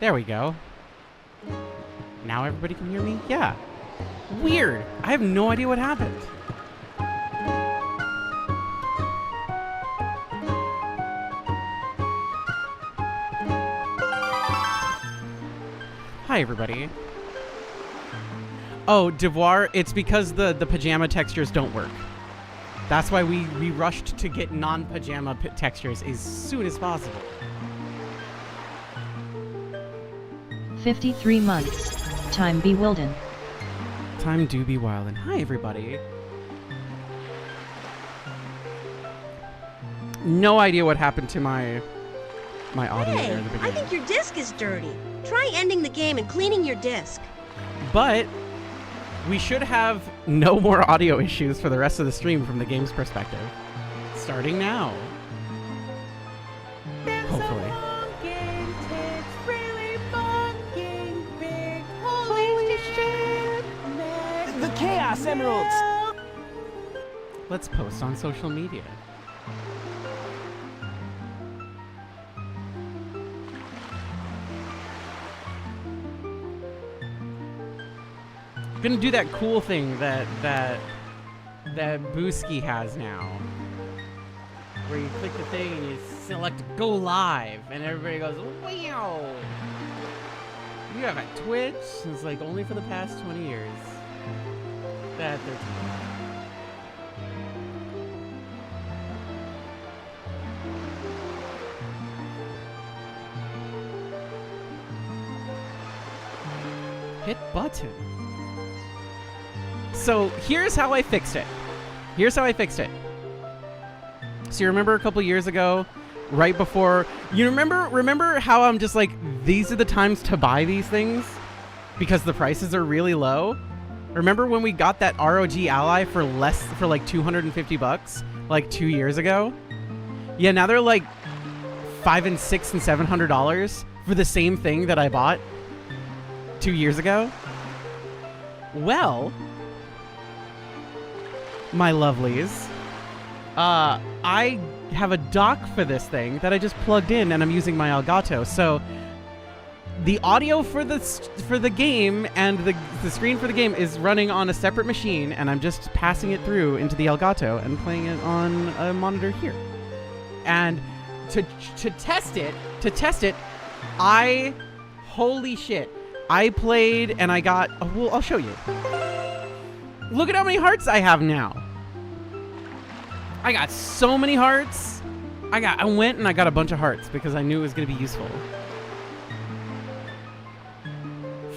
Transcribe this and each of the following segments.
There we go. Now everybody can hear me? Yeah. Weird. I have no idea what happened. Hi, everybody. Oh, Devoir, it's because the pajama textures don't work. That's why we rushed to get non-pajama textures as soon as possible. 53 months. Time be wilden. Time do be wildin'. Hi, everybody. No idea what happened to my audio there at the beginning. I think your disc is dirty. Try ending the game and cleaning your disc. But we should have no more audio issues for the rest of the stream from the game's perspective. Starting now. Hopefully. The Chaos Emeralds! Let's post on social media. Gonna do that cool thing that Booski has now, where you click the thing and you select go live, and everybody goes, wow! You have a Twitch? It's like only for the past 20 years. That 13. Hit button. So here's how I fixed it. So you remember a couple years ago, right before, you remember how I'm just like, these are the times to buy these things because the prices are really low? Remember when we got that ROG Ally for like 250 bucks like 2 years ago? Yeah, now they're like $500 and $600 and $700 for the same thing that I bought 2 years ago. Well, my lovelies, I have a dock for this thing that I just plugged in, and I'm using my Elgato. So the audio for the game and the screen for the game is running on a separate machine, and I'm just passing it through into the Elgato and playing it on a monitor here. And to test it, holy shit, I played and I got, well, I'll show you. Look at how many hearts I have now. I got so many hearts. I went and I got a bunch of hearts because I knew it was going to be useful.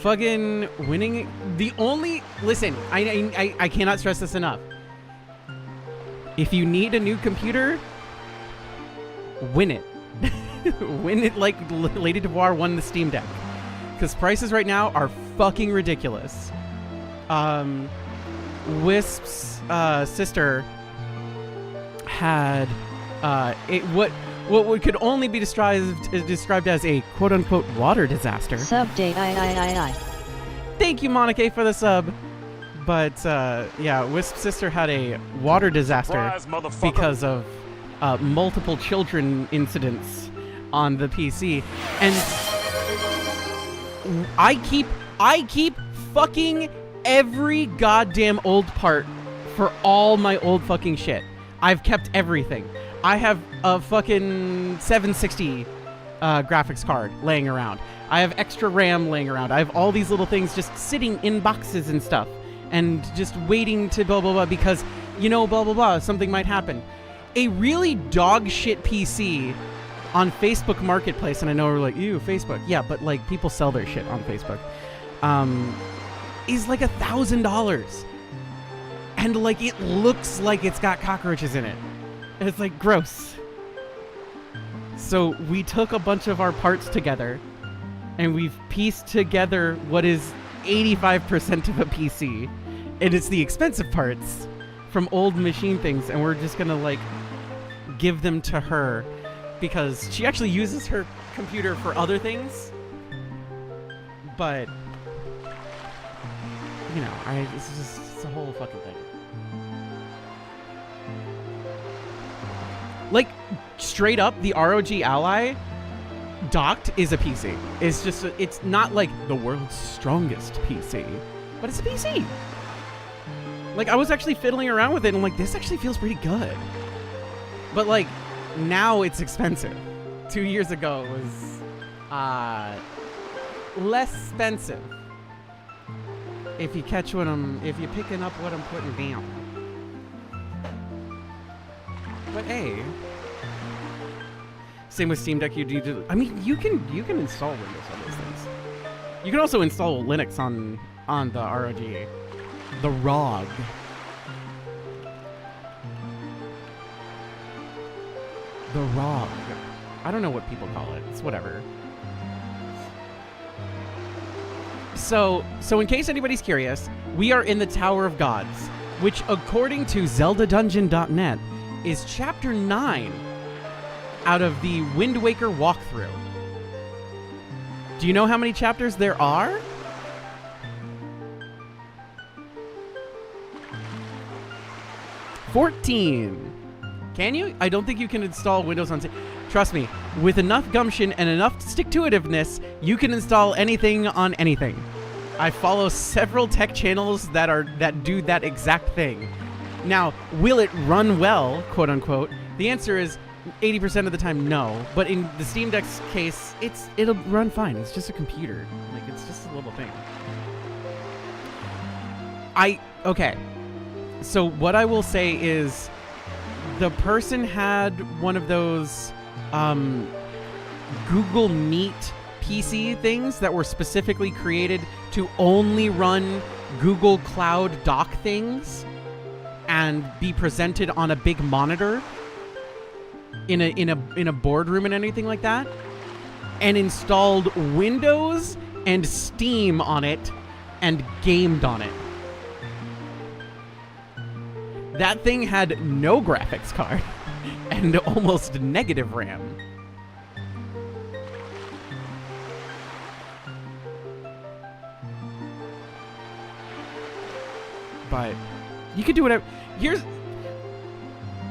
Fucking winning. Listen, I cannot stress this enough. If you need a new computer, win it. Win it like Lady Devoir won the Steam Deck. Because prices right now are fucking ridiculous. Wisp's sister had what could only be described as a quote-unquote water disaster. Sub date I. Thank you, Monica, for the sub. But yeah, Wisp's sister had a water disaster because of multiple children incidents on the PC, and I keep fucking every goddamn old part for all my old fucking shit. I've kept everything. I have a fucking 760 graphics card laying around. I have extra RAM laying around. I have all these little things just sitting in boxes and stuff and just waiting to blah, blah, blah, because, you know, blah, blah, blah, something might happen. A really dog shit PC on Facebook Marketplace, and I know we're like, ew, Facebook. Yeah, but like people sell their shit on Facebook. Is like $1,000. And like it looks like it's got cockroaches in it. And it's like gross. So we took a bunch of our parts together and we've pieced together what is 85% of a PC. And it's the expensive parts from old machine things, and we're just gonna like give them to her because she actually uses her computer for other things. But you know, it's a whole fucking thing. Like, straight up, the ROG Ally docked is a PC. It's just, it's not like the world's strongest PC, but it's a PC. Like, I was actually fiddling around with it, and I'm like, this actually feels pretty good. But, like, now it's expensive. 2 years ago, it was, less expensive. If you catch what if you're picking up what I'm putting down. But, hey. Same with Steam Deck, I mean, you can install Windows on those things. You can also install Linux on the ROG. The ROG. The ROG. I don't know what people call it. It's whatever. So in case anybody's curious, we are in the Tower of Gods, which according to ZeldaDungeon.net is Chapter 9 out of the Wind Waker walkthrough. Do you know how many chapters there are? $14. Can you? I don't think you can install Windows on... Trust me, with enough gumption and enough stick-to-itiveness, you can install anything on anything. I follow several tech channels that do that exact thing. Now, will it run well, quote-unquote? The answer is 80% of the time, no. But in the Steam Deck's case, it'll run fine. It's just a computer. Like, it's just a little thing. Okay. So what I will say is the person had one of those Google Meet PC things that were specifically created to only run Google Cloud dock things and be presented on a big monitor in a boardroom and anything like that, and installed Windows and Steam on it and gamed on it. That thing had no graphics card and almost negative RAM. But you could do whatever.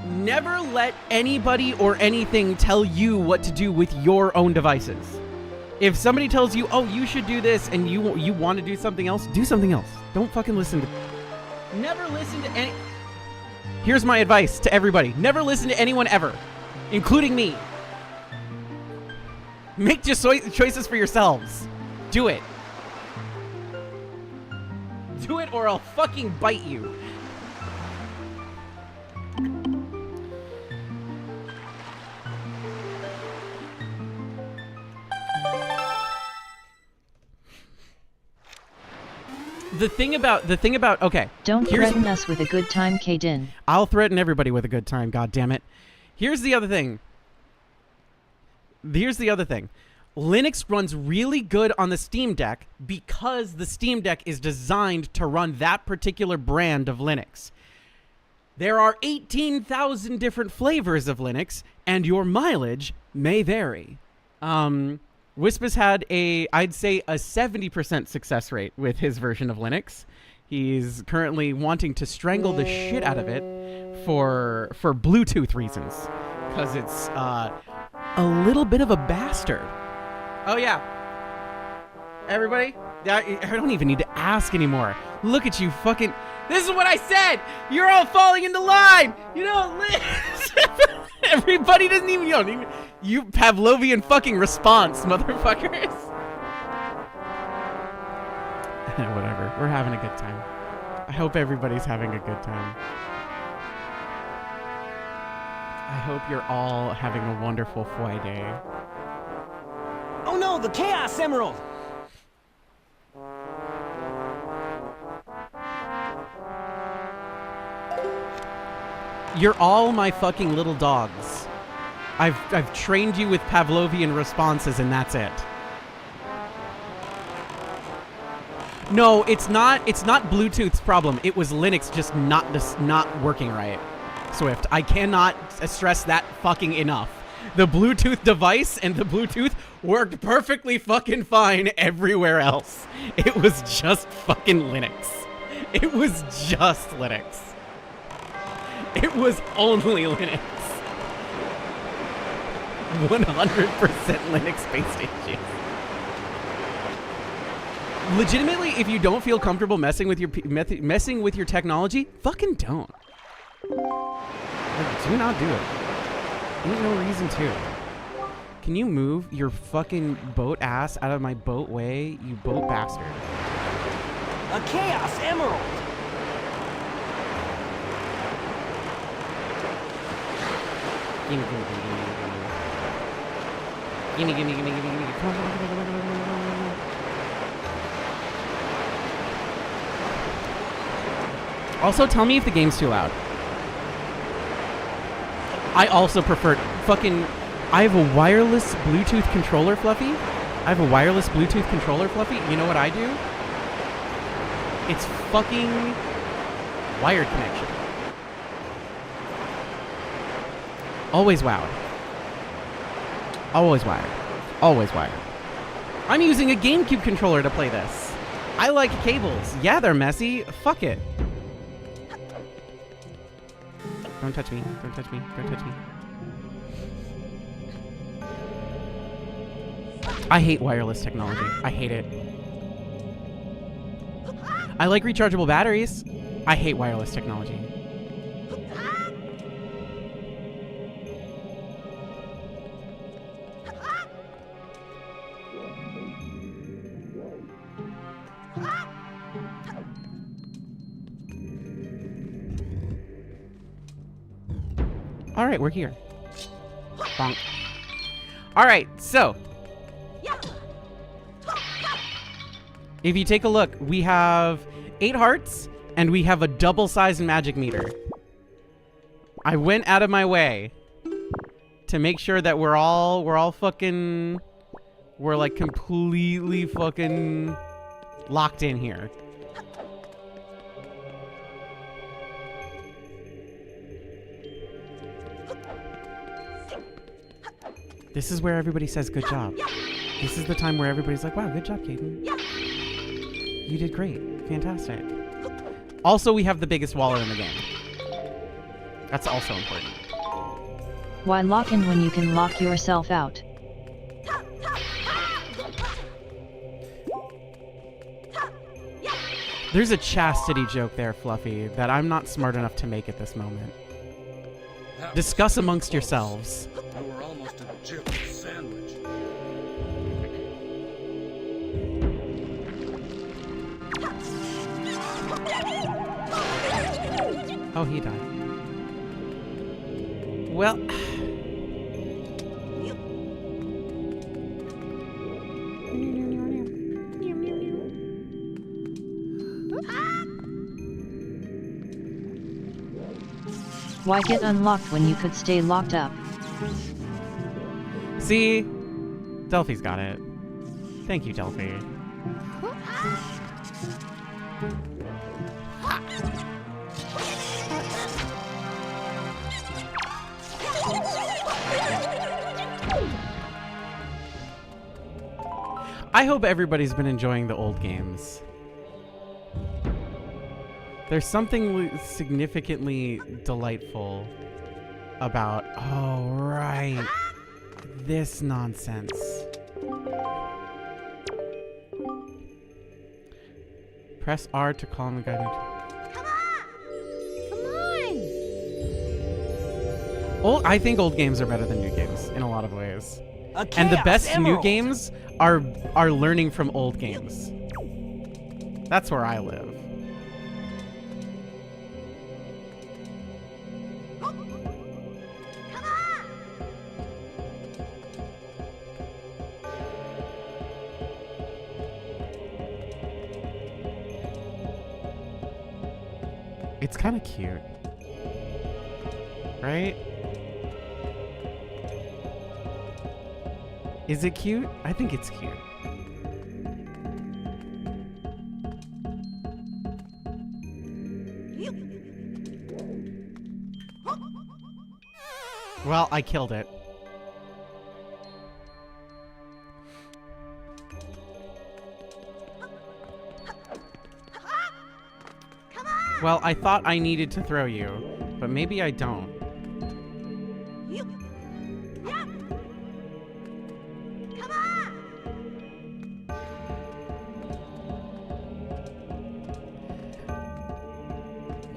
Never let anybody or anything tell you what to do with your own devices. If somebody tells you, oh, you should do this, and you want to do something else, do something else. Don't fucking listen to... Never listen to any... Here's my advice to everybody. Never listen to anyone ever, including me. Make just choices for yourselves. Do it. Do it or I'll fucking bite you. The thing about okay. Don't threaten us with a good time, Kdin. I'll threaten everybody with a good time, god damn it. Here's the other thing. Linux runs really good on the Steam Deck because the Steam Deck is designed to run that particular brand of Linux. There are 18,000 different flavors of Linux, and your mileage may vary. Wisp has had I'd say a 70% success rate with his version of Linux. He's currently wanting to strangle the shit out of it for Bluetooth reasons, because it's a little bit of a bastard. Oh yeah, everybody, I don't even need to ask anymore. Look at you fucking... This is what I said! You're all falling into line! You know, everybody doesn't even... You Pavlovian fucking response, motherfuckers. Whatever, we're having a good time. I hope everybody's having a good time. I hope you're all having a wonderful Friday. Oh no, the Chaos Emerald! You're all my fucking little dogs. I've trained you with Pavlovian responses, and that's it. No, it's not Bluetooth's problem. It was Linux just not working right. Swift, I cannot stress that fucking enough. The Bluetooth device and the Bluetooth worked perfectly fucking fine everywhere else. It was just fucking Linux. It was just Linux. It was only Linux. 100% Linux space station. Legitimately, if you don't feel comfortable messing with your technology, fucking don't. Like, do not do it. Ain't no reason to. Can you move your fucking boat ass out of my boat way, you boat bastard? A Chaos Emerald! Gimme. Come on. Also, tell me if the game's too loud. I also prefer fucking... I have a wireless Bluetooth controller, Fluffy. I have a wireless Bluetooth controller, Fluffy. You know what I do? It's fucking wired connection. Always wired. Always wired. Always wired. I'm using a GameCube controller to play this. I like cables. Yeah, they're messy. Fuck it. Don't touch me. Don't touch me. Don't touch me. I hate wireless technology. I hate it. I like rechargeable batteries. I hate wireless technology. All right, we're here. Bonk. All right, so if you take a look, we have 8 hearts and we have a double-sized magic meter. I went out of my way to make sure that we're like completely fucking locked in here. This is where everybody says good job. This is the time where everybody's like, wow, good job, Kdin. You did great. Fantastic. Also, we have the biggest wallet in the game. That's also important. Why lock in when you can lock yourself out? There's a chastity joke there, Fluffy, that I'm not smart enough to make at this moment. Discuss amongst yourselves. You were almost a chip sandwich. Oh, he died. Well... Why get unlocked when you could stay locked up? See? Delphi's got it. Thank you, Delphi. I hope everybody's been enjoying the old games. There's something significantly delightful about... Oh, right. This nonsense. Press R to call and guide me. Come on! Come on! Well, I think old games are better than new games in a lot of ways. A And the Chaos best Emerald. new games are learning from old games. That's where I live. It's kind of cute. Right? Is it cute? I think it's cute. Well, I killed it. Well, I thought I needed to throw you, but maybe I don't.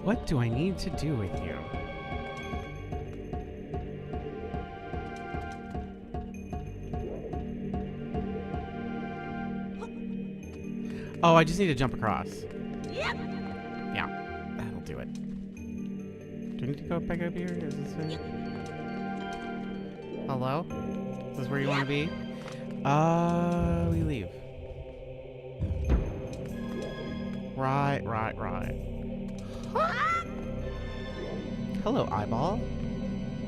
What do I need to do with you? Oh, I just need to jump across. Yep. Yeah, that'll do it. Do I need to go back up here? Is this it? Hello? Is this where you want to be? We leave. Right. Hello, eyeball.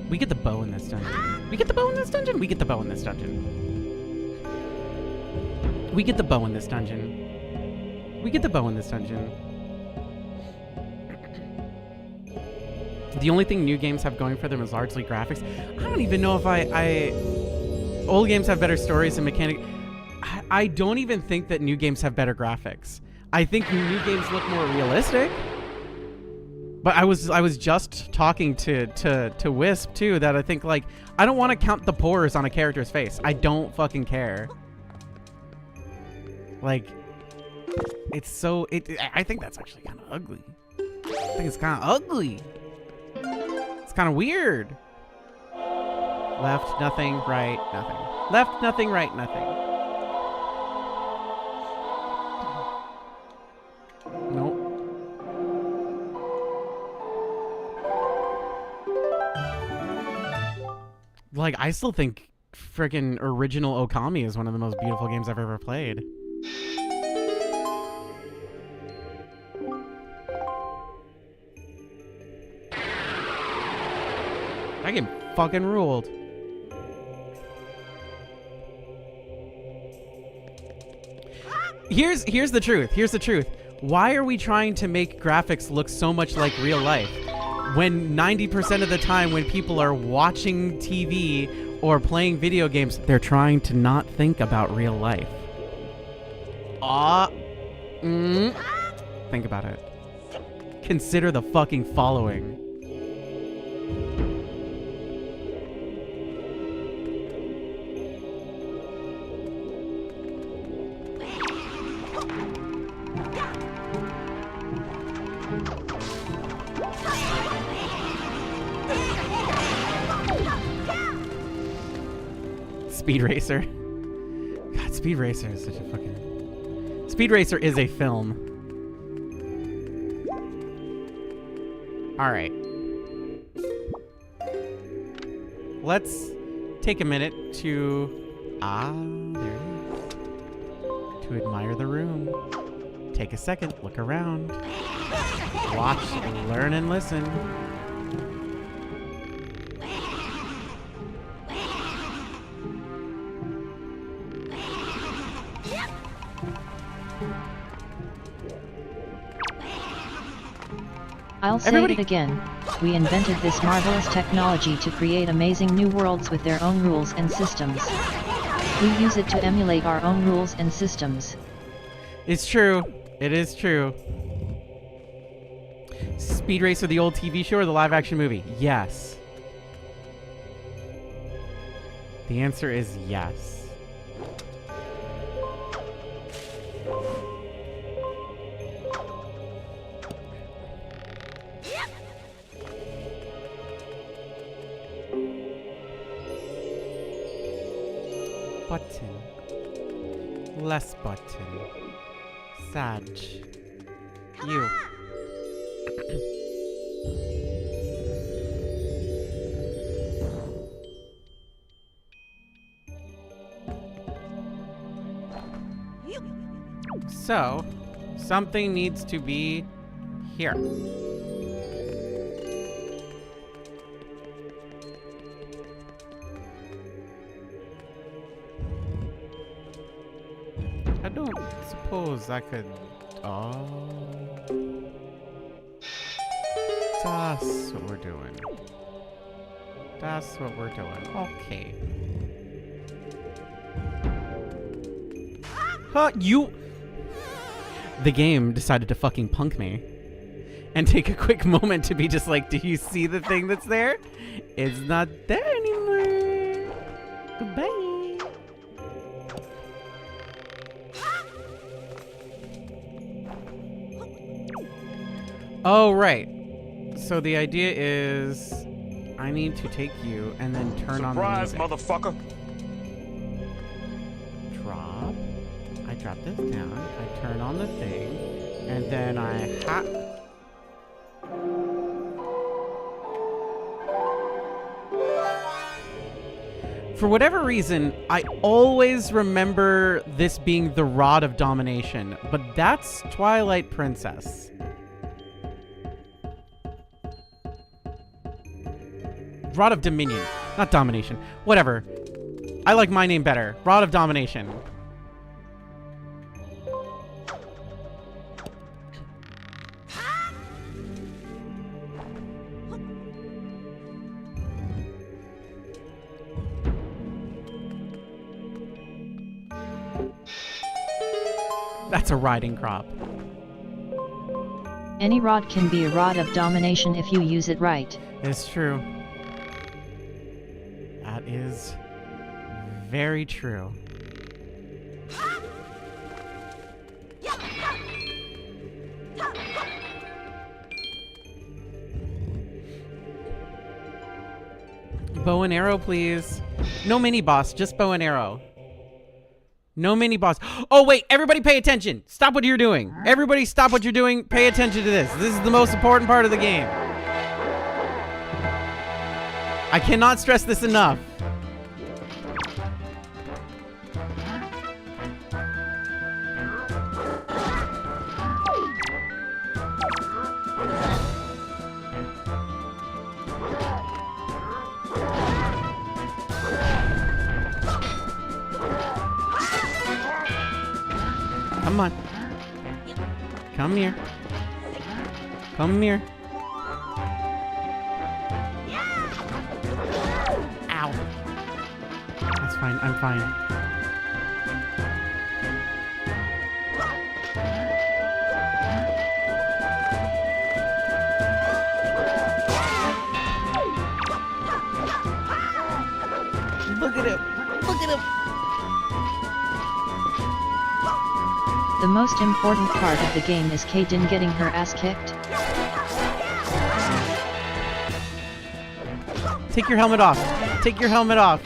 We get the bow in this dungeon. We get the bow in this dungeon? We get the bow in this dungeon. We get the bow in this dungeon. We get the bow in this dungeon. The only thing new games have going for them is largely graphics. I don't even know if old games have better stories and mechanic. I don't even think that new games have better graphics. I think new games look more realistic. But I was just talking to Wisp too that I think like I don't want to count the pores on a character's face. I don't fucking care. Like it's so I think that's actually kind of ugly. I think it's kind of ugly. It's kind of weird. Left, nothing, right, nothing. Left, nothing, right, nothing. Nope. Like, I still think freaking original Okami is one of the most beautiful games I've ever played. That game fucking ruled. Here's the truth. Here's the truth. Why are we trying to make graphics look so much like real life when 90% of the time when people are watching TV or playing video games, they're trying to not think about real life? Think about it. Consider the fucking following. Speed Racer. God, Speed Racer is such a fucking... Speed Racer is a film. Alright. Let's take a minute to... there it is. To admire the room. Take a second, look around. Watch, learn, and listen. I'll say it again. We invented this marvelous technology to create amazing new worlds with their own rules and systems. We use it to emulate our own rules and systems. It's true. It is true. Speed Racer, the old TV show or the live action movie? Yes. The answer is yes. Button. Less button. Sag. You. So, something needs to be here. I don't suppose I could... Oh... That's what we're doing. That's what we're doing. Okay. Huh, you... The game decided to fucking punk me. And take a quick moment to be just like, do you see the thing that's there? It's not there anymore. Goodbye. Oh, right. So the idea is I need to take you and then turn on the music. motherfucker. Drop. I drop this down. I turn on the thing. And then I For whatever reason, I always remember this being the Rod of Domination, but that's Twilight Princess. Rod of Dominion, not Domination. Whatever. I like my name better. Rod of Domination. That's a riding crop. Any rod can be a rod of domination if you use it right. It's true. That is very true. Bow and arrow, please. No mini boss, just bow and arrow. No mini boss. Oh, wait, everybody pay attention. Stop what you're doing. Everybody stop what you're doing. Pay attention to this. This is the most important part of the game. I cannot stress this enough. Come on. Come here. Come here. Ow. That's fine. I'm fine. Look at him. Look at him. The most important part of the game is Kdin getting her ass kicked. Take your helmet off. Take your helmet off.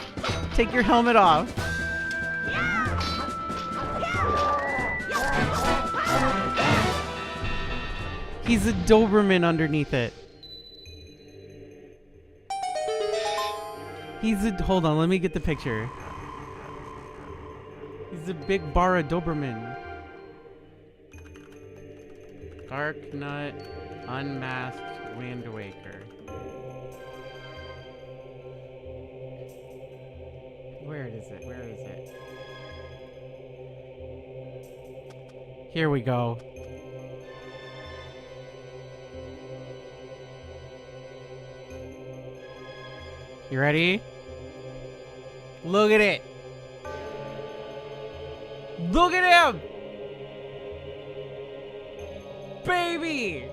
Take your helmet off. He's a Doberman underneath it. He's a... Hold on, let me get the picture. He's a big Bara Doberman. Dark Nut, Unmasked, Wind Waker. Where is it? Where is it? Here we go. You ready? Look at it. Look at him! Baby!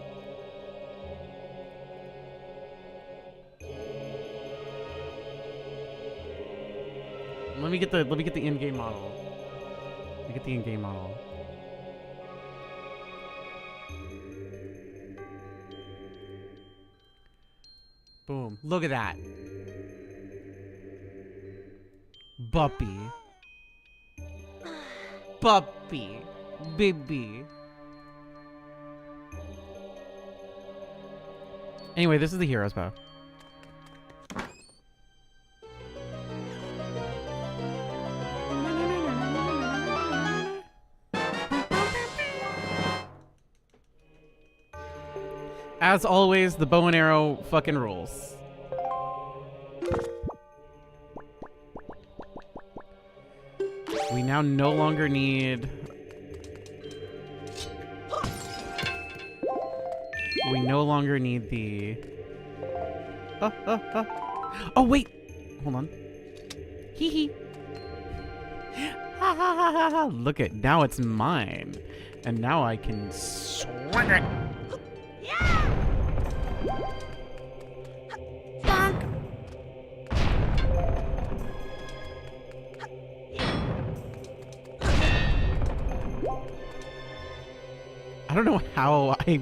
Let me get the in-game model. Let me get the in-game model. Boom. Look at that. Buppy. Puppy. Baby. Anyway, this is the hero's bow. As always, the bow and arrow fucking rules. We now no longer need... We no longer need the... Oh, wait! Hold on. Hee hee. Ha ha ha ha ha. Look at, now it's mine. And now I can swing it. Bonk. I don't know how I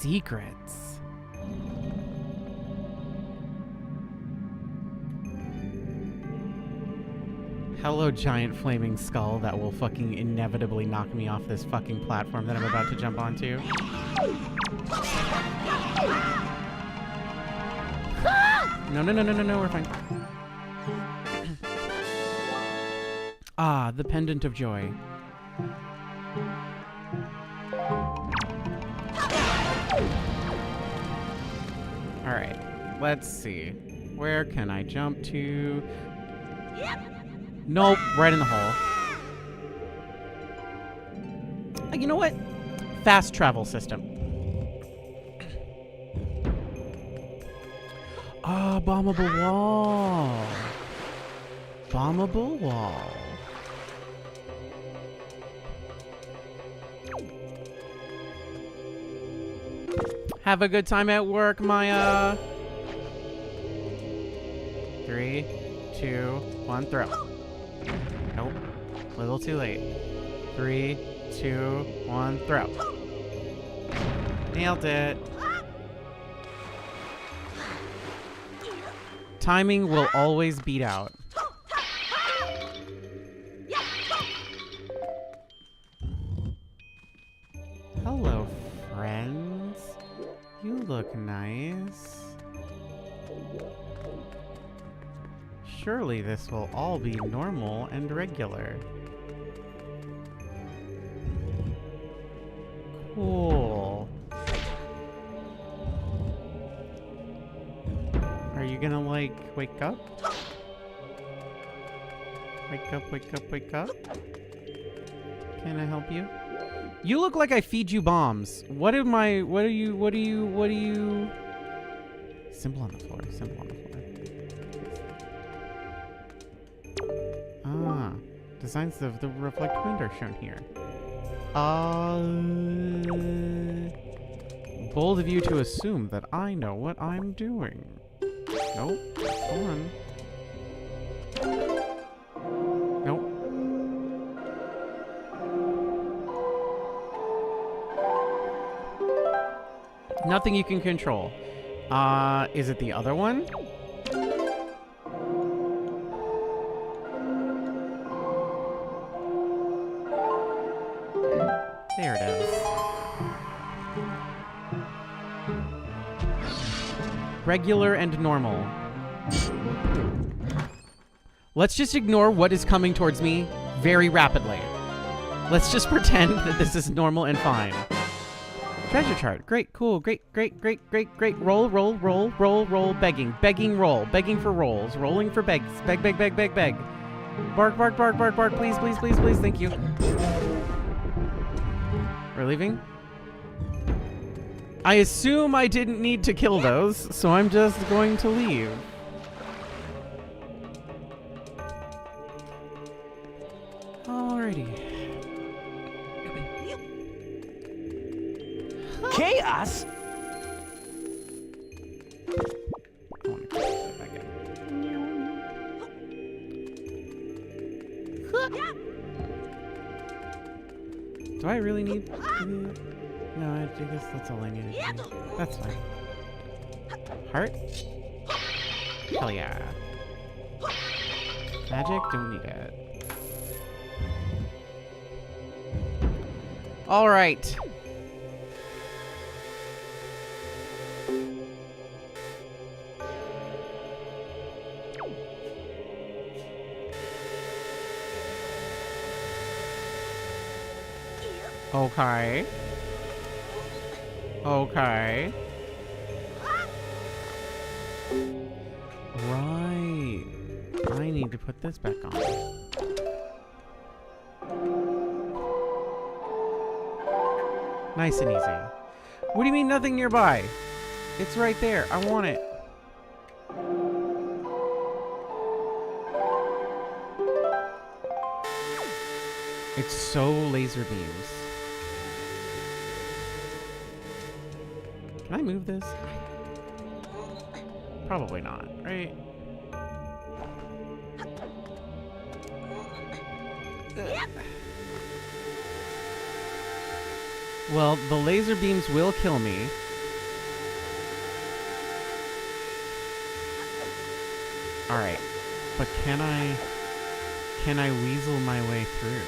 secrets. Hello, giant flaming skull that will fucking inevitably knock me off this fucking platform that I'm about to jump onto. No, no, no, no, no, no, we're fine. Ah, the pendant of joy. Alright, let's see. Where can I jump to? Nope, right in the hole. You know what? Fast travel system. Ah, bombable wall. Bombable wall. Have a good time at work, Maya. 3, 2, 1, throw. Nope. Little too late. 3, 2, 1, throw. Nailed it. Timing will always beat out. Hello, friends. You look nice. Surely this will all be normal and regular. Cool. Are you gonna, like, wake up? Wake up, wake up, wake up? Can I help you? You look like I feed you bombs. What do you... Simple on the floor, simple on the floor. Ah, designs of the reflect wind are shown here. Bold of you to assume that I know what I'm doing. Nope, hold on. Nope. Nothing you can control. Is it the other one? There it is. Regular and normal. Let's just ignore what is coming towards me very rapidly. Let's just pretend that this is normal and fine. Treasure chart. Great, cool, great, great, great, great, great. Roll, roll, roll, roll, roll, begging. Begging, roll. Begging for rolls. Rolling for begs. Beg, beg, beg, beg, beg. Bark, bark, bark, bark, bark. Please, please, please, please. Thank you. We're leaving? I assume I didn't need to kill those, so I'm just going to leave. Alrighty. Chaos? I wanna go back in. Do I really need to do that? No, I guess that's all I needed to do. That's fine. Heart? Hell yeah. Magic? Don't need it. Alright. Okay. Okay. Right. I need to put this back on. Nice and easy. What do you mean nothing nearby? It's right there. I want it. It's so laser beams. Can I move this? Probably not, right? Well, the laser beams will kill me, Alright. But can I weasel my way through?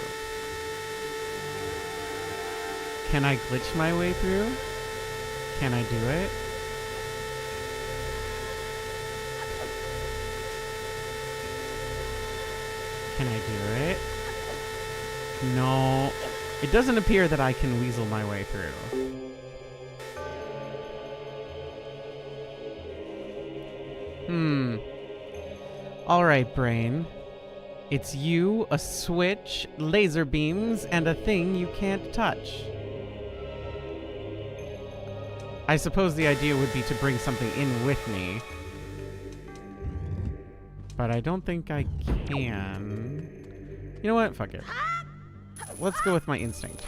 Can I glitch my way through? Can I do it? Can I do it? No. It doesn't appear that I can weasel my way through. Alright, brain. It's you, a switch, laser beams, and a thing you can't touch. I suppose the idea would be to bring something in with me. But I don't think I can. You know what? Fuck it. Let's go with my instinct.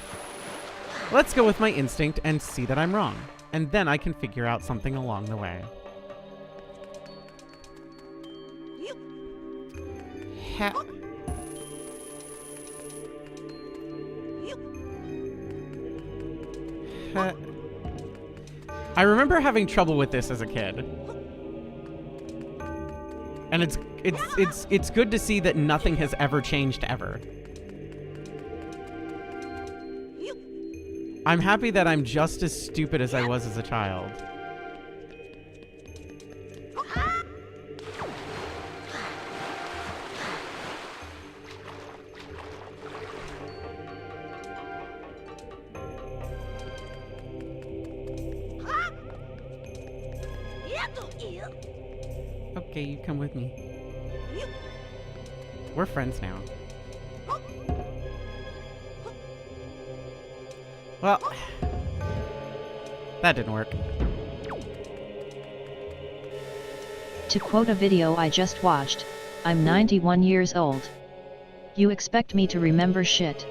Let's go with my instinct and see that I'm wrong. And then I can figure out something along the way. I remember having trouble with this as a kid. And it's good to see that nothing has ever changed ever. I'm happy that I'm just as stupid as I was as a child. Okay, you come with me. We're friends now. Well, that didn't work. To quote a video I just watched, I'm 91 years old. You expect me to remember shit?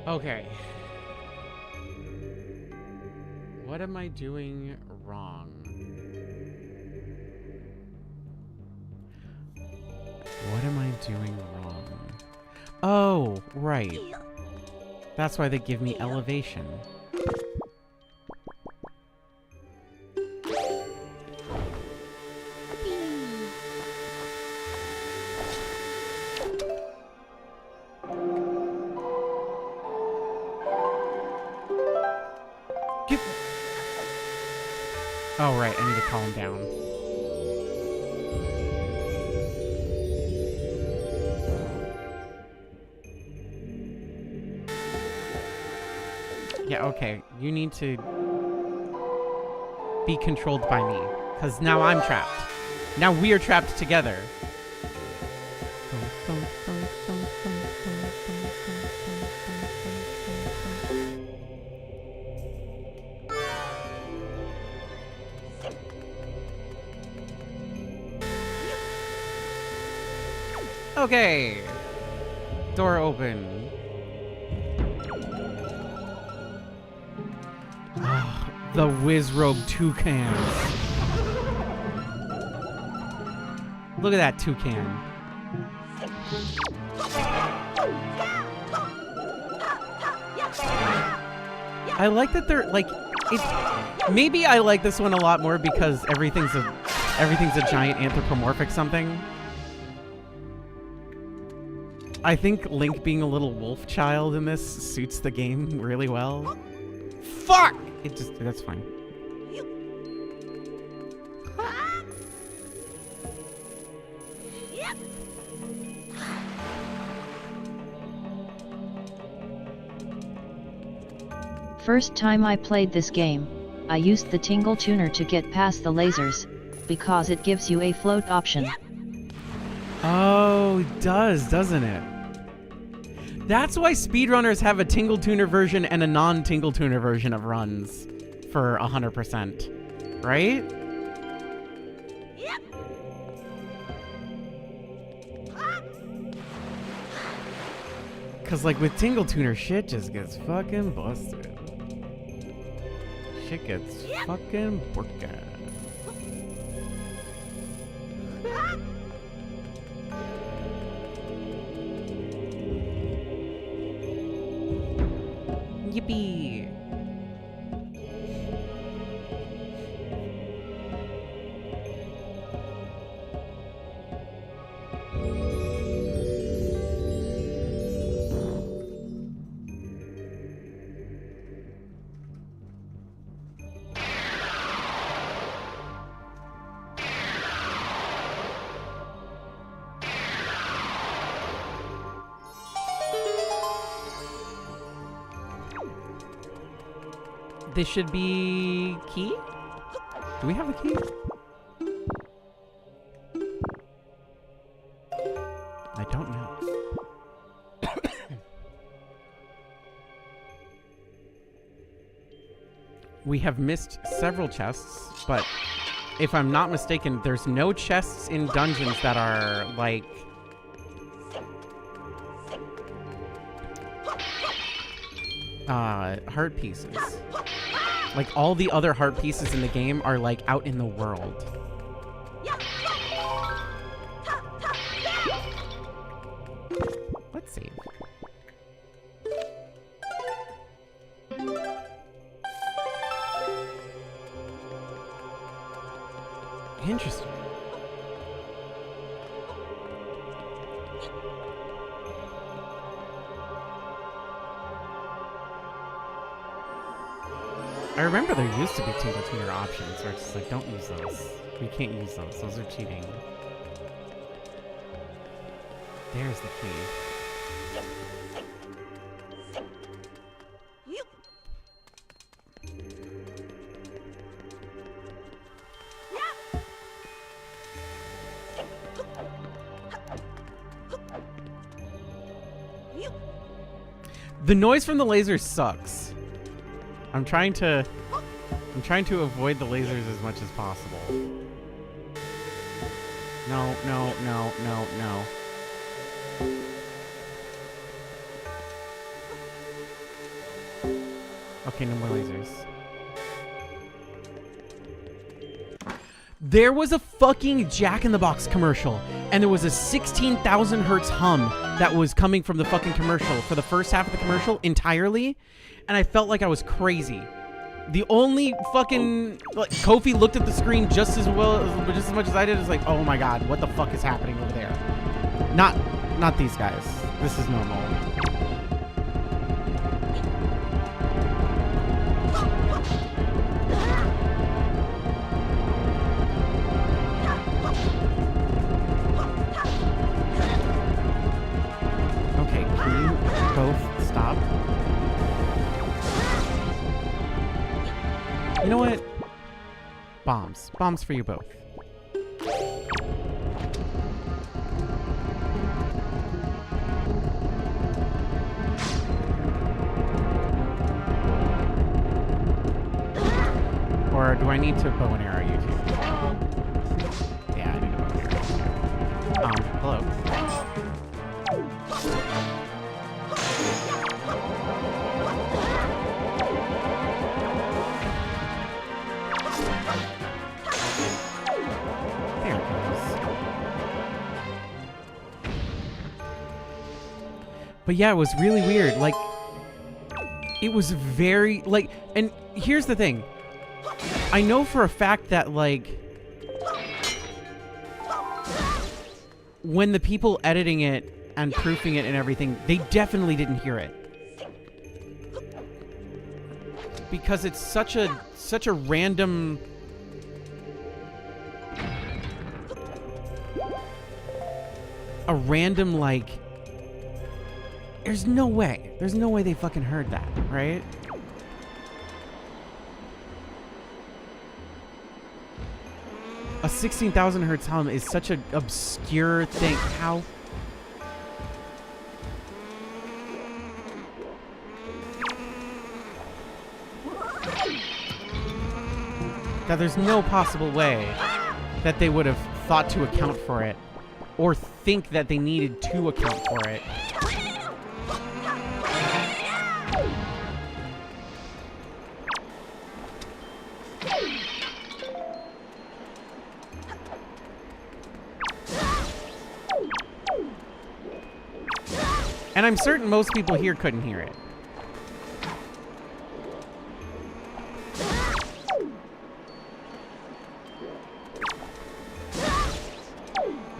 Okay. What am I doing wrong? What am I doing wrong? Oh, right. That's why they give me elevation. Oh, right, I need to calm down. Yeah, okay, you need to be controlled by me, because now I'm trapped. Now we are trapped together. Okay. Door open. The whiz-robe toucans. Look at that toucan. I like that they're like maybe I like this one a lot more because everything's a giant anthropomorphic something. I think Link being a little wolf child in this suits the game really well. Fuck! That's fine. First time I played this game, I used the Tingle Tuner to get past the lasers, because it gives you a float option. Oh, it does, doesn't it? That's why speedrunners have a Tingle Tuner version and a non-Tingle Tuner version of runs for 100%, right? Cause like with Tingle Tuner, shit just gets fucking busted. Shit gets fucking busted. Yippee! This should be key? Do we have the key? I don't know. We have missed several chests, but if I'm not mistaken, there's no chests in dungeons that are like... heart pieces. Like, all the other heart pieces in the game are, like, out in the world. Let's see. Interesting. I remember there used to be tingle-tuner options where it's just like, don't use those. We can't use those. Those are cheating. There's the key. The noise from the laser sucks. I'm trying to avoid the lasers as much as possible. No, no, no, no, no. Okay, no more lasers. There was a fucking Jack in the Box commercial, and there was a 16,000 hertz hum that was coming from the fucking commercial for the first half of the commercial entirely, and I felt like I was crazy. The only fucking... like, Kofi looked at the screen just as much as I did. It's like, oh my god, what the fuck is happening over there? Not these guys. This is normal. Okay, can you both stop? You know what? Bombs. Bombs for you both. Or do I need to bow and arrow you two? Yeah, I need to bow and arrow you two. Hello. There it goes. But yeah, it was really weird. Like, it was very, like, and here's the thing. I know for a fact that, like, when the people editing it and proofing it and everything, they definitely didn't hear it. Because it's such a random... like... There's no way they fucking heard that, right? A 16,000 hertz hum is such an obscure thing. How? That there's no possible way that they would have thought to account for it or think that they needed to account for it. And I'm certain most people here couldn't hear it.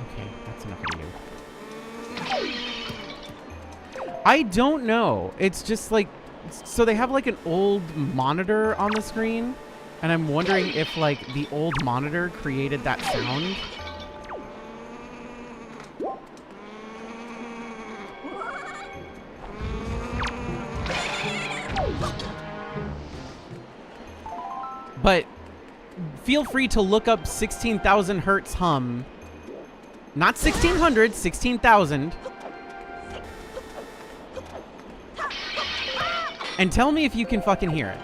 Okay, that's that's enough of you. I don't know. It's just like, so they have like an old monitor on the screen, and I'm wondering if like the old monitor created that sound. But feel free to look up 16,000 hertz hum. Not 1600, 16,000. And tell me if you can fucking hear it.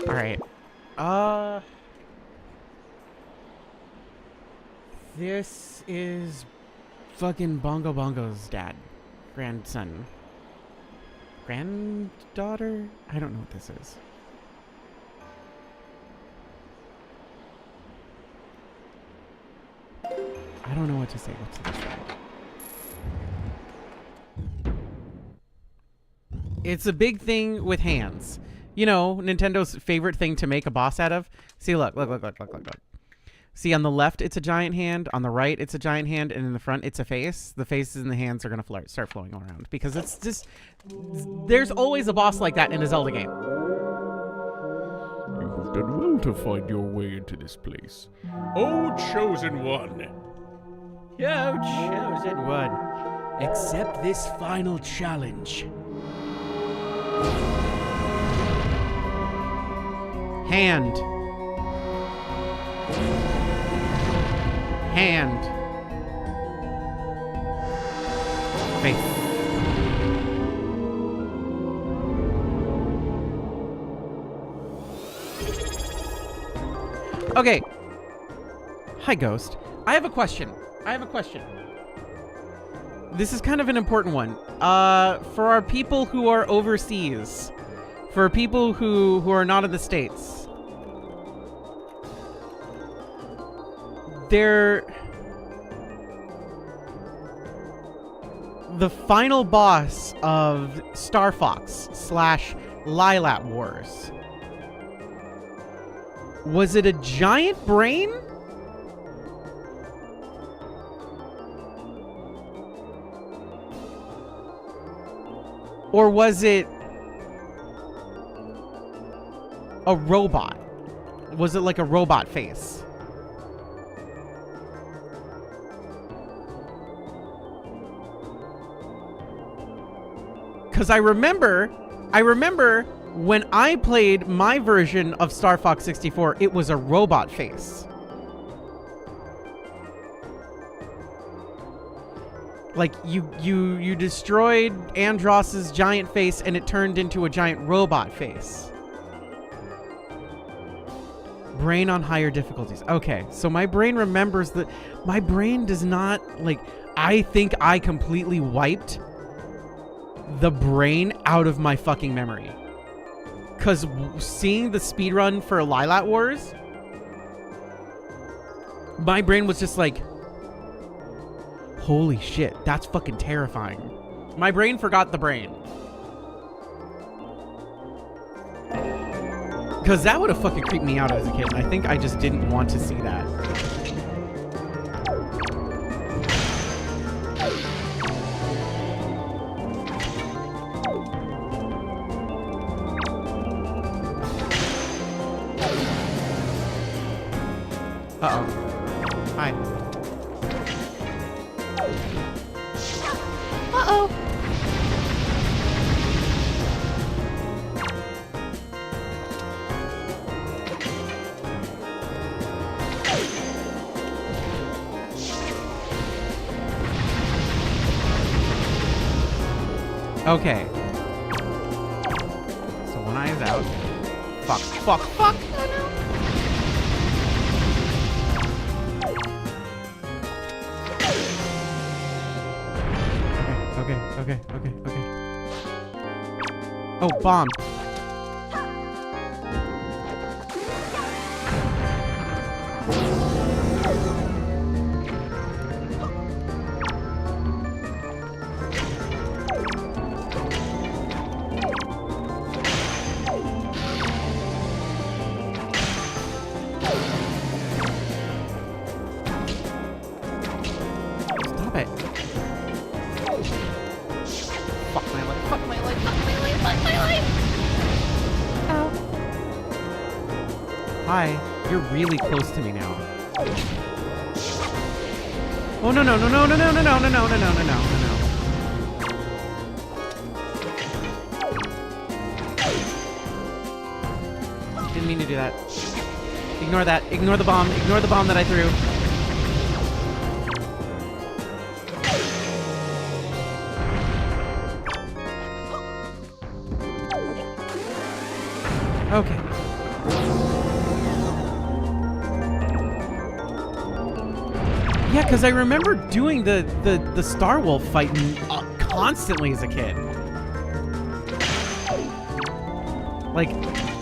All right. This is fucking Bongo Bongo's dad. Grandson. Granddaughter? I don't know what this is. I don't know what to say. What's this say? It's a big thing with hands. You know, Nintendo's favorite thing to make a boss out of. See, look. See, on the left, it's a giant hand. On the right, it's a giant hand. And in the front, it's a face. The faces and the hands are going to start flowing around. Because it's just... There's always a boss like that in a Zelda game. You have done well to find your way into this place. Oh, chosen one. Yo, chosen one. Accept this final challenge. Hand. Hand. Face. Okay. Hi, Ghost. I have a question. This is kind of an important one. For our people who are overseas, for people who are not in the States, the final boss of Star Fox / Lilat Wars, was it a giant brain? Or was it a robot? Was it like a robot face? Because I remember when I played my version of Star Fox 64, it was a robot face. Like, you destroyed Andross's giant face and it turned into a giant robot face. Brain on higher difficulties. Okay, so my brain remembers that. My brain does not, like, I think I completely wiped the brain out of my fucking memory. Because seeing the speedrun for Lilat Wars, my brain was just like, holy shit, that's fucking terrifying. My brain forgot the brain. Because that would have fucking creeped me out as a kid. And I think I just didn't want to see that. Uh-oh. Hi. Uh-oh. Okay. So one eye is out. Fuck. Oh no. Okay. Oh, bomb. Hi. You're really close to me now. Oh no no no no no no no no no no no no no no no. Didn't mean to do that. Ignore that. Ignore the bomb. Ignore the bomb that I threw. Okay. Yeah, because I remember doing the Star Wolf fighting constantly as a kid. Like,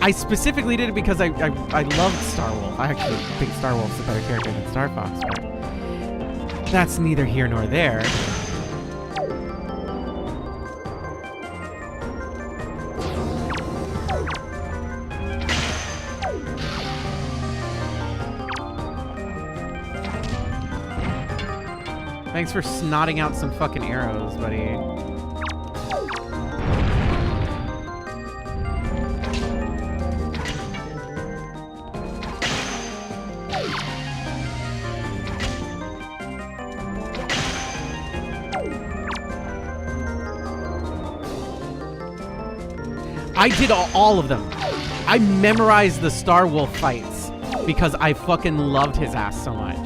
I specifically did it because I loved Star Wolf. I actually think Star Wolf's a better character than Star Fox, but that's neither here nor there. Thanks for snotting out some fucking arrows, buddy. I did all of them. I memorized the Star Wolf fights because I fucking loved his ass so much.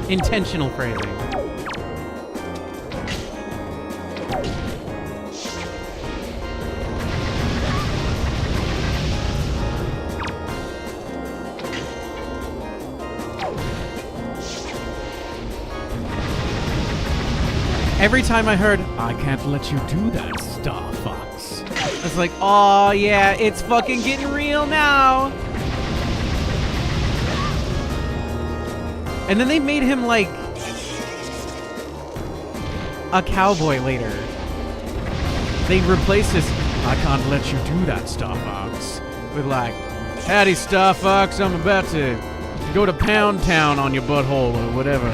Intentional phrasing. Every time I heard, I can't let you do that, Star Fox, I was like, oh yeah, it's fucking getting real now. And then they made him like a cowboy later. They replaced his I can't let you do that, Star Fox, with like, howdy, Star Fox, I'm about to go to Pound Town on your butthole or whatever.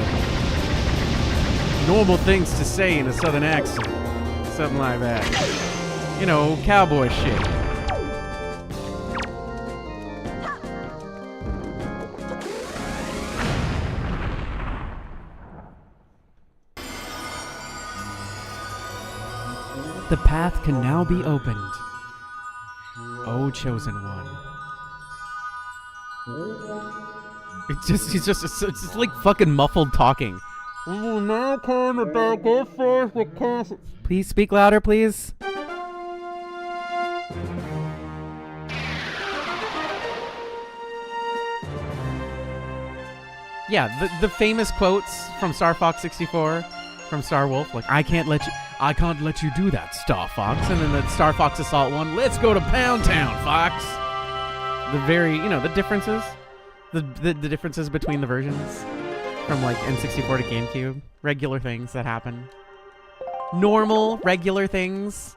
Normal things to say in a southern accent. Something like that. You know, cowboy shit. The path can now be opened. Oh, chosen one. It's just like fucking muffled talking. Please speak louder, please. Yeah, the famous quotes from Star Fox 64 from Star Wolf, like, I can't let you do that, Star Fox. And then the Star Fox Assault one, let's go to Pound Town, Fox. The very, you know, the differences. The differences between the versions from like N64 to GameCube. Regular things that happen. Normal, regular things.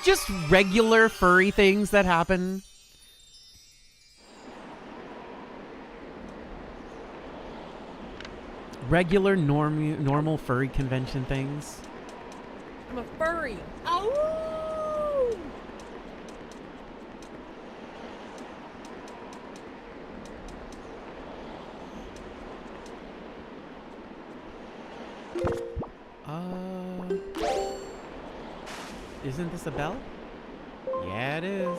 Just regular furry things that happen. Regular normal furry convention things. I'm a furry. Ow! Isn't this a bell? Yeah, it is.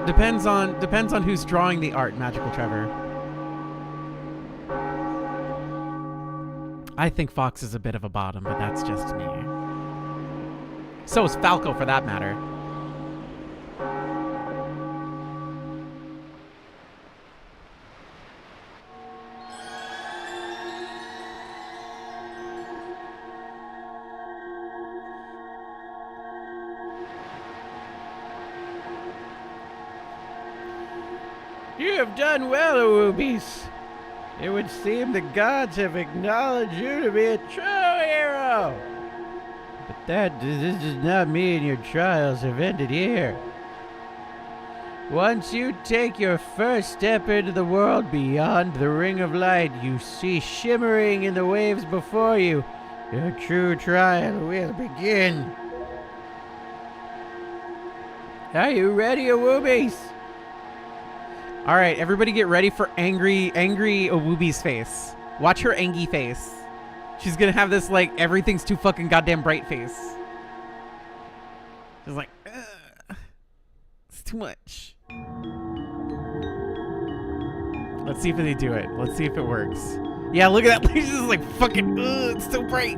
Depends on who's drawing the art, Magical Trevor. I think Fox is a bit of a bottom, but that's just me. So is Falco, for that matter. You have done well, Awoobies. It would seem the gods have acknowledged you to be a true hero. But this does not mean your trials have ended here. Once you take your first step into the world beyond the ring of light, you see shimmering in the waves before you. Your true trial will begin. Are you ready, Awoobies? All right, everybody get ready for angry Awoobi's face. Watch her angry face. She's gonna have this, like, everything's too fucking goddamn bright face. She's like, ugh, it's too much. Let's see if they do it. Let's see if it works. Yeah, look at that. She's just like, fucking, ugh, it's so bright.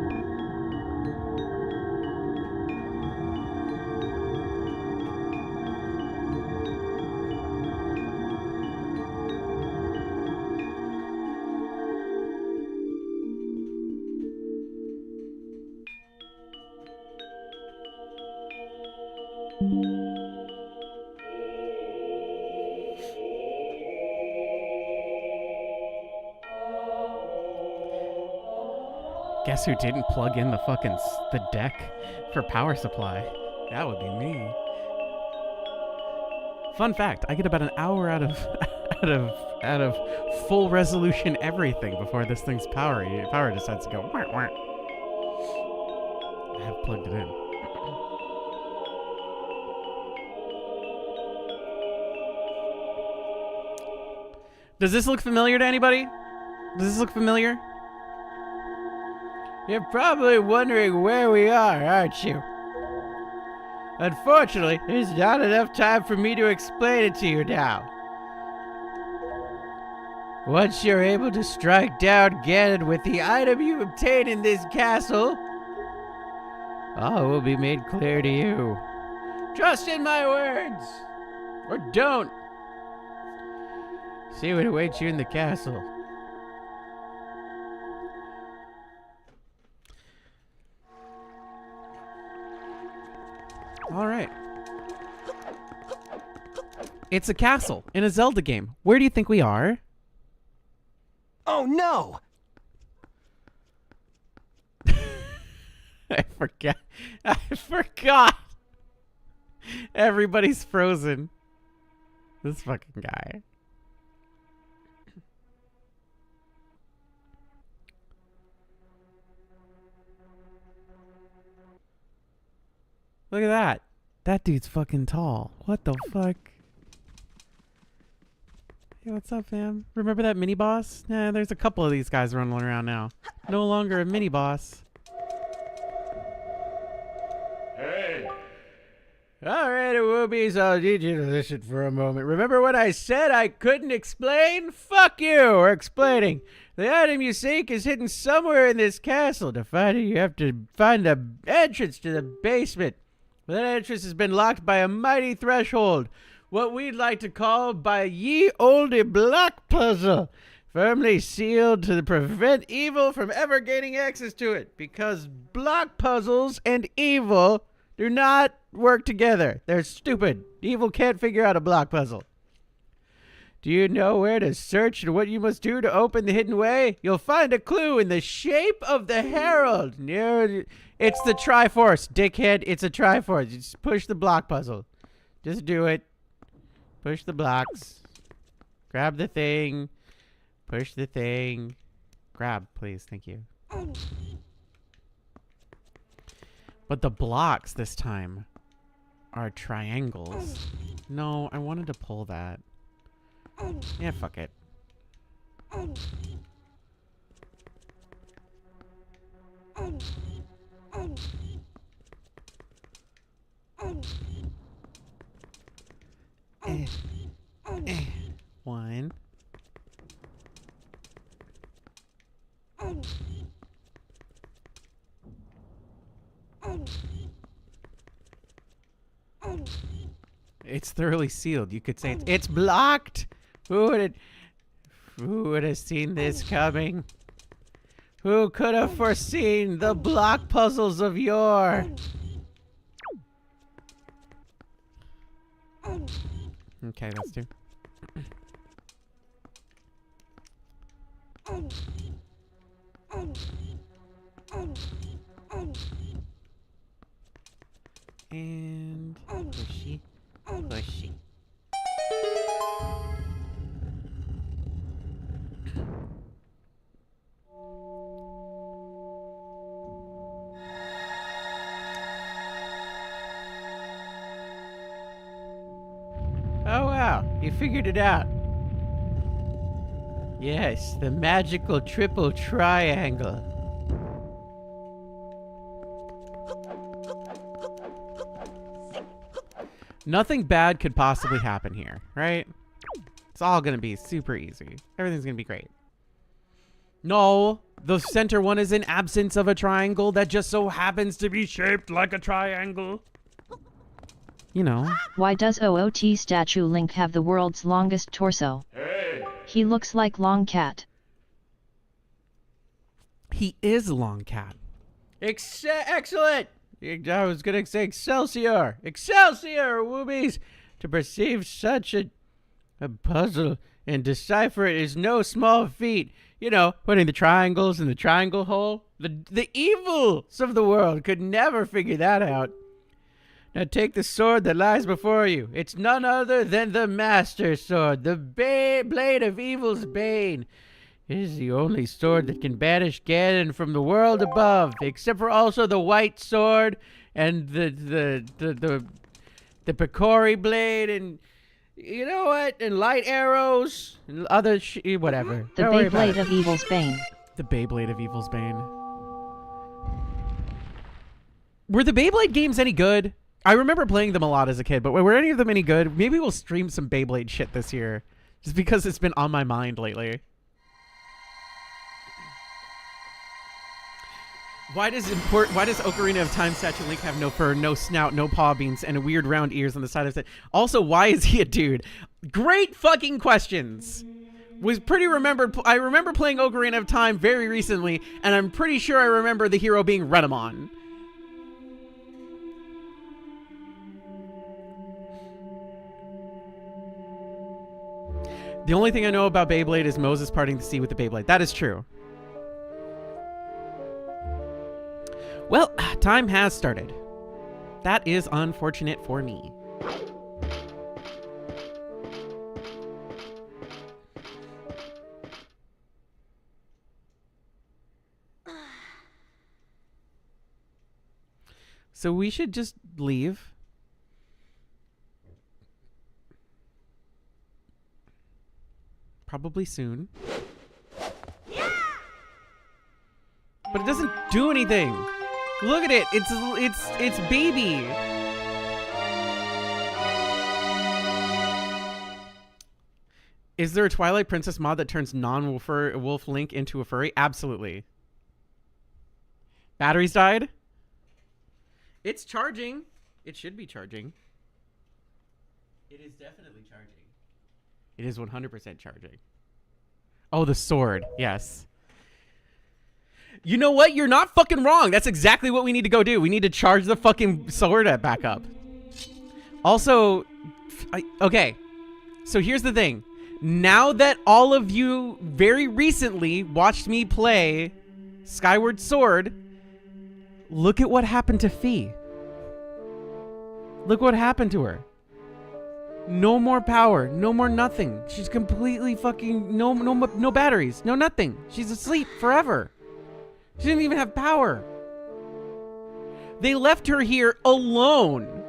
Guess who didn't plug in the deck for power supply? That would be me. Fun fact, I get about an hour out of full resolution everything before this thing's power decides to go. Wah, wah. I have plugged it in. Does this look familiar to anybody? Does this look familiar? You're probably wondering where we are, aren't you? Unfortunately, there's not enough time for me to explain it to you now. Once you're able to strike down Kdin with the item you obtain in this castle, all will be made clear to you. Trust in my words, or don't. See what awaits you in the castle. All right. It's a castle in a Zelda game. Where do you think we are? Oh no! I forgot. Everybody's frozen. This fucking guy. Look at that. That dude's fucking tall. What the fuck? Hey, what's up, fam? Remember that mini boss? Nah, there's a couple of these guys running around now. No longer a mini boss. Hey! Alright, Awoobies, I'll need you to listen for a moment. Remember what I said I couldn't explain? Fuck you! We're explaining. The item you seek is hidden somewhere in this castle. To find it, you have to find the entrance to the basement. That entrance has been locked by a mighty threshold, what we'd like to call by ye olde block puzzle, firmly sealed to prevent evil from ever gaining access to it, because block puzzles and evil do not work together. They're stupid. Evil can't figure out a block puzzle. Do you know where to search and what you must do to open the hidden way? You'll find a clue in the shape of the herald. It's the Triforce, dickhead. It's a Triforce. Just push the block puzzle. Just do it. Push the blocks. Grab the thing. Push the thing. Grab, please. Thank you. But the blocks this time are triangles. No, I wanted to pull that. Yeah, fuck it. One. It's thoroughly sealed. You could say it's blocked. Who would have seen this coming? Who could have foreseen the block puzzles of yore? Okay, that's two. And pushy, pushy. Oh wow, you figured it out. Yes, the magical triple triangle. Nothing bad could possibly happen here, right? It's all gonna be super easy. Everything's gonna be great. No, the center one is an absence of a triangle that just so happens to be shaped like a triangle. You know. Why does OOT statue Link have the world's longest torso? Hey! He looks like Long Cat. He is Long Cat. Excellent! I was gonna say Excelsior! Excelsior, woobies! To perceive such a puzzle and decipher it is no small feat. You know, putting the triangles in the triangle hole. The evils of the world could never figure that out. Now take the sword that lies before you. It's none other than the Master Sword, the blade of evil's bane. It is the only sword that can banish Kdin from the world above, except for also the white sword and the Picori blade and you know what? And light arrows and other whatever. The Beyblade of Evil's Bane. The Beyblade of Evil's Bane. Were the Beyblade games any good? I remember playing them a lot as a kid, but were any of them any good? Maybe we'll stream some Beyblade shit this year, just because it's been on my mind lately. Why does Ocarina of Time statue Link have no fur, no snout, no paw beans, and weird round ears on the side of it? Also, why is he a dude? Great fucking questions. I remember playing Ocarina of Time very recently, and I'm pretty sure I remember the hero being Renamon. The only thing I know about Beyblade is Moses parting the sea with the Beyblade. That is true. Well, time has started. That is unfortunate for me. So we should just leave. Probably soon. But it doesn't do anything. Look at it. It's baby. Is there a Twilight Princess mod that turns non-wolf Link into a furry? Absolutely. Batteries died? It's charging. It should be charging. It is definitely charging. It is 100% charging. Oh, the sword. Yes. You know what? You're not fucking wrong. That's exactly what we need to go do. We need to charge the fucking sword back up. Also, okay. So here's the thing. Now that all of you very recently watched me play Skyward Sword, look at what happened to Fee. Look what happened to her. No more power. No more nothing. She's completely fucking no batteries. No nothing. She's asleep forever. She didn't even have power. They left her here alone.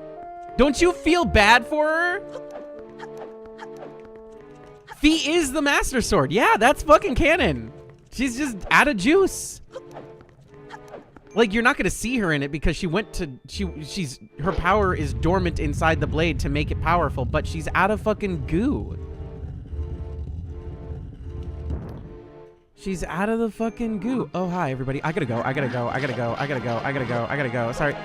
Don't you feel bad for her? Fee is the Master Sword. Yeah, that's fucking canon. She's just out of juice. Like, you're not going to see her in it because her power is dormant inside the blade to make it powerful, but she's out of fucking goo. She's out of the fucking goo. Oh, hi, everybody. I gotta go. Sorry.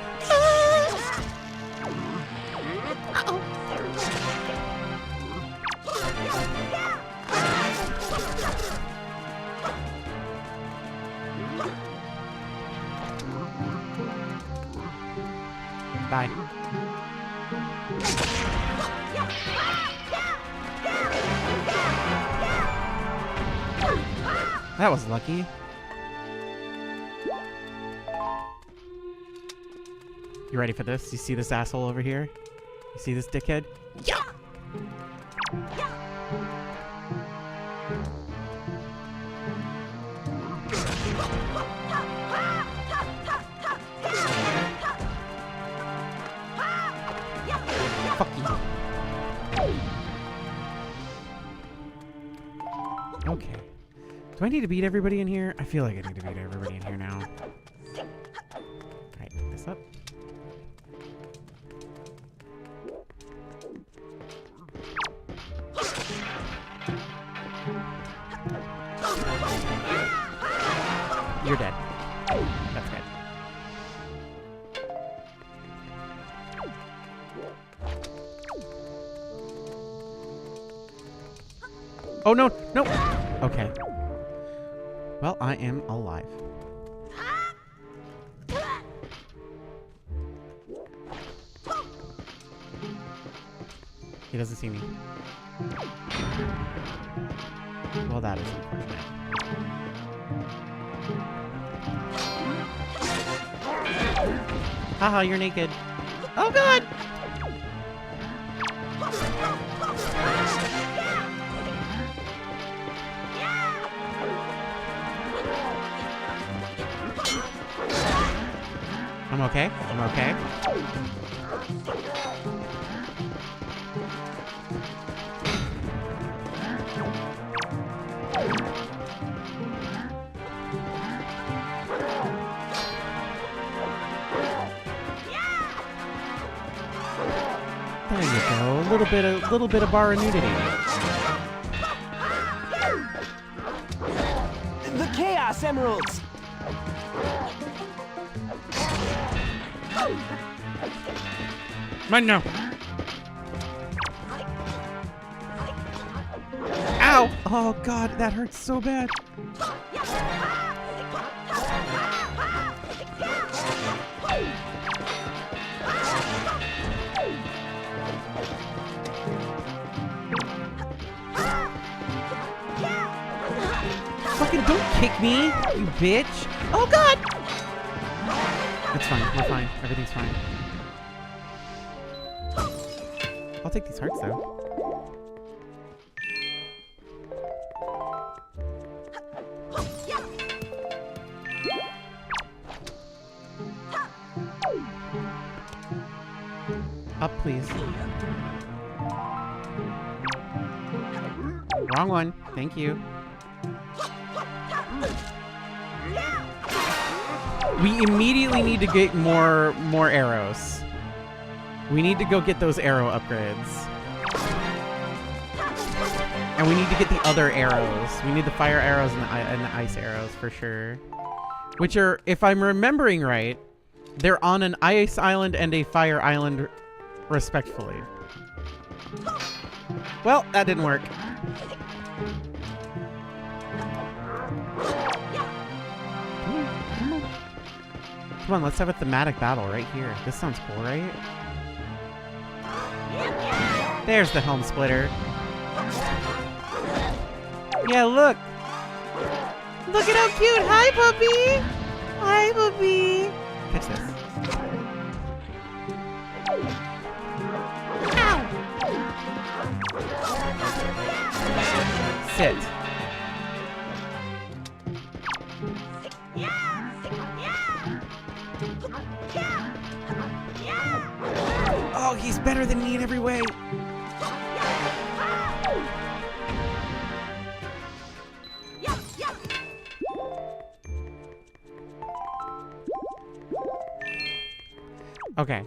Bye. That was lucky. You ready for this? You see this asshole over here? You see this dickhead? Yeah! Fuck you. Okay. Do I need to beat everybody in here? I feel like I need to beat everybody in here now. Alright, pick this up. You're dead. That's good. Oh, no, no. Okay. Well, I am alive. He doesn't see me. Well, that is unfortunate. Haha, you're naked. Oh, God! I'm okay. I'm okay. There you go. A little bit of bar nudity. The Chaos Emeralds! Mine now. Ow! Oh God, that hurts so bad. Fucking don't kick me, you bitch! Oh God! It's fine. We're fine. Everything's fine. I'll take these hearts though. Up, please. Wrong one. Thank you. We immediately need to get more arrows. We need to go get those arrow upgrades. And we need to get the other arrows. We need the fire arrows and the ice arrows for sure. Which are, if I'm remembering right, they're on an ice island and a fire island respectfully. Well, that didn't work. Come on, let's have a thematic battle right here. This sounds cool, right? There's the helm splitter. Yeah, look. Look at how cute. Hi, puppy. Hi, puppy. Catch this. Ow. Sit. Oh, he's better than me in every way. Okay.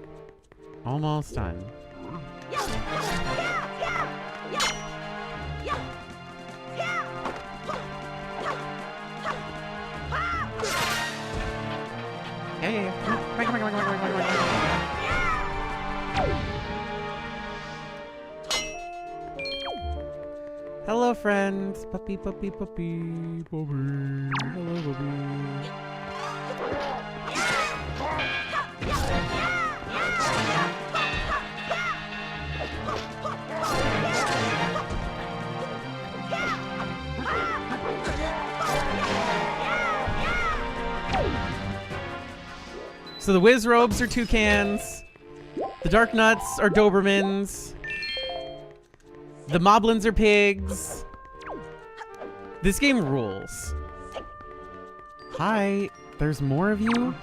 Almost done. Yeah. Come on. Hello, friends. Puppy. Hello, puppy. So the Whiz Robes are toucans. The Dark Nuts are Dobermans. The Moblins are pigs. This game rules. Hi, there's more of you?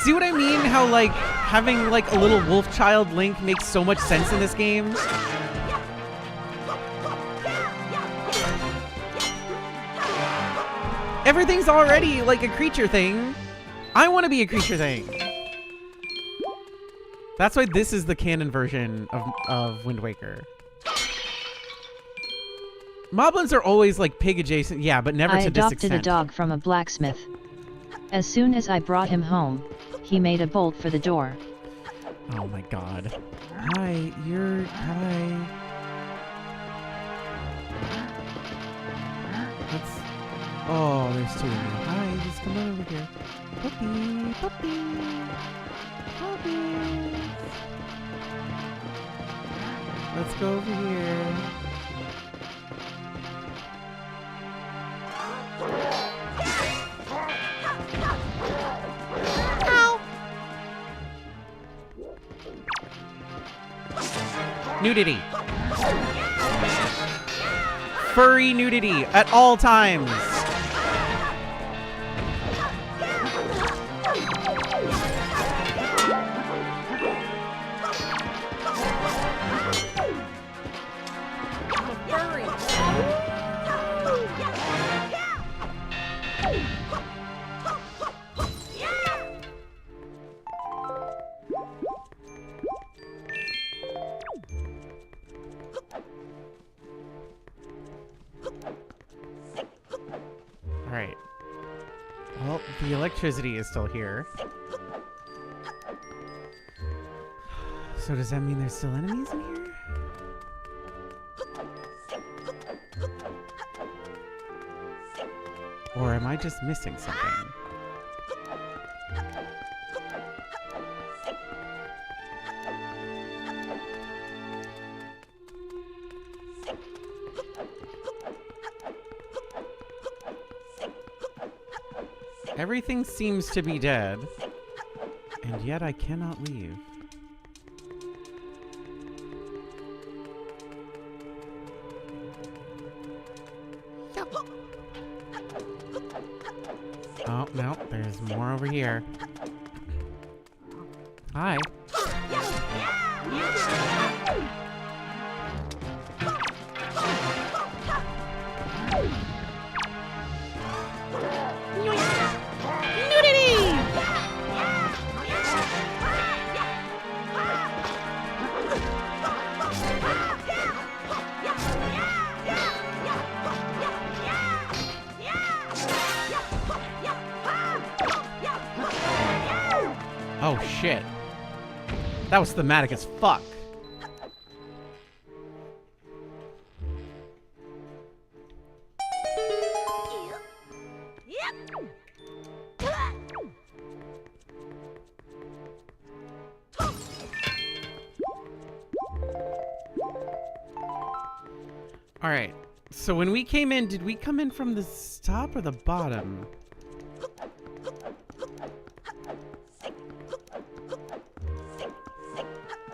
See what I mean? How, like, having, like, a little wolf child Link makes so much sense in this game? Everything's already, like, a creature thing. I want to be a creature thing. That's why this is the canon version of Wind Waker. Moblins are always, like, pig adjacent. Yeah, but never to this extent. I adopted a dog from a blacksmith. As soon as I brought him home, he made a bolt for the door. Oh my god. Hi, you're... Hi. Let's... Oh, there's two of you. Hi, just come on over here. Puppy, puppy, puppy. Let's go over here. Nudity. Furry nudity at all times. Alright. Well, the electricity is still here. So does that mean there's still enemies in here? Or am I just missing something? Everything seems to be dead, and yet I cannot leave. Oh, no, there's more over here. Hi. Oh shit. That was thematic as fuck. Alright, so when we came in, did we come in from the top or the bottom?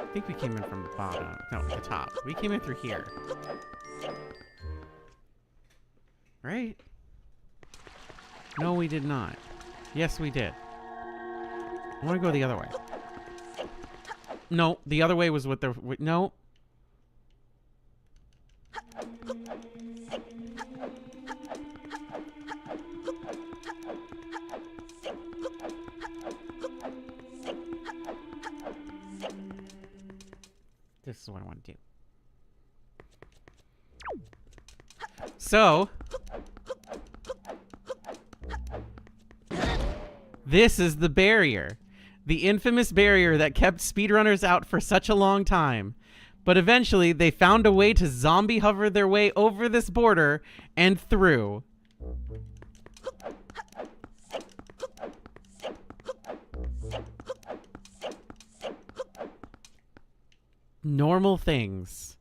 I think we came in from the bottom. No, the top. We came in through here. Right? No, we did not. Yes, we did. I want to go the other way. No, the other way was what the... No. This is what I want to do. So, this is the barrier. The infamous barrier that kept speedrunners out for such a long time. But eventually, they found a way to zombie hover their way over this border and through. Normal things.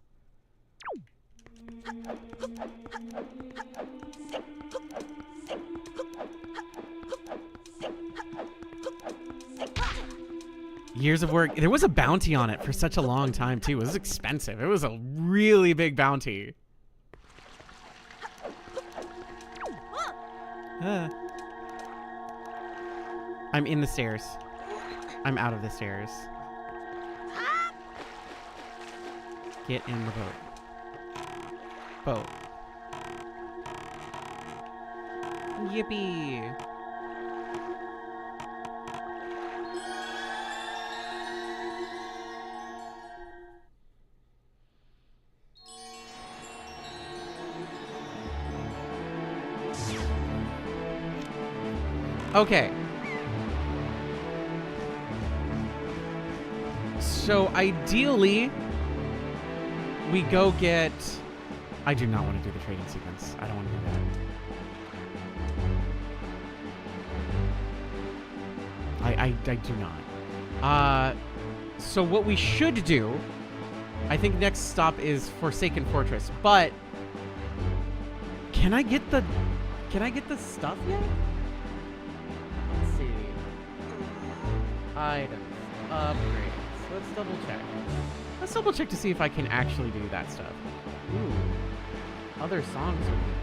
Years of work. There was a bounty on it for such a long time, too. It was expensive. It was a really big bounty. I'm in the stairs. I'm out of the stairs. Get in the boat. Yippee. Okay. So ideally, we go get... I do not want to do the trading sequence. I don't want to do that. I do not. So what we should do, I think next stop is Forsaken Fortress, but can I get the stuff yet? Let's see. Items. Upgrades. Let's double check. Let's double check to see if I can actually do that stuff. Ooh. Other songs would be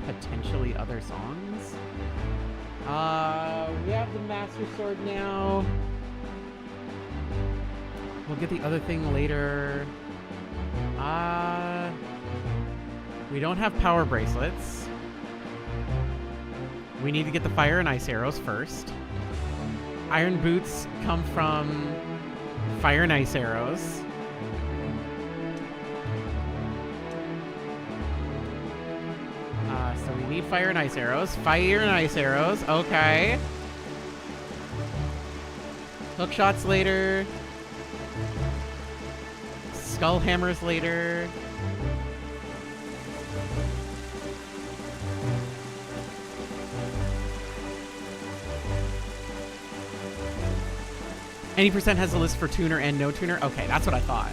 cool. Potentially other songs? We have the Master Sword now. We'll get the other thing later. We don't have power bracelets. We need to get the fire and ice arrows first. Iron boots come from fire and ice arrows. So we need fire and ice arrows. Fire and ice arrows. Okay. Hook shots later. Skull hammers later. Any percent has a list for tuner and no tuner? Okay, that's what I thought.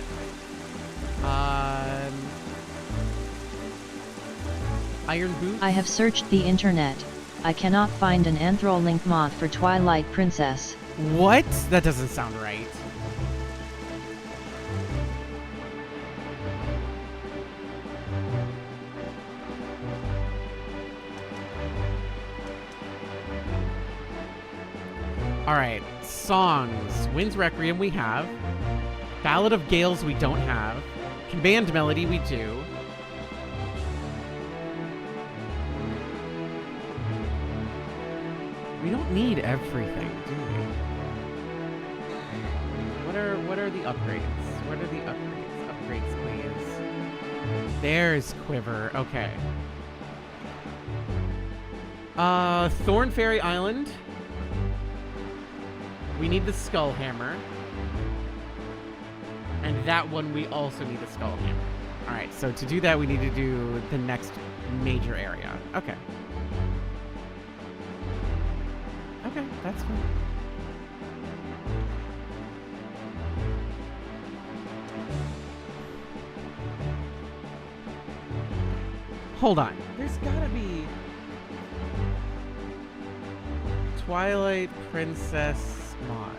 Iron boot? I have searched the internet. I cannot find an Anthrol Link mod for Twilight Princess. What? That doesn't sound right. Alright, songs. Wind's Requiem we have. Ballad of Gales we don't have. Command Melody we do. We don't need everything, do we? What are the upgrades? What are the upgrades? Upgrades, please. There's Quiver. Okay. Thorn Fairy Island. We need the Skull Hammer. And that one we also need the Skull Hammer. Alright, so to do that we need to do the next major area. Okay. Okay, that's fine. Hold on. There's gotta be Twilight Princess mods.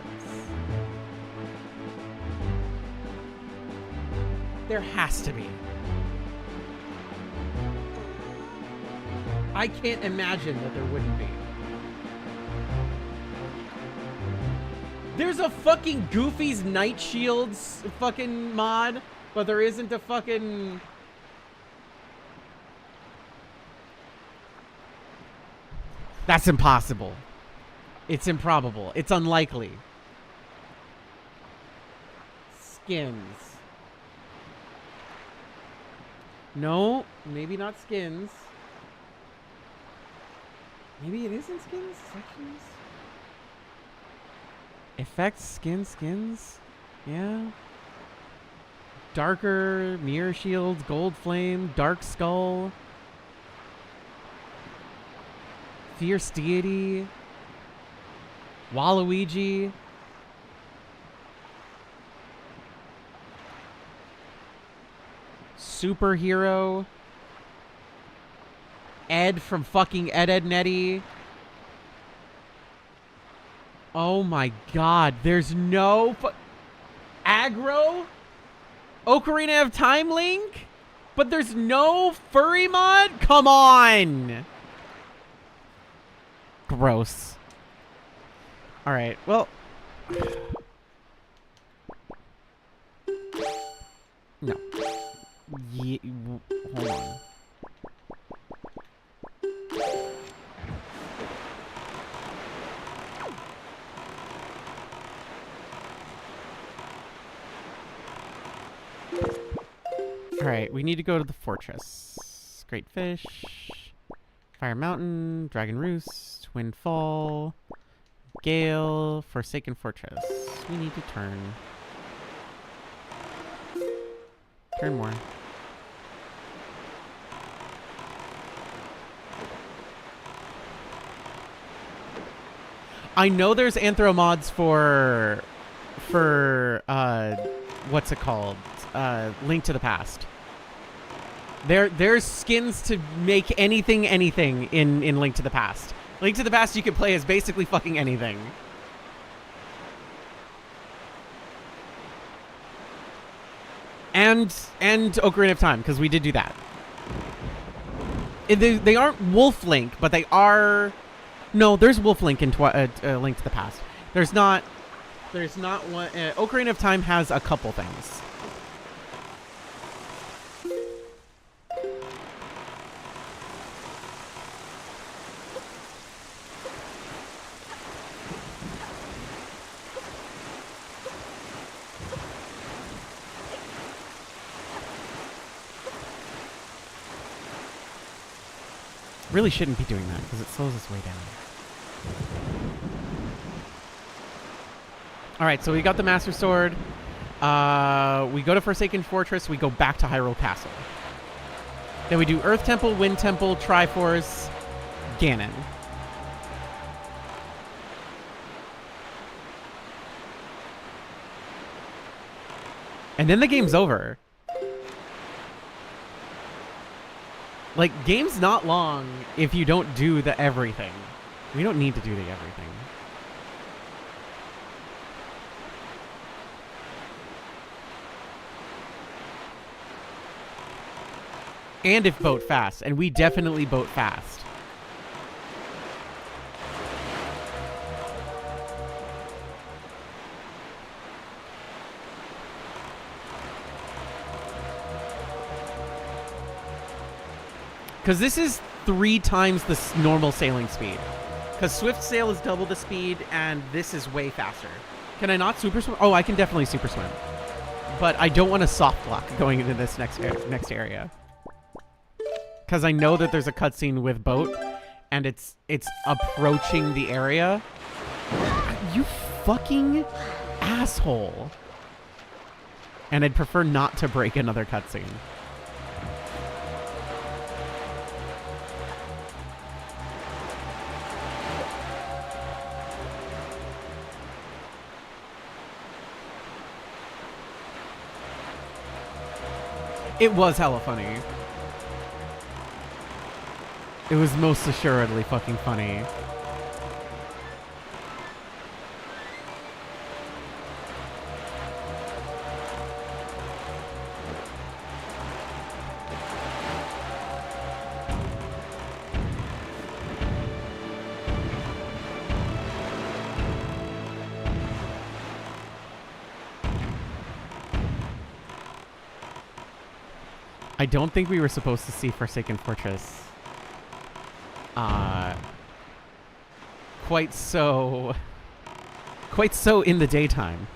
There has to be. I can't imagine that there wouldn't be. There's a fucking Goofy's Night Shields fucking mod, but there isn't a fucking... That's impossible. It's improbable. It's unlikely. Skins. No, maybe not skins. Maybe it isn't skins? Sections? Effects, skins? Yeah. Darker, Mirror Shields, Gold Flame, Dark Skull. Fierce Deity. Waluigi. Superhero. Ed from fucking Ed, Edd n Eddy. Oh my god, there's no aggro Ocarina of Time Link? But there's no furry mod? Come on! Gross. Alright, well... No. Hold on. Alright, we need to go to the fortress. Great Fish, Fire Mountain, Dragon Roost, Windfall, Gale, Forsaken Fortress. We need to turn. Turn more. I know there's anthro mods for what's it called? Link to the Past. There's skins to make anything in Link to the Past. Link to the Past you can play as basically fucking anything. And Ocarina of Time, because we did do that. They aren't Wolf Link, but they are... No, there's Wolf Link in Link to the Past. There's not one... Ocarina of Time has a couple things. Really shouldn't be doing that because it slows us way down. Alright, so we got the Master Sword. We go to Forsaken Fortress. We go back to Hyrule Castle. Then we do Earth Temple, Wind Temple, Triforce, Ganon. And then the game's over. Like, game's not long if you don't do the everything. We don't need to do the everything. And if boat fast. And we definitely boat fast. Because this is 3 times the normal sailing speed. Because Swift Sail is double the speed, and this is way faster. Can I not super swim? Oh, I can definitely super swim. But I don't want to soft lock going into this next area. Because I know that there's a cutscene with boat, and it's approaching the area. You fucking asshole. And I'd prefer not to break another cutscene. It was hella funny. It was most assuredly fucking funny. I don't think we were supposed to see Forsaken Fortress. Quite so in the daytime.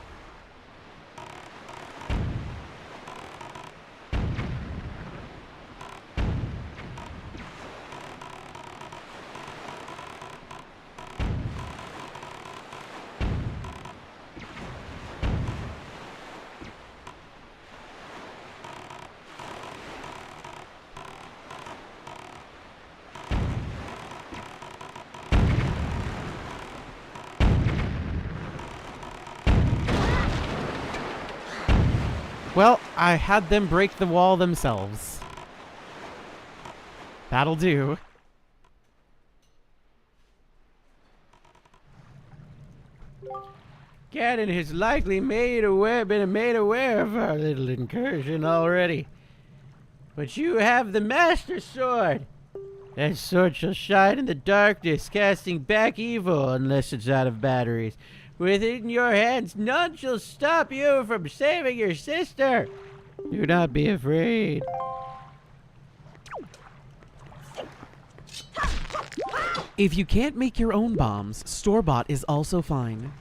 Well, I had them break the wall themselves. That'll do. Kdin has likely been made aware of our little incursion already. But you have the Master Sword. That sword shall shine in the darkness, casting back evil unless it's out of batteries. With it in your hands, none shall stop you from saving your sister. Do not be afraid. If you can't make your own bombs, store-bought is also fine.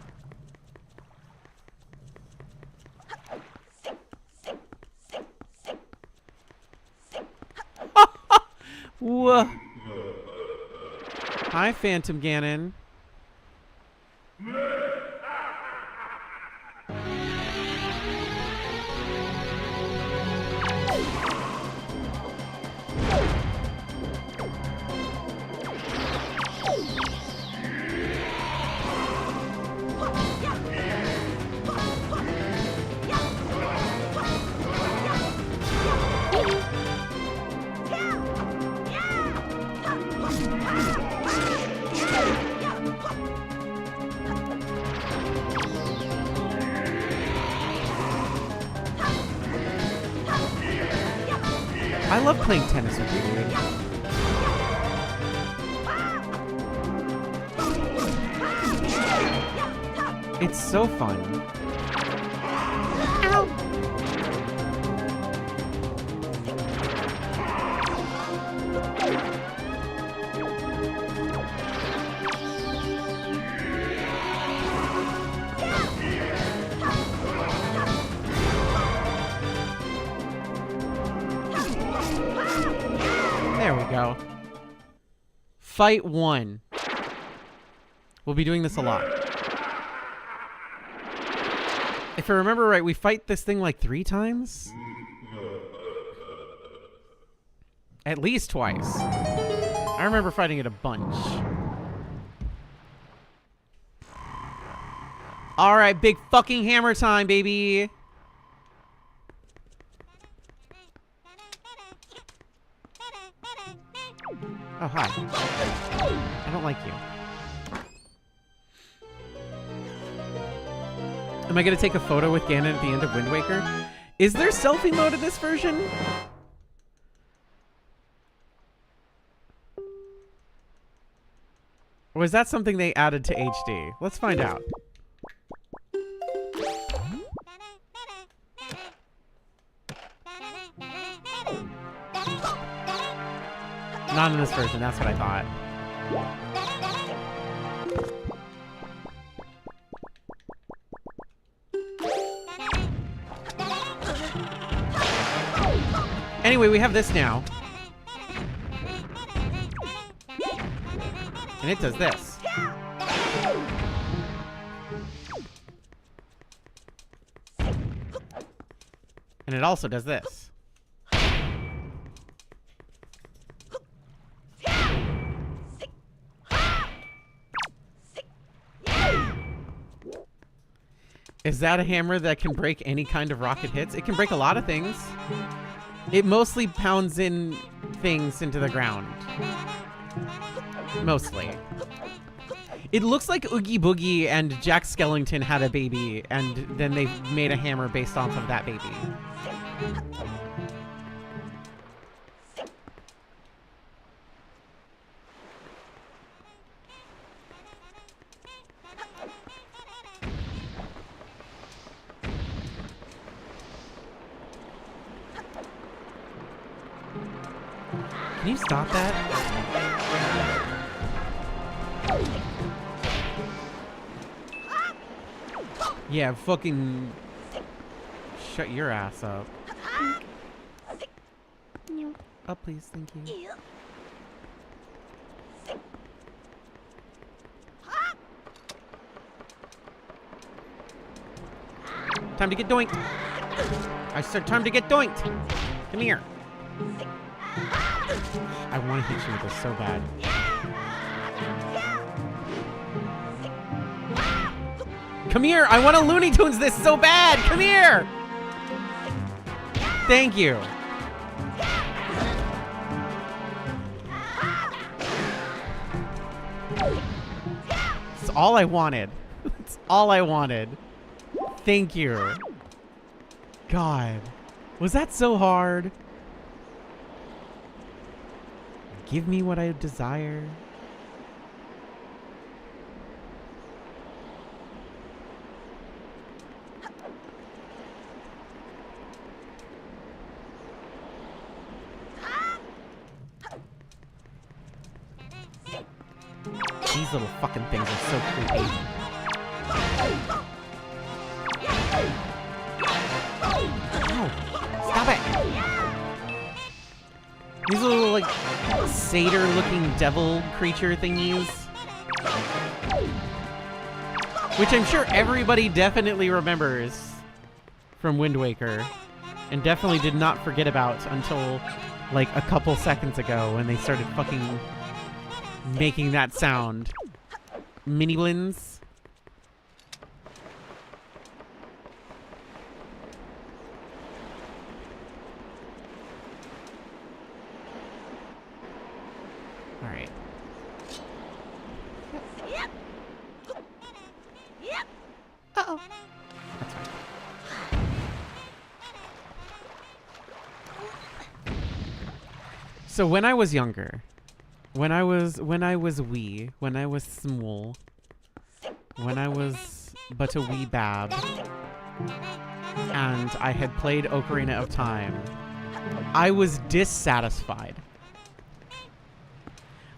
Whoa. Hi, Phantom Ganon. I love playing tennis with you, dude. It's so fun. Ow. There we go. Fight 1. We'll be doing this a lot. If I remember right, we fight this thing like 3 times? At least twice. I remember fighting it a bunch. Alright, big fucking hammer time, baby! Oh, hi. I don't like you. Am I going to take a photo with Ganon at the end of Wind Waker? Is there selfie mode in this version? Or is that something they added to HD? Let's find out. Not in this version, that's what I thought. Anyway, we have this now. And it does this. And it also does this. Is that a hammer that can break any kind of rocket hits? It can break a lot of things. It mostly pounds in things into the ground. Mostly. It looks like Oogie Boogie and Jack Skellington had a baby, and then they made a hammer based off of that baby. Can you stop that? Yeah, fucking shut your ass up. Oh, please, thank you. Time to get doinked. I said time to get doinked. Come here. I want to hit you with this so bad. Come here! I want to Looney Tunes this so bad! Come here! Thank you. It's all I wanted. That's all I wanted. Thank you. God. Was that so hard? Give me what I desire. These little fucking things are so creepy. No! Stop it! These little, like, satyr-looking devil creature thingies. Which I'm sure everybody definitely remembers from Wind Waker. And definitely did not forget about until, like, a couple seconds ago when they started fucking making that sound. Mini blins. All right. Uh-oh. That's fine. So when I was younger, when I was wee, when I was small, when I was but a wee bab, and I had played Ocarina of Time, I was dissatisfied.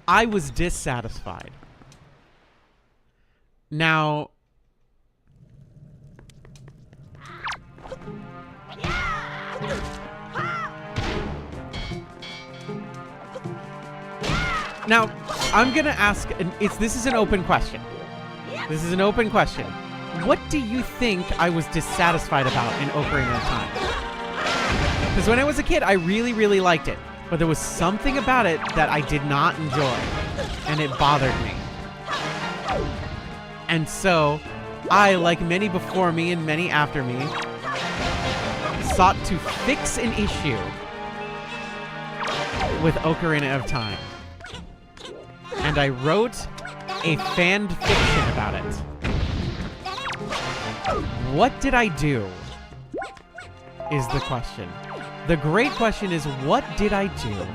I was dissatisfied. Now, I'm gonna ask, this is an open question. This is an open question. What do you think I was dissatisfied about in Ocarina of Time? Because when I was a kid, I really, really liked it. But there was something about it that I did not enjoy. And it bothered me. And so, I, like many before me and many after me, sought to fix an issue with Ocarina of Time. And I wrote a fan fiction about it. What did I do? Is the question. The great question is, what did I do?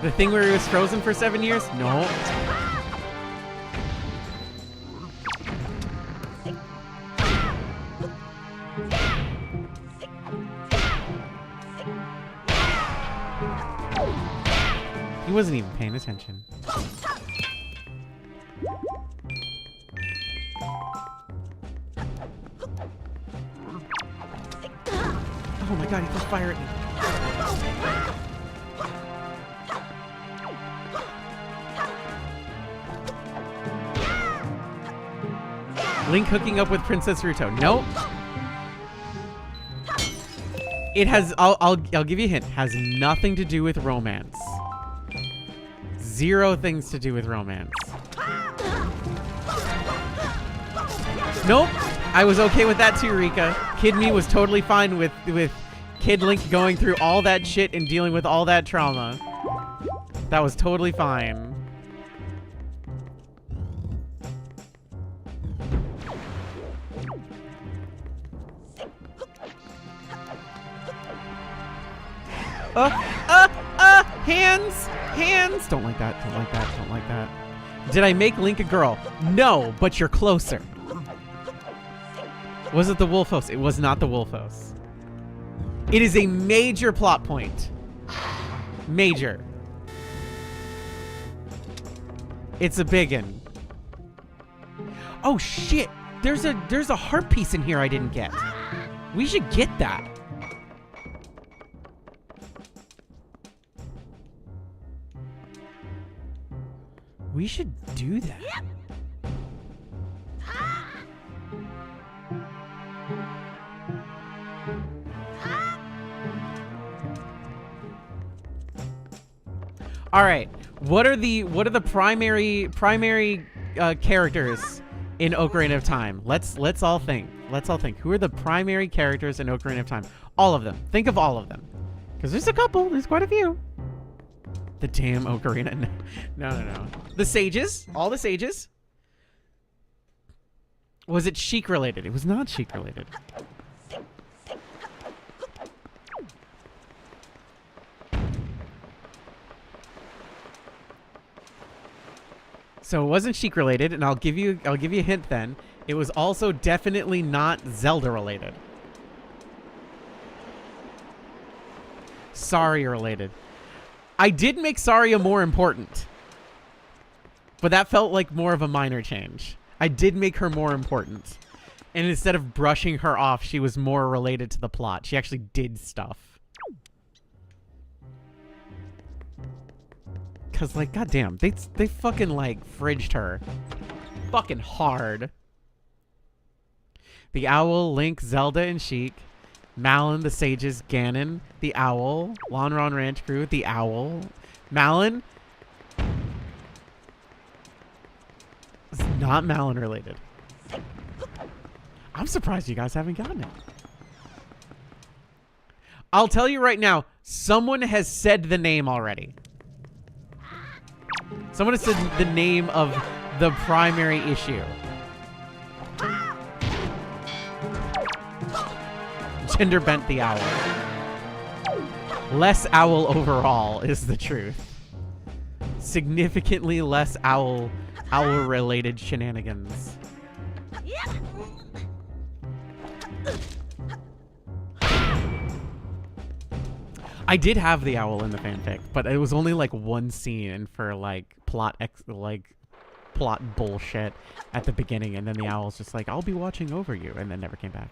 The thing where he was frozen for 7 years? No. He wasn't even paying attention. Oh my god, he threw fire at me. Link hooking up with Princess Ruto. Nope. It has, I'll give you a hint, has nothing to do with romance. Zero things to do with romance. Nope. I was okay with that too, Rika. Kid me was totally fine with Kid Link going through all that shit and dealing with all that trauma. That was totally fine. Hands! Hands! Don't like that, don't like that, don't like that. Did I make Link a girl? No, but you're closer. Was it the Wolfos? It was not the Wolfos. It is a major plot point. Major. It's a biggin. Oh shit! There's a heart piece in here I didn't get. We should get that. We should do that. All right. What are the primary characters in Ocarina of Time? Let's all think. Let's all think. Who are the primary characters in Ocarina of Time? All of them. Think of all of them. Because there's a couple. There's quite a few. The damn Ocarina. No. The sages. All the sages. Was it Sheik related? It was not Sheik related. So it wasn't Sheik related, and I'll give you a hint then. It was also definitely not Zelda related. Saria related. I did make Saria more important. But that felt like more of a minor change. I did make her more important. And instead of brushing her off, she was more related to the plot. She actually did stuff. Cause like, goddamn, they fucking like fridged her, fucking hard. The Owl, Link, Zelda, and Sheik, Malon, the Sages, Ganon, the Owl, Lonron Ranch Crew, the Owl, Malon. It's not Malon related. I'm surprised you guys haven't gotten it. I'll tell you right now, someone has said the name already. Someone has said the name of the primary issue. Gender bent the owl. Less owl overall is the truth. Significantly less owl-related shenanigans. I did have the owl in the fanfic, but it was only like one scene for like plot bullshit at the beginning, and then the owl's just like, "I'll be watching over you," and then never came back.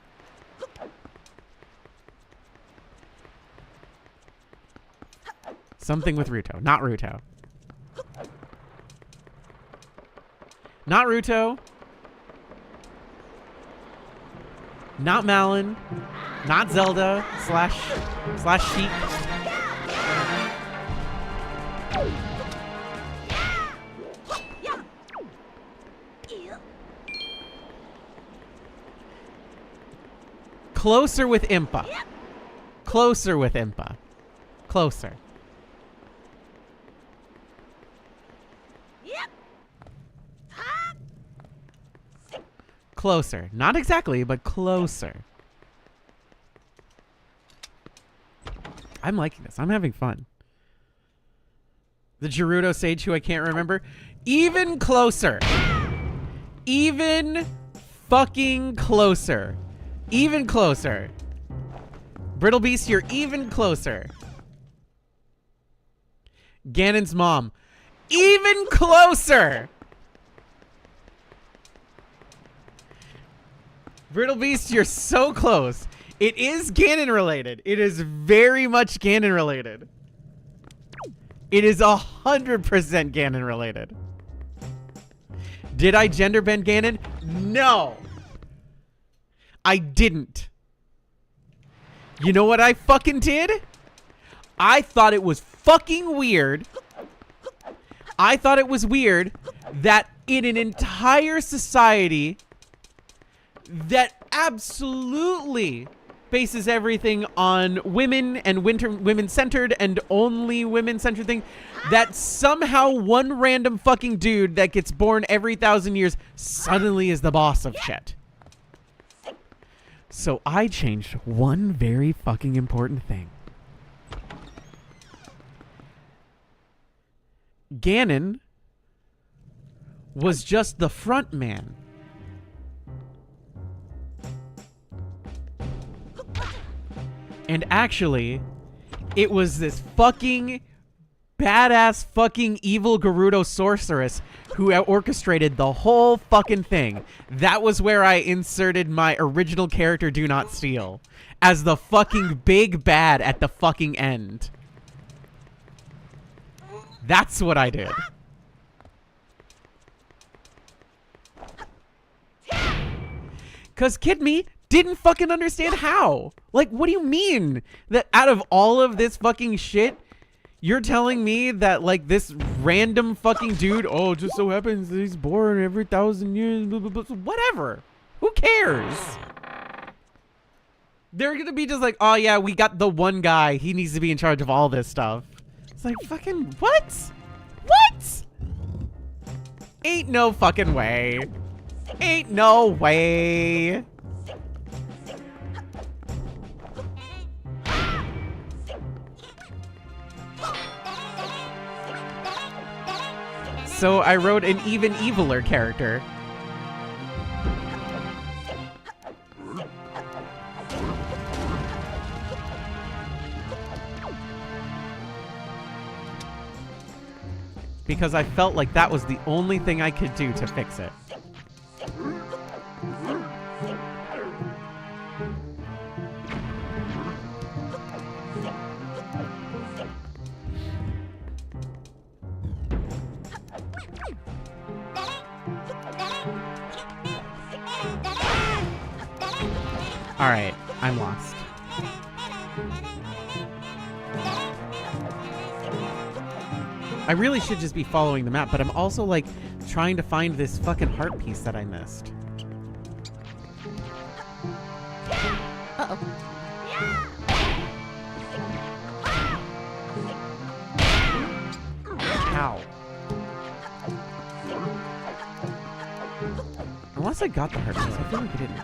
Something with Ruto, not Ruto. Not Ruto. Not Malon. Not Zelda slash Sheik. Closer with Impa. Closer with Impa. Closer. Closer. Not exactly, but closer. I'm liking this. I'm having fun. The Gerudo Sage, who I can't remember. Even closer. Even fucking closer. Even closer. Brittle Beast, you're even closer. Ganon's mom. Even closer. Brittle Beast, you're so close. It is Ganon related. It is very much Ganon related. It is 100% Ganon related. Did I gender bend Ganon? No. I didn't. You know what I fucking did? I thought it was fucking weird. I thought it was weird that in an entire society that absolutely bases everything on women and women-centered and only women-centered thing, that somehow one random fucking dude that gets born every 1,000 years suddenly is the boss of shit. So I changed one very fucking important thing. Ganon was just the front man. And actually, it was this fucking badass fucking evil Gerudo sorceress who orchestrated the whole fucking thing. That was where I inserted my original character, Do Not Steal, as the fucking big bad at the fucking end. That's what I did. Cause Kid Me didn't fucking understand how. Like, what do you mean that out of all of this fucking shit, You're telling me that, like, this random fucking dude, oh, just so happens that he's born every 1,000 years, blah, blah, blah, whatever. Who cares? They're gonna be just like, oh yeah, we got the one guy. He needs to be in charge of all this stuff. It's like, fucking, what? What? Ain't no fucking way. Ain't no way. So I wrote an even eviler character. Because I felt like that was the only thing I could do to fix it. All right, I'm lost. I really should just be following the map, but I'm also like trying to find this fucking heart piece that I missed. Uh-oh. Ow. Unless I got the heart piece, I feel like I didn't.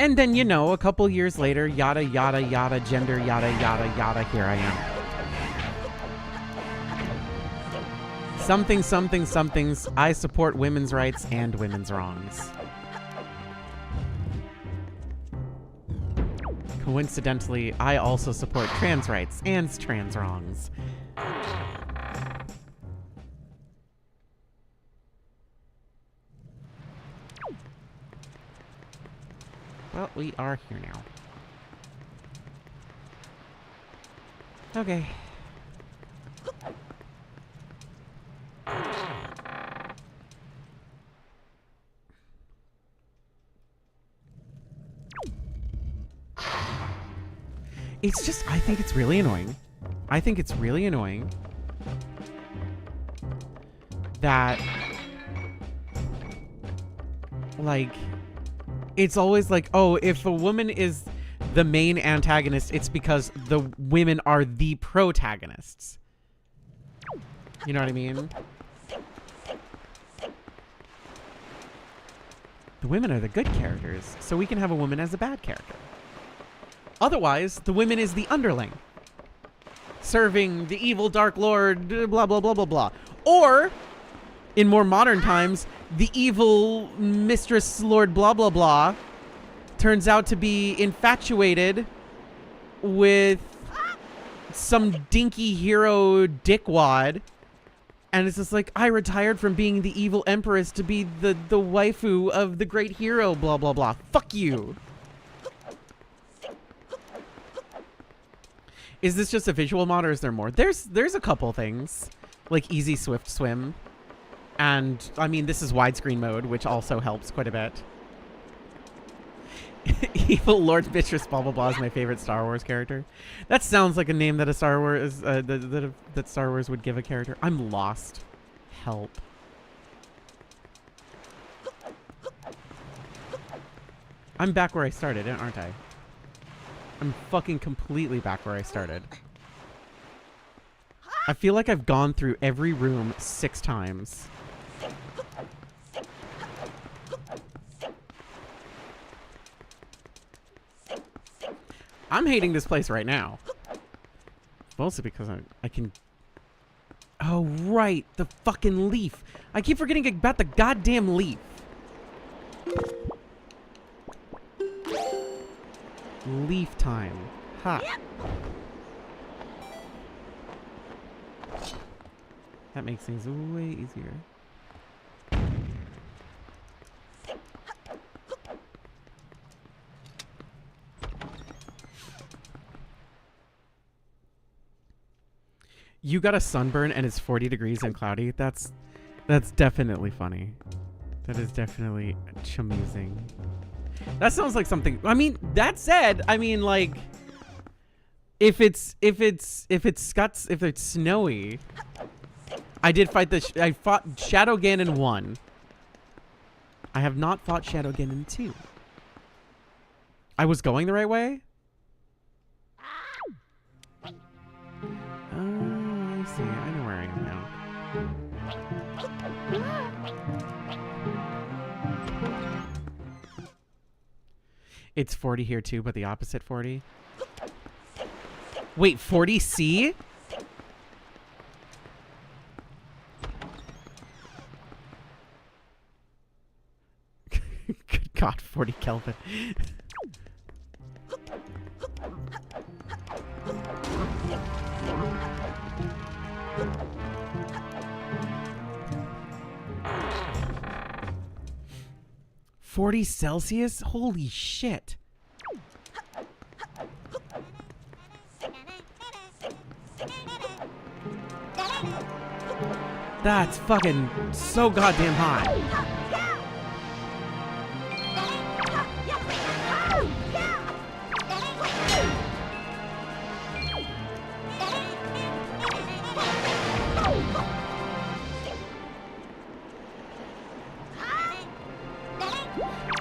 And then, you know, a couple years later, yada, yada, yada, gender, yada, yada, yada, here I am. Something, something, somethings. I support women's rights and women's wrongs. Coincidentally, I also support trans rights and trans wrongs. Well, we are here now. Okay. It's just, I think it's really annoying. I think it's really annoying that, like, it's always like, oh, if a woman is the main antagonist, it's because the women are the protagonists. You know what I mean? The women are the good characters, so we can have a woman as a bad character. Otherwise, the woman is the underling, serving the evil Dark Lord, blah, blah, blah, blah, blah. Or, in more modern times, the evil Mistress Lord blah blah blah turns out to be infatuated with some dinky hero dickwad, and it's just like, I retired from being the evil empress to be the waifu of the great hero blah blah blah. Fuck you. Is this just a visual mod or is there more? There's a couple things, like easy swift swim. And, I mean, this is widescreen mode, which also helps quite a bit. Evil Lord Mistress blah blah blah is my favorite Star Wars character. That sounds like a name that a Star Wars that Star Wars would give a character. I'm lost. Help. I'm back where I started, aren't I? I'm fucking completely back where I started. I feel like I've gone through every room 6 times. I'm hating this place right now. Mostly because I can... Oh, right. The fucking leaf. I keep forgetting about the goddamn leaf. Leaf time. Ha. That makes things way easier. You got a sunburn and it's 40 degrees and cloudy. That's definitely funny. That is definitely amusing. That sounds like something. I mean, that said, I mean, like, if it's snowy, I did fight I fought Shadow Ganon 1. I have not fought Shadow Ganon 2. I was going the right way? Oh, I see. I know where I am now. It's 40 here too, but the opposite 40. Wait, 40C? Good God, 40 Kelvin. $40 Celsius? Holy shit. That's fucking so goddamn hot.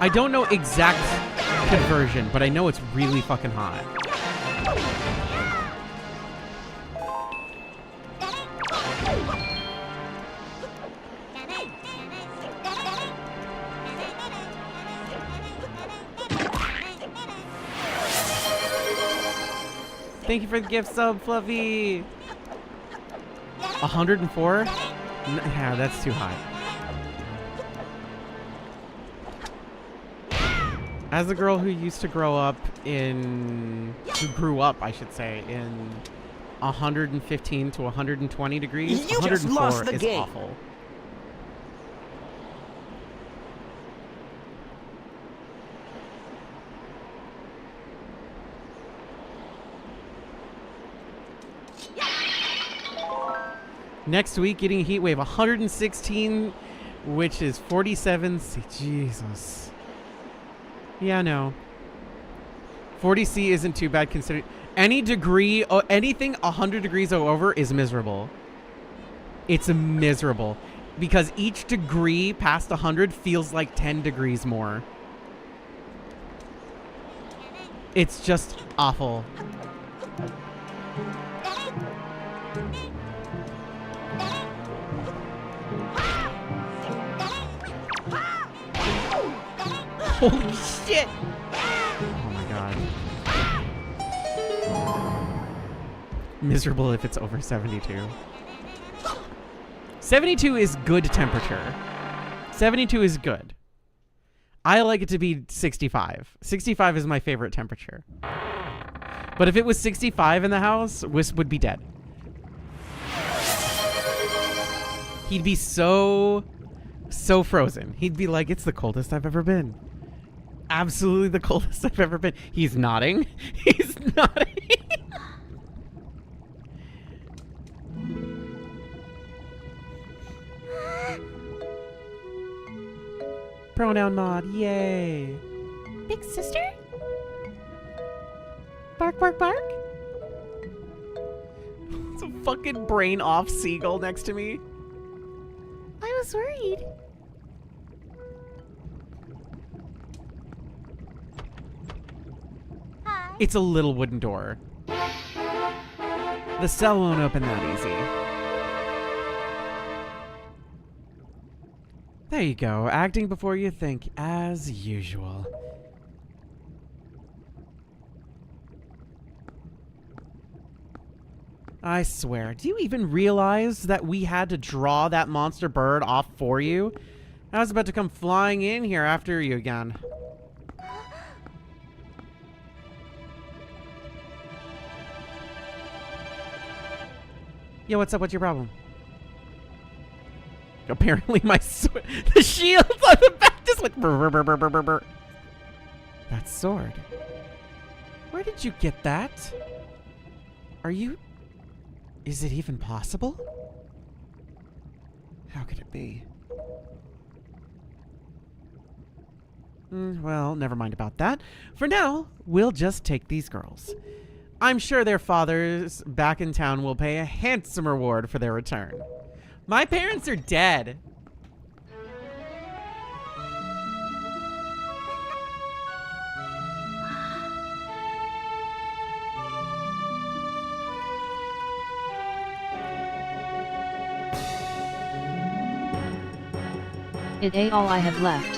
I don't know exact conversion, but I know it's really fucking hot. Thank you for the gift sub, Fluffy. 104? Yeah, that's too high. As a girl who used to grow up in, who grew up, I should say, in 115 to 120 degrees, You just lost the is game. awful. Next week, getting a heat wave, 116, which is 47. Jesus. Yeah, no. 40C isn't too bad considering any degree, anything 100 degrees or over is miserable. It's miserable because each degree past 100 feels like 10 degrees more. It's just awful. Holy shit! Oh my god. Miserable if it's over 72. 72 is good temperature. 72 is good. I like it to be 65. 65 is my favorite temperature. But if it was 65 in the house, Wisp would be dead. He'd be so frozen. He'd be like, it's the coldest I've ever been. Absolutely the coldest I've ever been. He's nodding. He's nodding. Pronoun mod. Yay. Big sister? Bark, bark, bark. It's a fucking brain off seagull next to me. I was worried. Hi. It's a little wooden door. The cell won't open that easy. There you go. Acting before you think, as usual. I swear, do you even realize that we had to draw that monster bird off for you? I was about to come flying in here after you again. Yo, what's up? What's your problem? Apparently my the shield on the back just like brr, brr, brr, brr, brr, brr. That sword. Where did you get that? Are you... Is it even possible? How could it be? Well, never mind about that. For now, we'll just take these girls. I'm sure their fathers back in town will pay a handsome reward for their return. My parents are dead. It ate all I have left.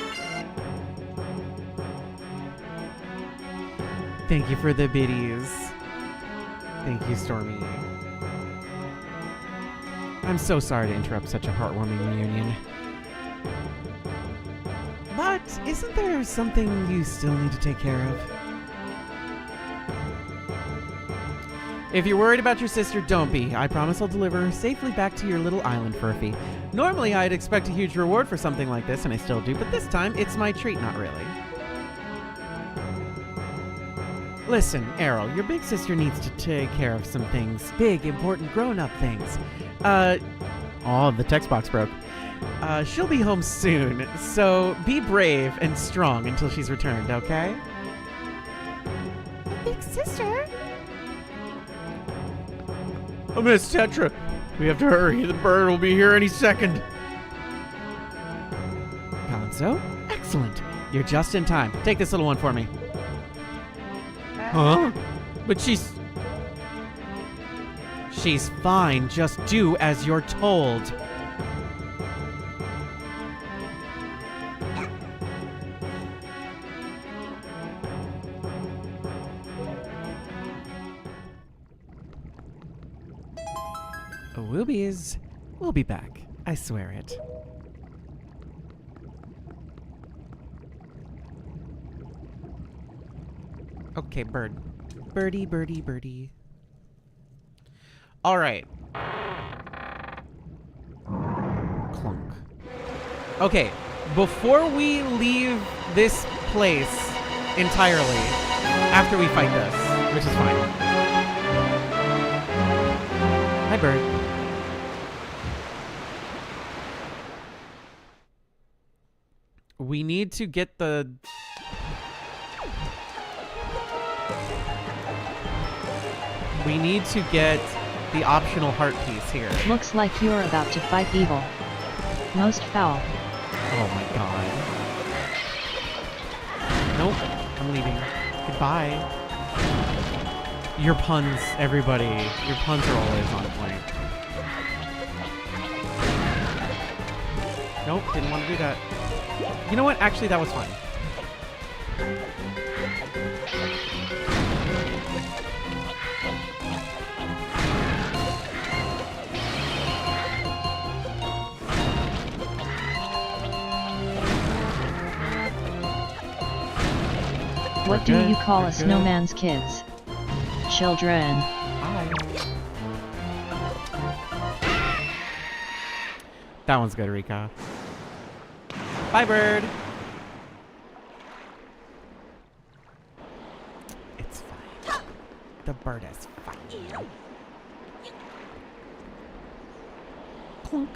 Thank you for the biddies. Thank you, Stormy. I'm so sorry to interrupt such a heartwarming reunion. But isn't there something you still need to take care of? If you're worried about your sister, don't be. I promise I'll deliver her safely back to your little island for a fee. Normally, I'd expect a huge reward for something like this, and I still do, but this time, it's my treat, not really. Listen, Errol, your big sister needs to take care of some things. Big, important, grown-up things. Oh, the text box broke. She'll be home soon, so be brave and strong until she's returned, okay? Big sister? Oh, Miss Tetra, we have to hurry. The bird will be here any second. Palinso? Excellent. You're just in time. Take this little one for me. Huh? But she's... She's fine. Just do as you're told. We'll be back. I swear it. Okay, bird. Birdie, birdie, birdie. All right. Clunk. Okay, before we leave this place entirely, after we fight this, which is fine. Hi, bird. We need to get the... We need to get the optional heart piece here. Looks like you're about to fight evil. Most foul. Oh my god. Nope, I'm leaving. Goodbye. Your puns, everybody. Your puns are always on point. Nope, didn't want to do that. You know what? Actually, that was fine. What do you call a snowman's kids? Children. Hi. That one's good, Rika. Bye, bird. It's fine. The bird is fine. Clunk.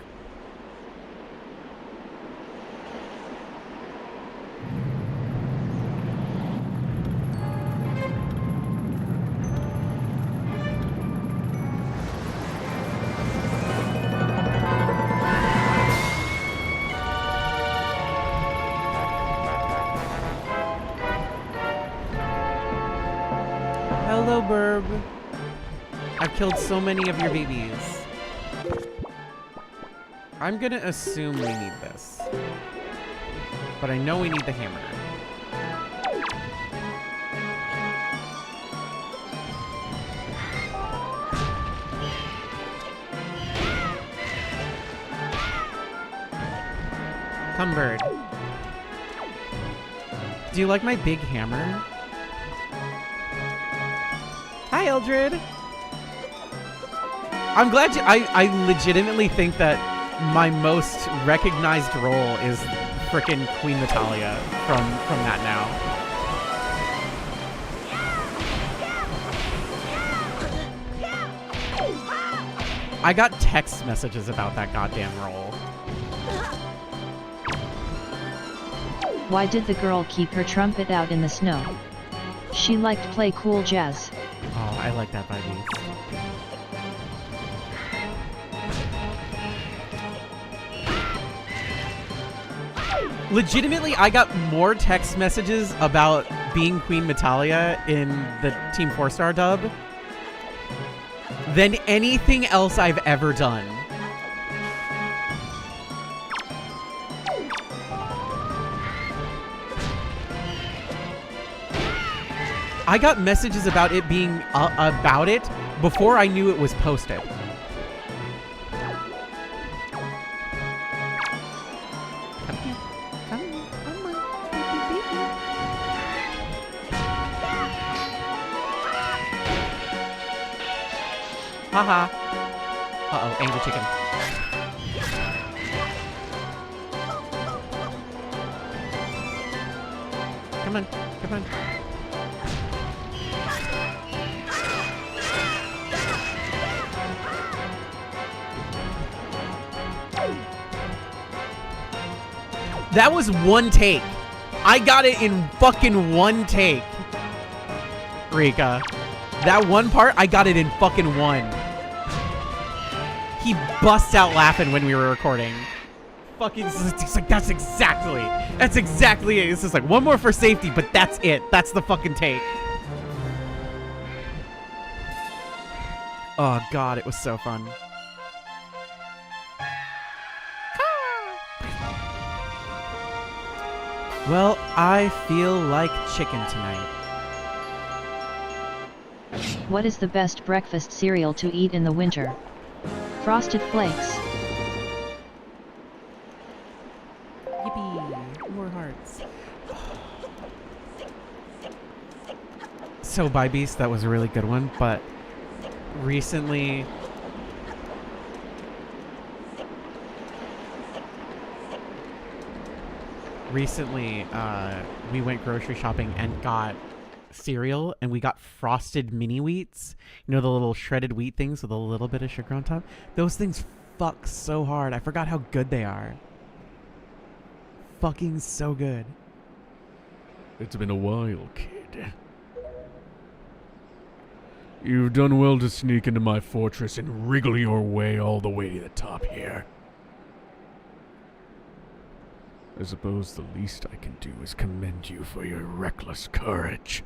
Hello, Burb. I've killed so many of your babies. I'm gonna assume we need this. But I know we need the hammer. Come, bird. Do you like my big hammer? Hi, Eldred. I'm glad you... I legitimately think that my most recognized role is frickin' Queen Natalia from that now. I got text messages about that goddamn role. Why did the girl keep her trumpet out in the snow? She liked play cool jazz. Oh, I like that by Beast. Legitimately, I got more text messages about being Queen Metalia in the Team 4-Star dub than anything else I've ever done. I got messages about it being about it before I knew it was posted. Haha. Uh-oh, angry chicken. Come on, come on. That was one take. I got it in fucking one take. Rika. That one part, I got it in fucking one. He busts out laughing when we were recording. Fucking, it's like, that's exactly it. It's just like, one more for safety, but that's it. That's the fucking take. Oh god, it was so fun. Well, I feel like chicken tonight. What is the best breakfast cereal to eat in the winter? Frosted Flakes. Yippee! More hearts. So, by Beast, that was a really good one, but recently... we went grocery shopping and got cereal, and we got frosted mini wheats. You know, the little shredded wheat things with a little bit of sugar on top? Those things fuck so hard. I forgot how good they are. Fucking so good. It's been a while, kid. You've done well to sneak into my fortress and wriggle your way all the way to the top here. I suppose the least I can do is commend you for your reckless courage.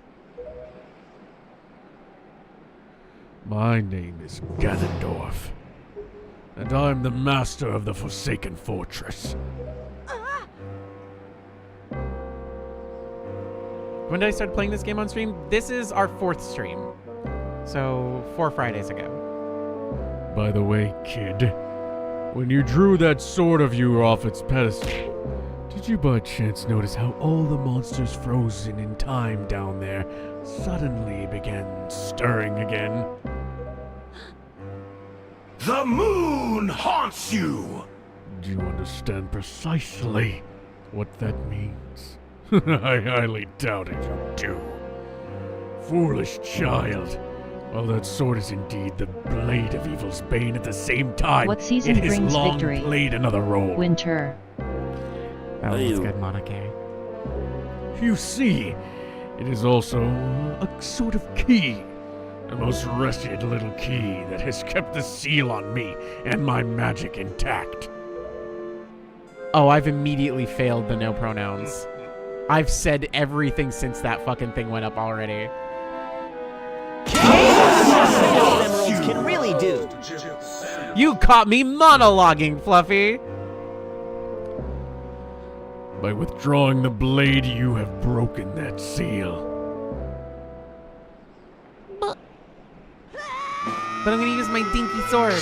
My name is Ganondorf, and I'm the master of the Forsaken Fortress. When did I start playing this game on stream? This is our 4th stream. So, 4 Fridays ago. By the way, kid, when you drew that sword of you off its pedestal, did you by chance notice how all the monsters frozen in time down there suddenly began stirring again? The moon haunts you! Do you understand precisely what that means? I highly doubt it you do. Foolish child. While that sword is indeed the blade of evil's bane, at the same time, What season it has brings long victory? played another role. Winter. That was good, Monarchy. You see, it is also a sort of key. A most wretched little key that has kept the seal on me and my magic intact. Oh, I've immediately failed the no pronouns. I've said everything since that fucking thing went up already. Emeralds can really do. You caught me monologuing, Fluffy! By withdrawing the blade, you have broken that seal. But I'm gonna use my dinky sword.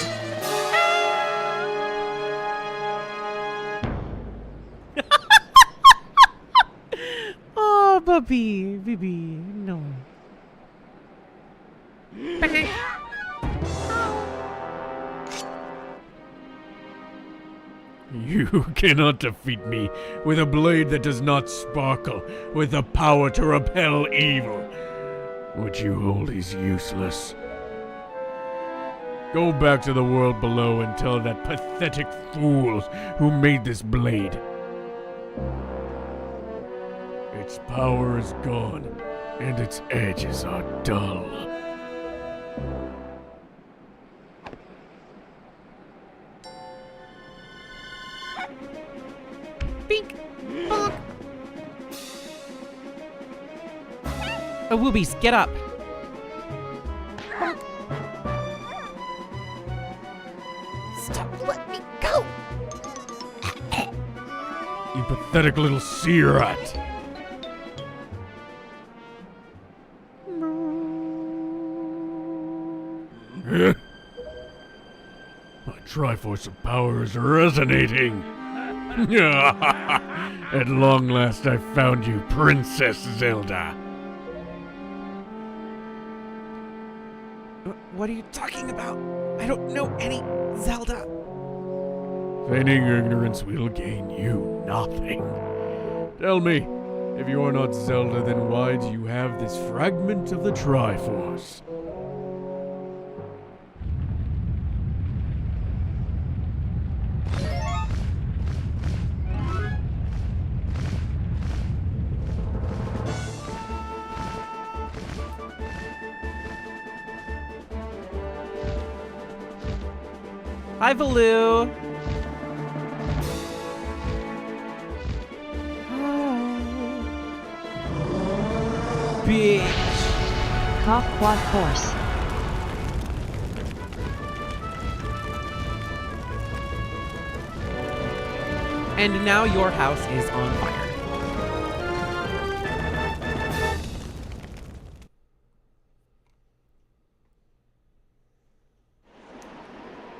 Oh, puppy, baby, no. You cannot defeat me with a blade that does not sparkle with the power to repel evil. What you hold is useless. Go back to the world below and tell that pathetic fool who made this blade. Its power is gone, and its edges are dull. Bink! Bonk! Oh, Woobies, get up! Stop, let me go! You pathetic little sea rat. My Triforce of power is resonating. At long last I found you, Princess Zelda. What are you talking about? I don't know any Zelda. Feigning ignorance will gain you nothing. Tell me, if you are not Zelda, then why do you have this fragment of the Triforce? Hi, Valoo. Bitch. Cock quad horse. And now your house is on fire.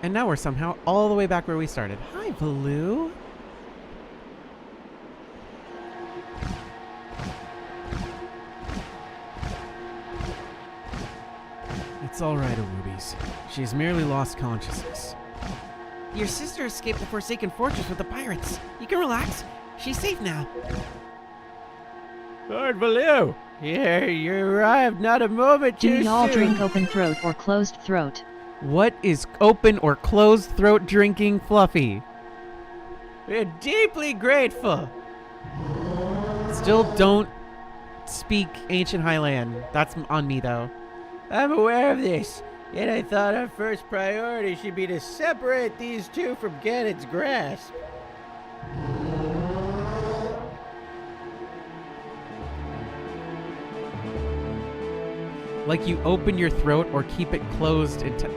And now we're somehow all the way back where we started. Hi, Valoo. It's all right, Awoobies. She's merely lost consciousness. Your sister escaped the Forsaken Fortress with the pirates. You can relax. She's safe now. Lord Valoo, here you arrived not a moment Do too y'all soon. drink open throat or closed throat? What is open or closed throat drinking, Fluffy? We're deeply grateful. Still don't speak Ancient Highland. That's on me, though. I'm aware of this, yet I thought our first priority should be to separate these two from Kdin's grasp. Like you open your throat or keep it closed until...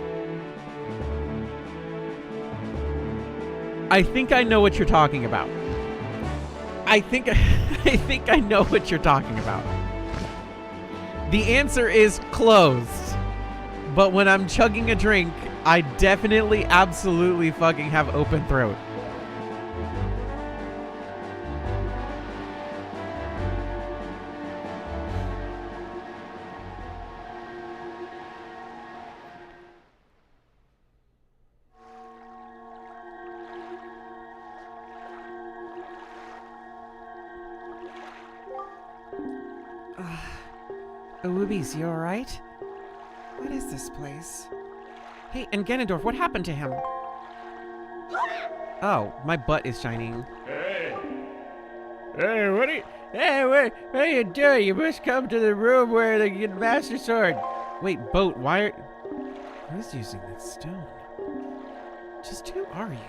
I think I know what you're talking about. I think I know what you're talking about. The answer is closed. But when I'm chugging a drink, I definitely, absolutely fucking have open throat. Woobies, you alright? What is this place? Hey, and Ganondorf, what happened to him? Oh, my butt is shining. Hey, what are you doing? You must come to the room where the Master Sword. Wait, Boat, why are... Who's using that stone? Just who are you?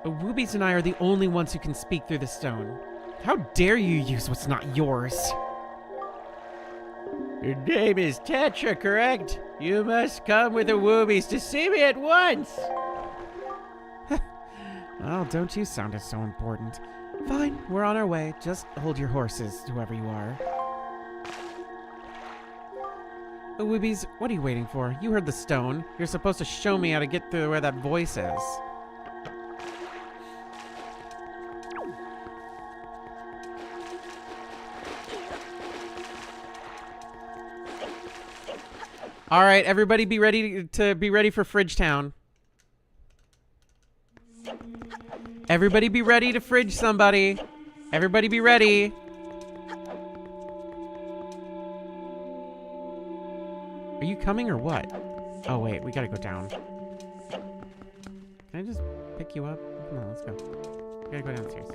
Woobies and I are the only ones who can speak through the stone. How dare you use what's not yours? Your name is Tetra, correct? You must come with the Woobies to see me at once. Well, don't you sound as so important. Fine, we're on our way. Just hold your horses, whoever you are. Woobies, what are you waiting for? You heard the stone. You're supposed to show me how to get through where that voice is. All right, everybody be ready for Fridge Town. Everybody be ready to fridge somebody. Everybody be ready. Are you coming or what? Oh wait, we gotta go down. Can I just pick you up? Come on, let's go. We gotta go downstairs.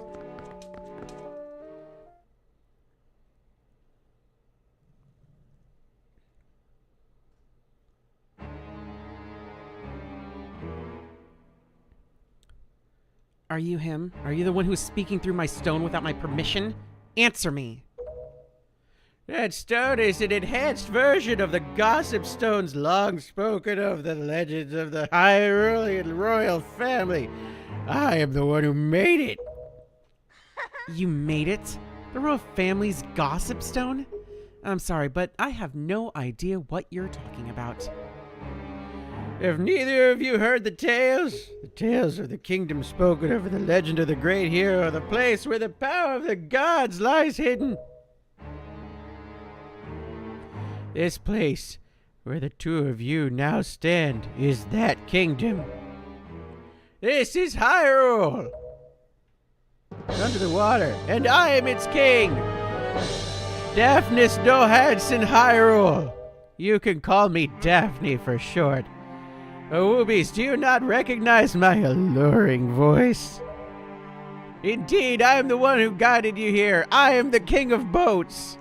Are you him? Are you the one who's speaking through my stone without my permission? Answer me. That stone is an enhanced version of the gossip stones long spoken of the legends of the Hyrulean royal family. I am the one who made it. You made it? The royal family's gossip stone? I'm sorry, but I have no idea what you're talking about. Have neither of you heard the tales of the kingdom spoken of in the legend of the great hero, the place where the power of the gods lies hidden? This place, where the two of you now stand, is that kingdom. This is Hyrule, under the water, and I am its king. Daphnis no Hansen Hyrule. You can call me Daphne for short. Oh, Woobies, do you not recognize my alluring voice? Indeed, I am the one who guided you here. I am the king of boats.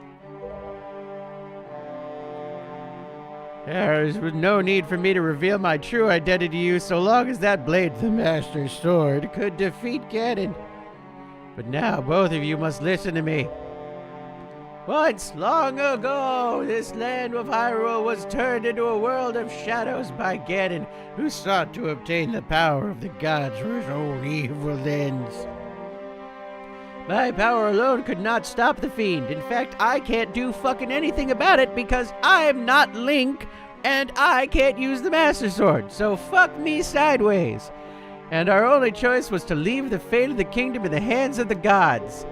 There is no need for me to reveal my true identity to you so long as that blade, the Master Sword, could defeat Kdin. But now both of you must listen to me. Once, long ago, this land of Hyrule was turned into a world of shadows by Kdin, who sought to obtain the power of the gods for his own evil ends. My power alone could not stop the fiend. In fact, I can't do fucking anything about it because I'm not Link, and I can't use the Master Sword, so fuck me sideways. And our only choice was to leave the fate of the kingdom in the hands of the gods.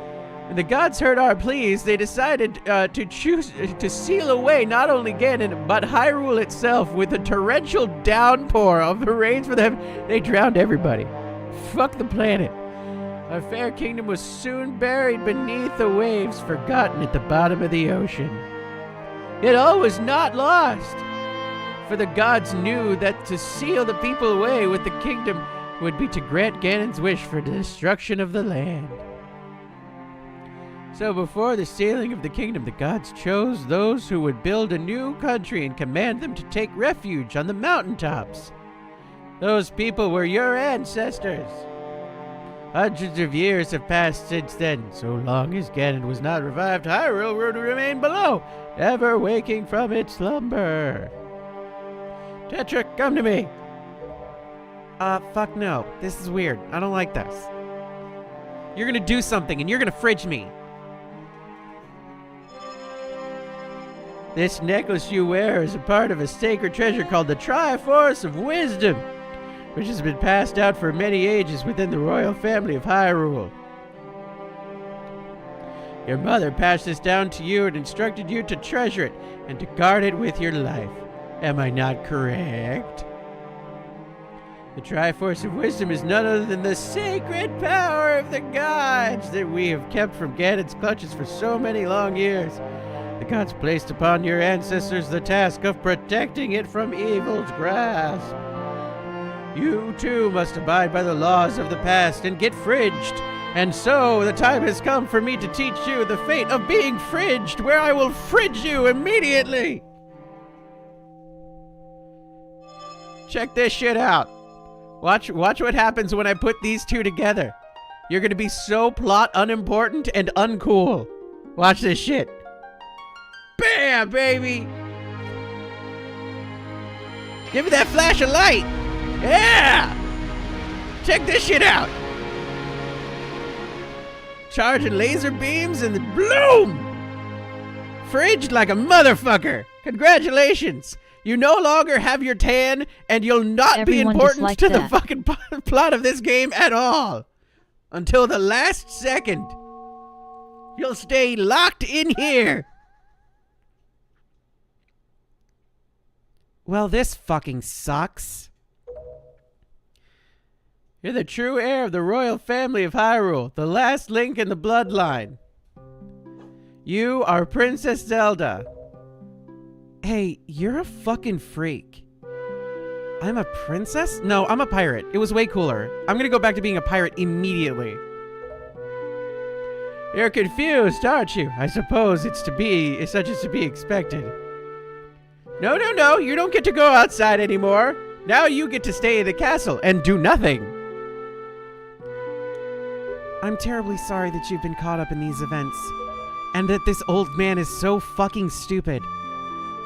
When the gods heard our pleas, they decided to choose to seal away not only Kdin, but Hyrule itself with a torrential downpour of the rains for them. They drowned everybody. Fuck the planet. Our fair kingdom was soon buried beneath the waves, forgotten at the bottom of the ocean. Yet all was not lost, for the gods knew that to seal the people away with the kingdom would be to grant Ganon's wish for the destruction of the land. So before the sealing of the kingdom, the gods chose those who would build a new country and command them to take refuge on the mountaintops. Those people were your ancestors. Hundreds of years have passed since then. So long as Kdin was not revived, Hyrule would remain below, ever waking from its slumber. Tetra, come to me. Fuck no. This is weird. I don't like this. You're gonna do something, and you're gonna fridge me. This necklace you wear is a part of a sacred treasure called the Triforce of Wisdom, which has been passed out for many ages within the royal family of Hyrule. Your mother passed this down to you and instructed you to treasure it and to guard it with your life. Am I not correct? The Triforce of Wisdom is none other than the sacred power of the gods that we have kept from Ganon's clutches for so many long years. The gods placed upon your ancestors the task of protecting it from evil's grasp. You too must abide by the laws of the past and get fridged. And so the time has come for me to teach you the fate of being fridged, where I will fridge you immediately. Check this shit out. Watch what happens when I put these two together. You're gonna be so plot unimportant and uncool. Watch this shit. Bam, baby! Give me that flash of light! Yeah! Check this shit out! Charging laser beams and bloom! Fridged like a motherfucker! Congratulations! You no longer have your tan, and you'll not be important to the fucking plot of this game at all! Until the last second! You'll stay locked in here! Well, this fucking sucks. You're the true heir of the royal family of Hyrule, the last link in the bloodline. You are Princess Zelda. Hey, you're a fucking freak. I'm a princess? No, I'm a pirate. It was way cooler. I'm gonna go back to being a pirate immediately. You're confused, aren't you? I suppose it's such as to be expected. No, you don't get to go outside anymore. Now you get to stay in the castle and do nothing. I'm terribly sorry that you've been caught up in these events, and that this old man is so fucking stupid.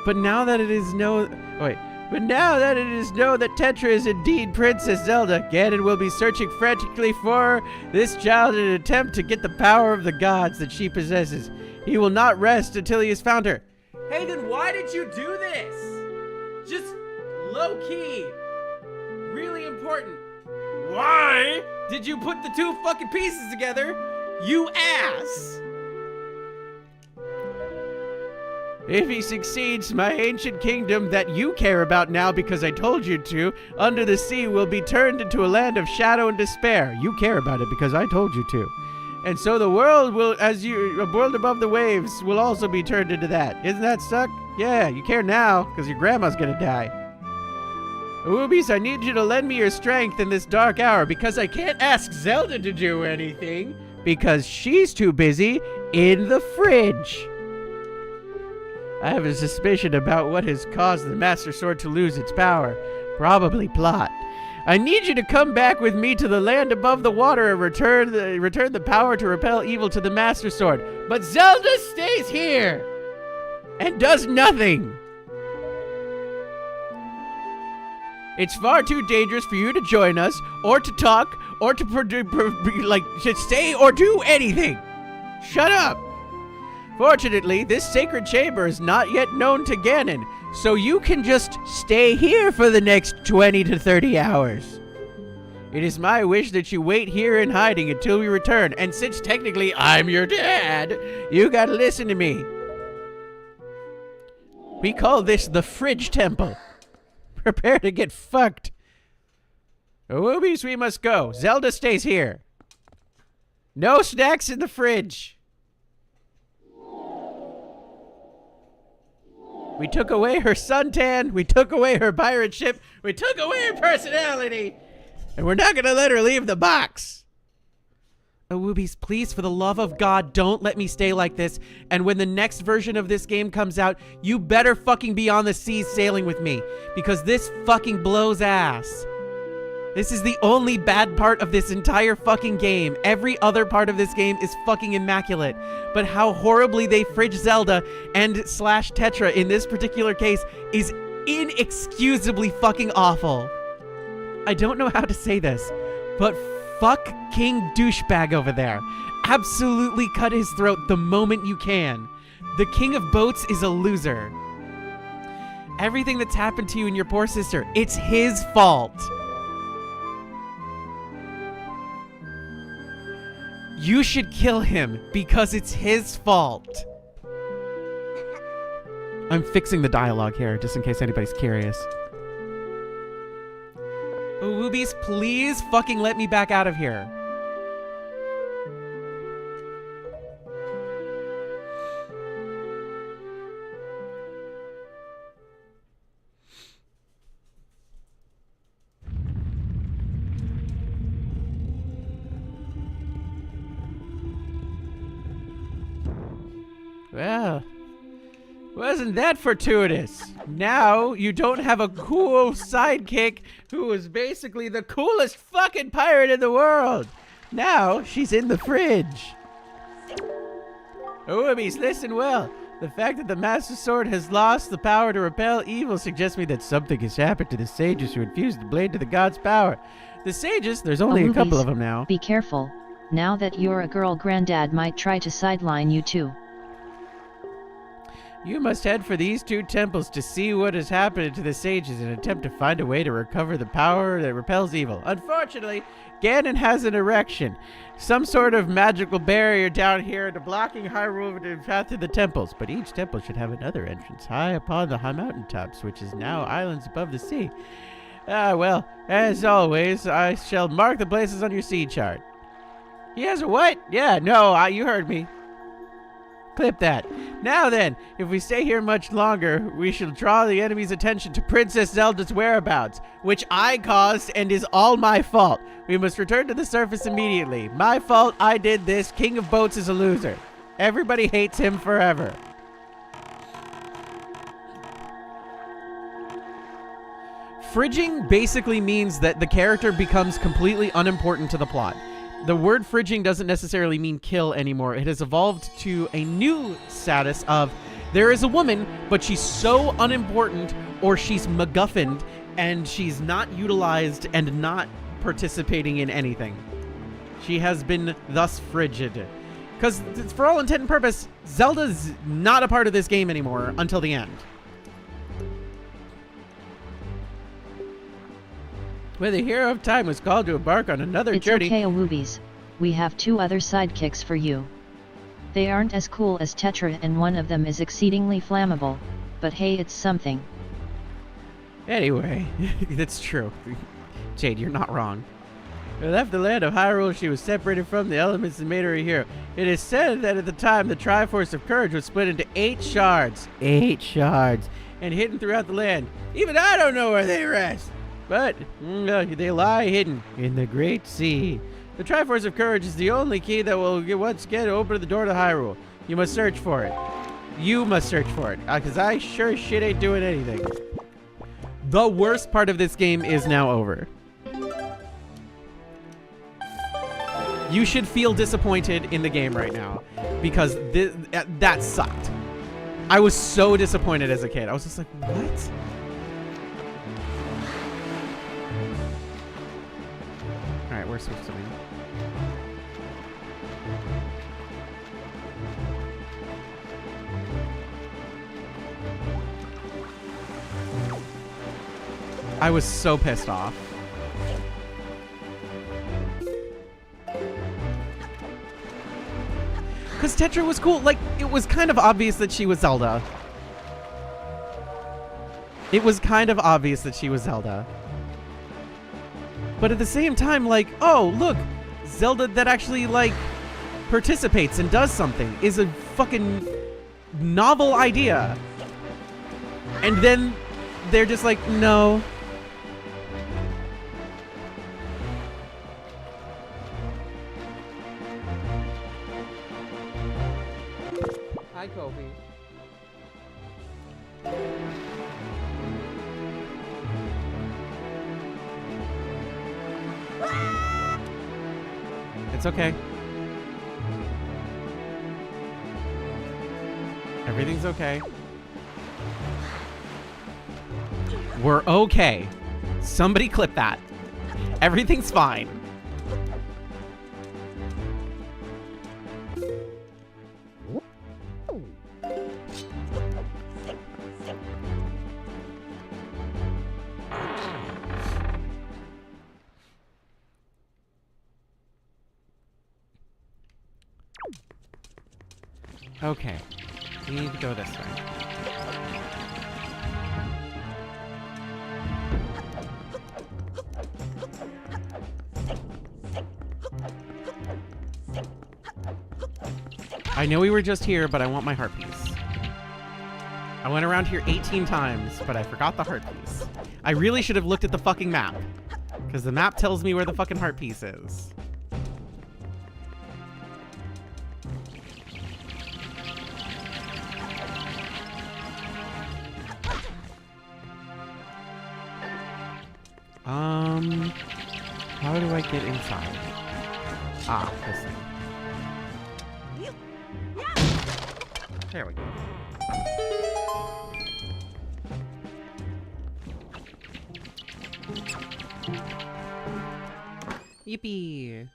But now that it is known that Tetra is indeed Princess Zelda, Ganon will be searching frantically for this child in an attempt to get the power of the gods that she possesses. He will not rest until he has found her. Hey, then why did you do this? Just low-key. Really important. Why did you put the two fucking pieces together, you ass? If he succeeds, my ancient kingdom that you care about now because I told you to, under the sea will be turned into a land of shadow and despair. You care about it because I told you to. And so the world will, a world above the waves will also be turned into that. Isn't that suck? Yeah, you care now because your grandma's gonna die. Woobies, I need you to lend me your strength in this dark hour because I can't ask Zelda to do anything because she's too busy in the fridge. I have a suspicion about what has caused the Master Sword to lose its power. Probably plot. I need you to come back with me to the land above the water and return the power to repel evil to the Master Sword. But Zelda stays here and does nothing. It's far too dangerous for you to join us, or to talk, or to stay or do anything. Shut up. Fortunately, this sacred chamber is not yet known to Ganon, so you can just stay here for the next 20 to 30 hours. It is my wish that you wait here in hiding until we return, and since technically I'm your dad, you gotta listen to me. We call this the Fridge Temple. Prepare to get fucked. Woobies, we must go. Zelda stays here. No snacks in the fridge. We took away her suntan, we took away her pirate ship, we took away her personality, and we're not gonna let her leave the box. Oh, Woobies, please, for the love of God, don't let me stay like this, and when the next version of this game comes out, you better fucking be on the seas sailing with me, because this fucking blows ass. This is the only bad part of this entire fucking game. Every other part of this game is fucking immaculate. But how horribly they fridge Zelda and / Tetra in this particular case is inexcusably fucking awful. I don't know how to say this, but fuck King Douchebag over there. Absolutely cut his throat the moment you can. The King of Boats is a loser. Everything that's happened to you and your poor sister, it's his fault. You should kill him because it's his fault. I'm fixing the dialogue here just in case anybody's curious. Woobies, please fucking let me back out of here. Well, wasn't that fortuitous? Now you don't have a cool sidekick who is basically the coolest fucking pirate in the world. Now she's in the fridge. Woobies, listen well. The fact that the Master Sword has lost the power to repel evil suggests me that something has happened to the sages who infused the blade to the god's power. The sages, there's only a couple of them now. Be careful. Now that you're a girl, Granddad might try to sideline you too. You must head for these two temples to see what has happened to the sages and attempt to find a way to recover the power that repels evil. Unfortunately, Ganon has an erection. Some sort of magical barrier down here to blocking Hyrule path to the temples. But each temple should have another entrance high upon the high mountaintops, which is now islands above the sea. Well, as always, I shall mark the places on your sea chart. He has a what? Yeah, no, you heard me. Clip that. Now then, if we stay here much longer, we shall draw the enemy's attention to Princess Zelda's whereabouts, which I caused and is all my fault. We must return to the surface immediately. My fault, I did this. King of Boats is a loser. Everybody hates him forever. Fridging basically means that the character becomes completely unimportant to the plot. The word fridging doesn't necessarily mean kill anymore. It has evolved to a new status of there is a woman, but she's so unimportant or she's MacGuffined and she's not utilized and not participating in anything. She has been thus frigid. Because for all intent and purpose, Zelda's not a part of this game anymore until the end. When the hero of time was called to embark on another It's journey... okay, Awoobies. We have 2 other sidekicks for you. They aren't as cool as Tetra and one of them is exceedingly flammable, but hey, it's something. Anyway, That's true. Jade, you're not wrong. when left the land of Hyrule, she was separated from the elements and made her a hero. It is said that at the time, the Triforce of Courage was split into 8 shards. 8 shards. And hidden throughout the land. Even I don't know where they rest. But they lie hidden in the Great Sea. The Triforce of Courage is the only key that will once again open the door to Hyrule. You must search for it. You must search for it. Because I sure as shit ain't doing anything. The worst part of this game is now over. You should feel disappointed in the game right now. Because that sucked. I was so disappointed as a kid. I was just like, what? Alright, we're supposed to be. I was so pissed off. Because Tetra was cool. Like, it was kind of obvious that she was Zelda. It was kind of obvious that she was Zelda. But at the same time, like, oh, look, Zelda that actually, like, participates and does something is a fucking novel idea. And then they're just like, no. Hi, Kobe. It's okay. Everything's okay. We're okay. Somebody clip that. Everything's fine. Okay. We need to go this way. I know we were just here, but I want my heart piece. I went around here 18 times, but I forgot the heart piece. I really should have looked at the fucking map, because the map tells me where the fucking heart piece is. How do I get inside? Ah, this thing. There we go. Yippee!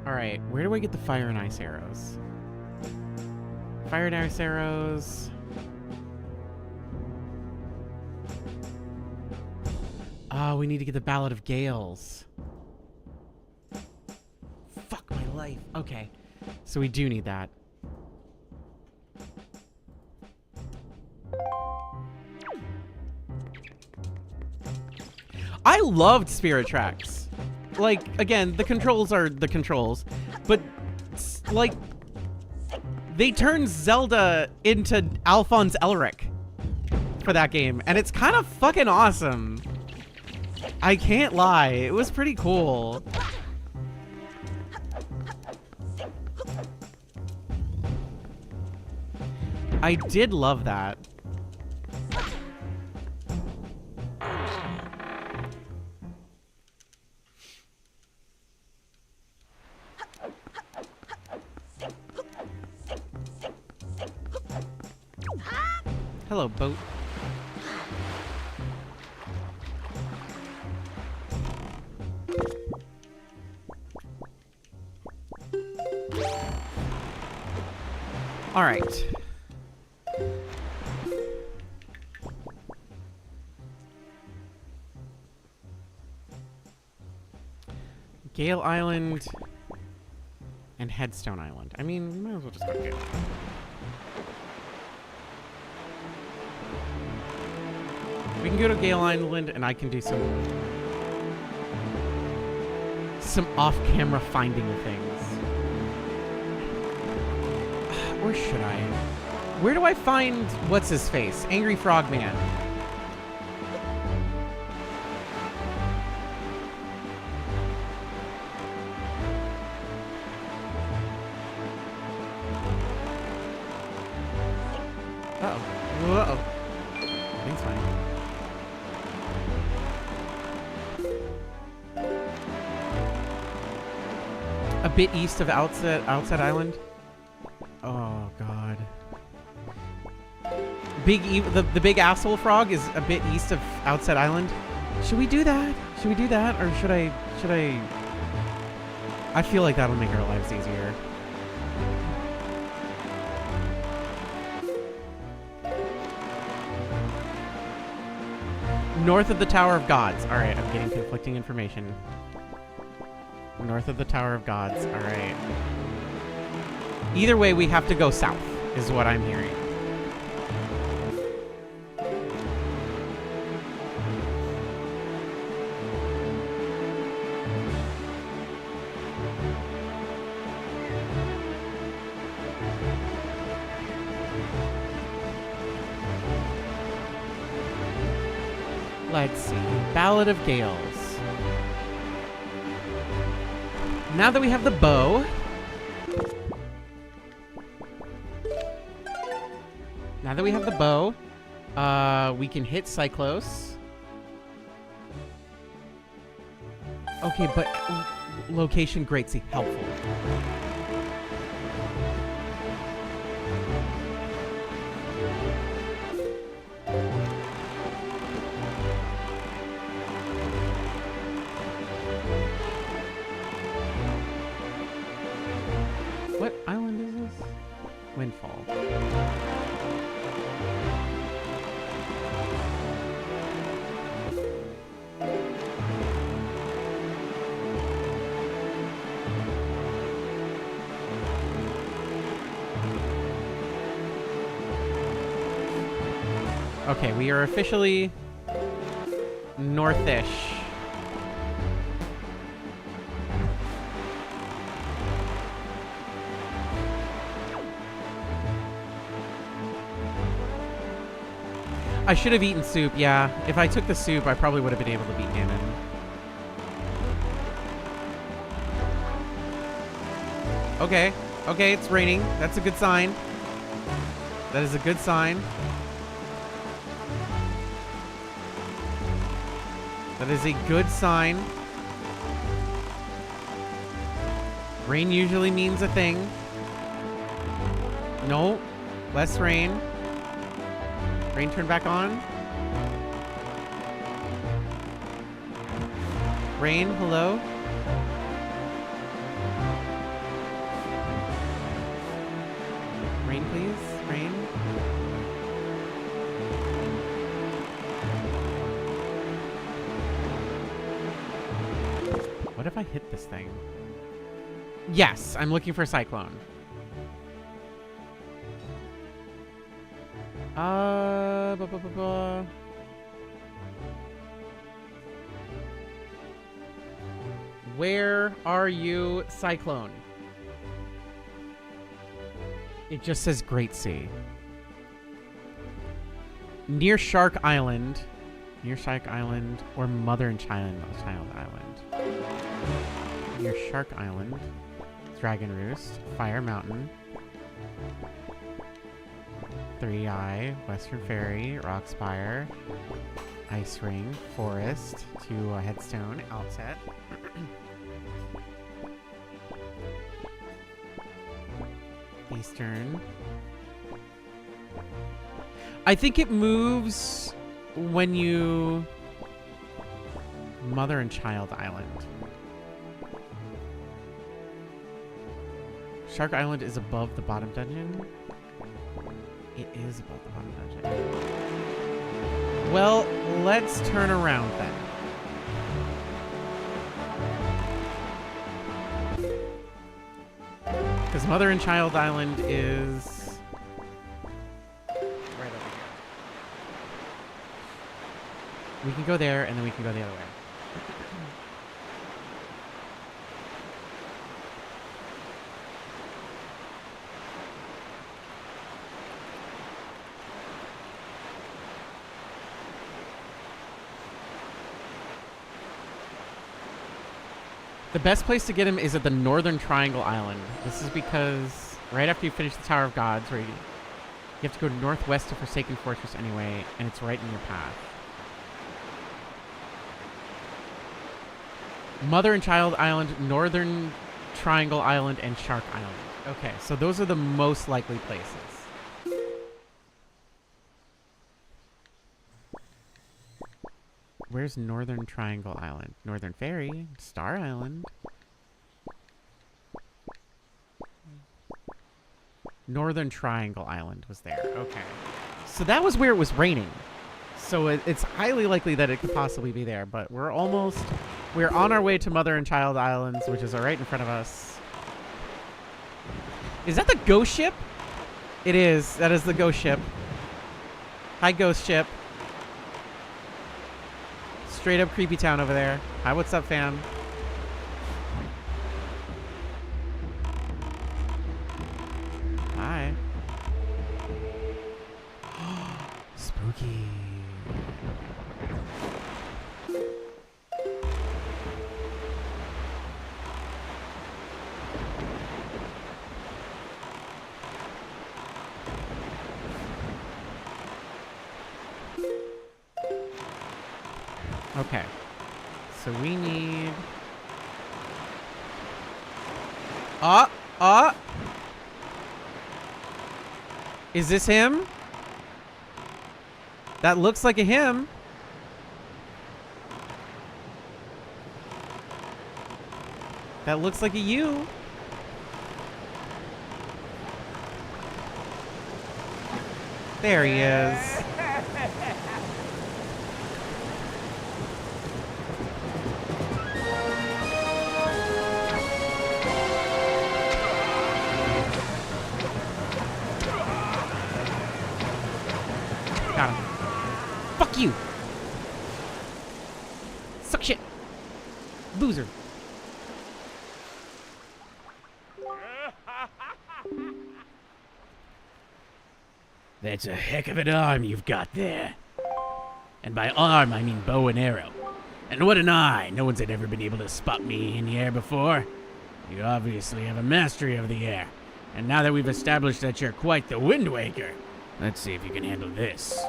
Alright, where do I get the fire and ice arrows? Fire and ice arrows. Oh, we need to get the Ballad of Gales. Fuck my life. Okay. So we do need that. I loved Spirit Tracks. Like, again, the controls are the controls. But, like, they turned Zelda into Alphonse Elric for that game. And it's kind of fucking awesome. I can't lie. It was pretty cool. I did love that. Hello, boat. All right. Gale Island and Headstone Island. I mean, we might as well just go to Gale Island. We can go to Gale Island and I can do some off-camera finding of things. Or should I? Where do I find what's his face? Angry Frogman. Uh-oh. Uh-oh. Everything's fine. A bit east of Outset Island. Oh God. The big asshole frog is a bit east of Outset Island. Should we do that? Should we do that, or should I? I feel like that'll make our lives easier. North of the Tower of Gods. All right, I'm getting conflicting information. North of the Tower of Gods. All right. Either way, we have to go south, is what I'm hearing. Let's see. Ballad of Gales. Now that we have the bow... Now that we have the bow, we can hit Cyclos. Okay, but location Greatsea, helpful. What island is this? Windfall. Okay, we are officially northish. I should have eaten soup, yeah. If I took the soup, I probably would have been able to beat Ganon. Okay, okay, it's raining. That's a good sign. That is a good sign. That is a good sign. Rain usually means a thing. No, less rain. Rain turned back on. Rain, hello? Rain, please. Rain. What if I hit this thing? Yes, I'm looking for a Cyclone. Where are you, Cyclone? It just says Greatsea. Near Shark Island. Near Shark Island or Mother and Child Island. Near Shark Island. Dragon Roost. Fire Mountain. Three Eye, Western Ferry, Rockspire, Ice Ring, Forest, to Headstone, Outset. Eastern. I think it moves when you Mother and Child Island. Shark Island is above the bottom dungeon. It is above the bottom dungeon. Well, let's turn around then. Because Mother and Child Island is right over here. We can go there, and then we can go the other way. The best place to get him is at the Northern Triangle Island. This is because right after you finish the Tower of Gods, where you have to go northwest to Forsaken Fortress anyway, and it's right in your path. Mother and Child Island, Northern Triangle Island, and Shark Island. Okay, so those are the most likely places. Where's Northern Triangle Island? Northern Ferry, Star Island. Northern Triangle Island was there. Okay. So that was where it was raining. So it's highly likely that it could possibly be there, but we're on our way to Mother and Child Islands, which is right in front of us. Is that the ghost ship? It is. That is the ghost ship. Hi, ghost ship. Straight up creepy town over there. Hi, what's up, fam? Hi. Spooky. Okay, so we need... Is this him? That looks like a him. That looks like a you. There he is. Got him. Fuck you! Suck shit! Loser. That's a heck of an arm you've got there. And by arm, I mean bow and arrow. And what an eye! No one's had ever been able to spot me in the air before. You obviously have a mastery of the air. And now that we've established that you're quite the Wind Waker, let's see if you can handle this.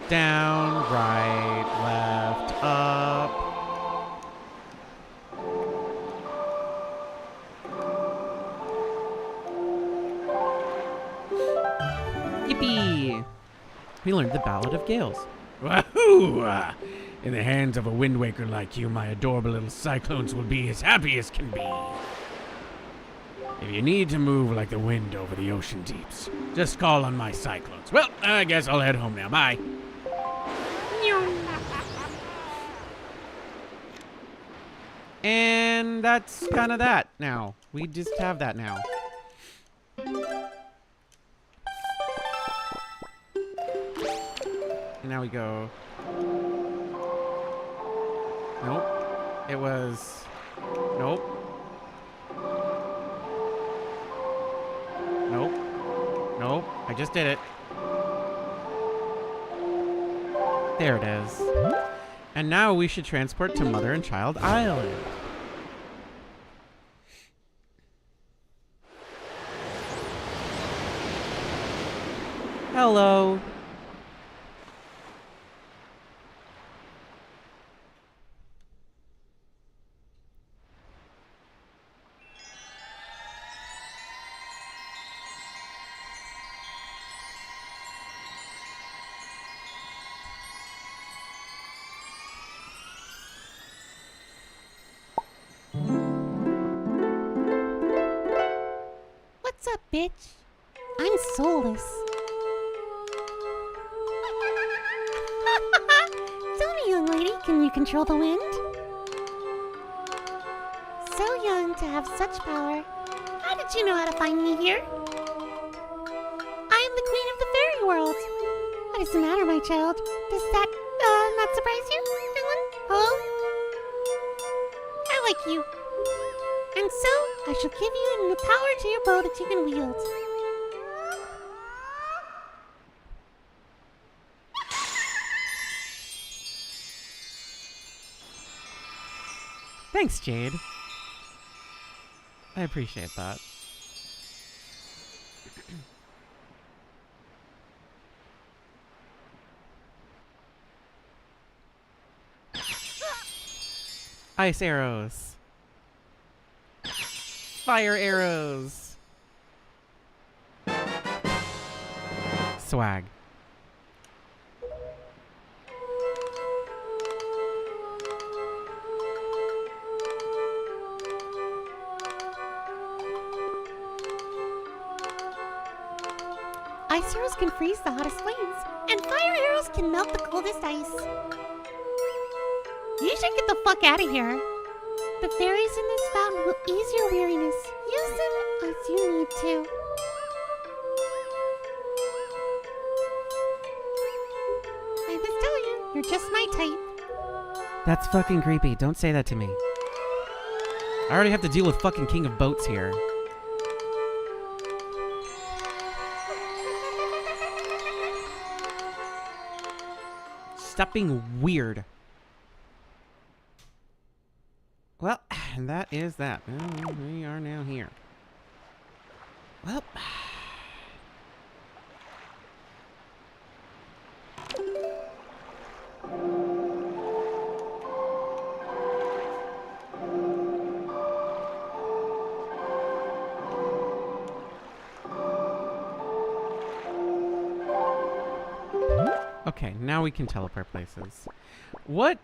Down, right, left, up. Yippee! We learned the Ballad of Gales. Wahoo! In the hands of a Wind Waker like you, my adorable little cyclones will be as happy as can be. If you need to move like the wind over the ocean deeps, just call on my cyclones. Well, I guess I'll head home now. Bye. And that's kind of that now. We just have that now. And now we go. Nope. It was. Nope. Nope. Nope. I just did it. There it is. And now we should transport to Mother and Child Island. Hello. What's up, bitch? I'm soulless. Tell me, young lady, can you control the wind? So young to have such power. How did you know how to find me here? I am the queen of the fairy world. What is the matter, my child? Does that not surprise you? Hello? I like you. And so, I shall give you the power to your bow that you can wield. Thanks, Jade. I appreciate that. Ice arrows. Fire arrows. Swag. Ice arrows can freeze the hottest flames, and fire arrows can melt the coldest ice. You should get the fuck out of here. The fairies in this fountain will ease your weariness. Use them as you need to. I must tell you, you're just my type. That's fucking creepy. Don't say that to me. I already have to deal with fucking King of Boats here. Stop being weird. Well, and that is that. Well, we are now here. Well. Okay, now we can teleport places. What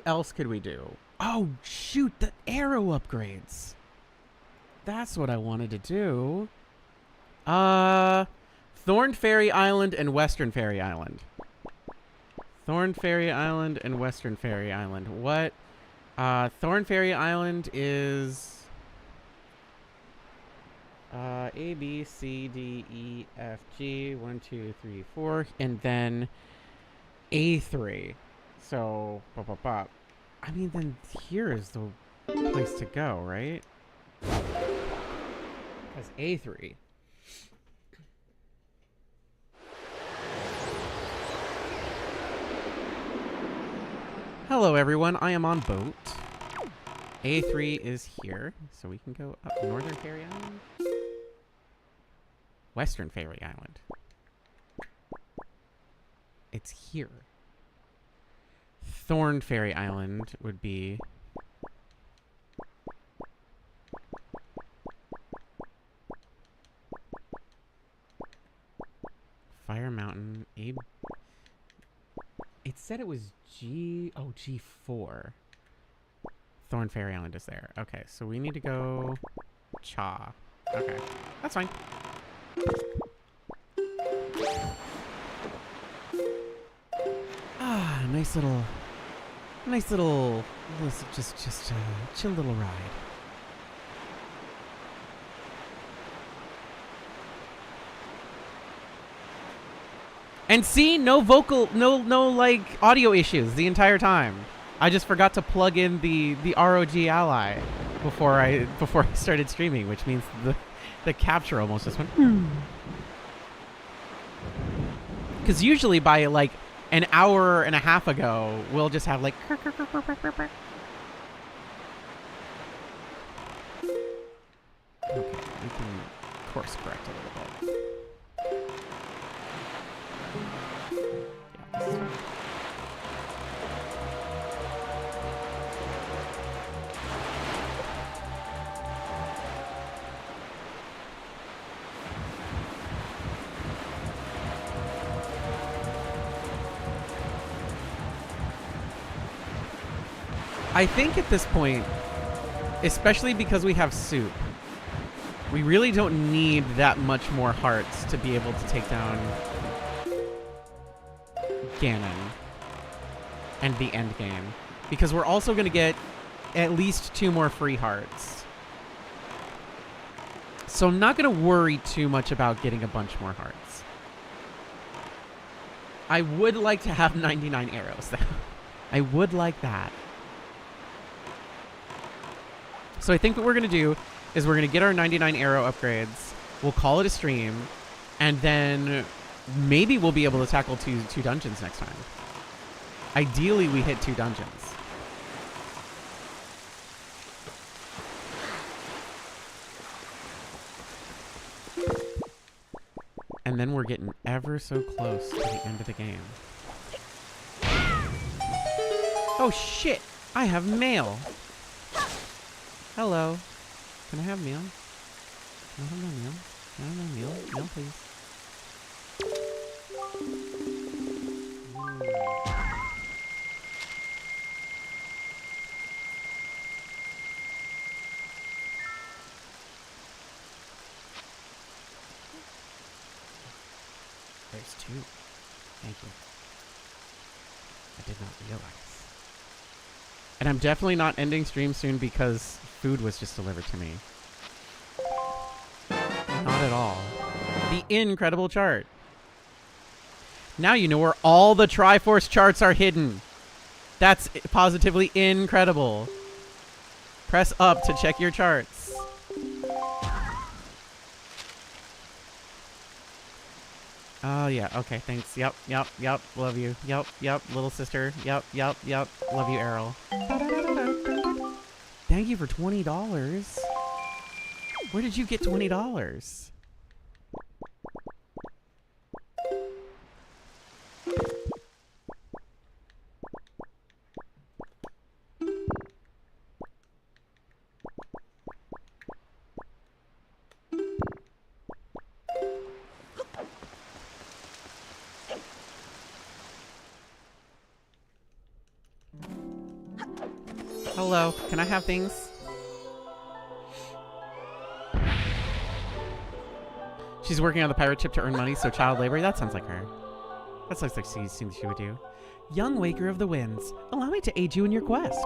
else could we do? Oh, shoot, the arrow upgrades. That's what I wanted to do. Thorn Fairy Island and Western Fairy Island. Thorn Fairy Island and Western Fairy Island. What? Thorn Fairy Island is... A, B, C, D, E, F, G, 1, 2, 3, 4, and then A3. So, I mean, then here is the place to go, right? That's A3. Hello, everyone. I am on boat. A3 is here, so we can go up Northern Fairy Island. Western Fairy Island. It's here. Thorn Fairy Island would be... Fire Mountain. It said it was G... Oh, G4. Thorn Fairy Island is there. Okay, so we need to go... Cha. Okay, that's fine. Ah, nice little, just a chill little ride. And see, no like audio issues the entire time. I just forgot to plug in the ROG Ally before I started streaming, which means the capture almost just went. Because usually by like an hour and a half ago, we'll just have like. Okay, we can course correct a little bit. I think at this point, especially because we have soup, we really don't need that much more hearts to be able to take down Ganon and the end game. Because we're also going to get at least 2 more free hearts. So I'm not going to worry too much about getting a bunch more hearts. I would like to have 99 arrows, though. I would like that. So I think what we're going to do is we're going to get our 99 arrow upgrades. We'll call it a stream. And then maybe we'll be able to tackle two dungeons next time. Ideally, we hit 2 dungeons. And then we're getting ever so close to the end of the game. Oh, shit! I have mail! Hello. Can I have meal? Can I have my meal? Can I have my meal? Meal, please. There's 2. Thank you. I did not realize. And I'm definitely not ending stream soon because food was just delivered to me. Not at all. The incredible chart. Now you know where all the Triforce charts are hidden. That's positively incredible. Press up to check your charts. Oh, yeah. Okay, thanks. Yep. Love you. Yep. Little sister. Yep. Love you, Errol. Thank you for $20. Where did you get $20? Hello, can I have things? She's working on the pirate ship to earn money, so child labor. That sounds like her. That sounds like something she would do. Young Waker of the Winds, allow me to aid you in your quest.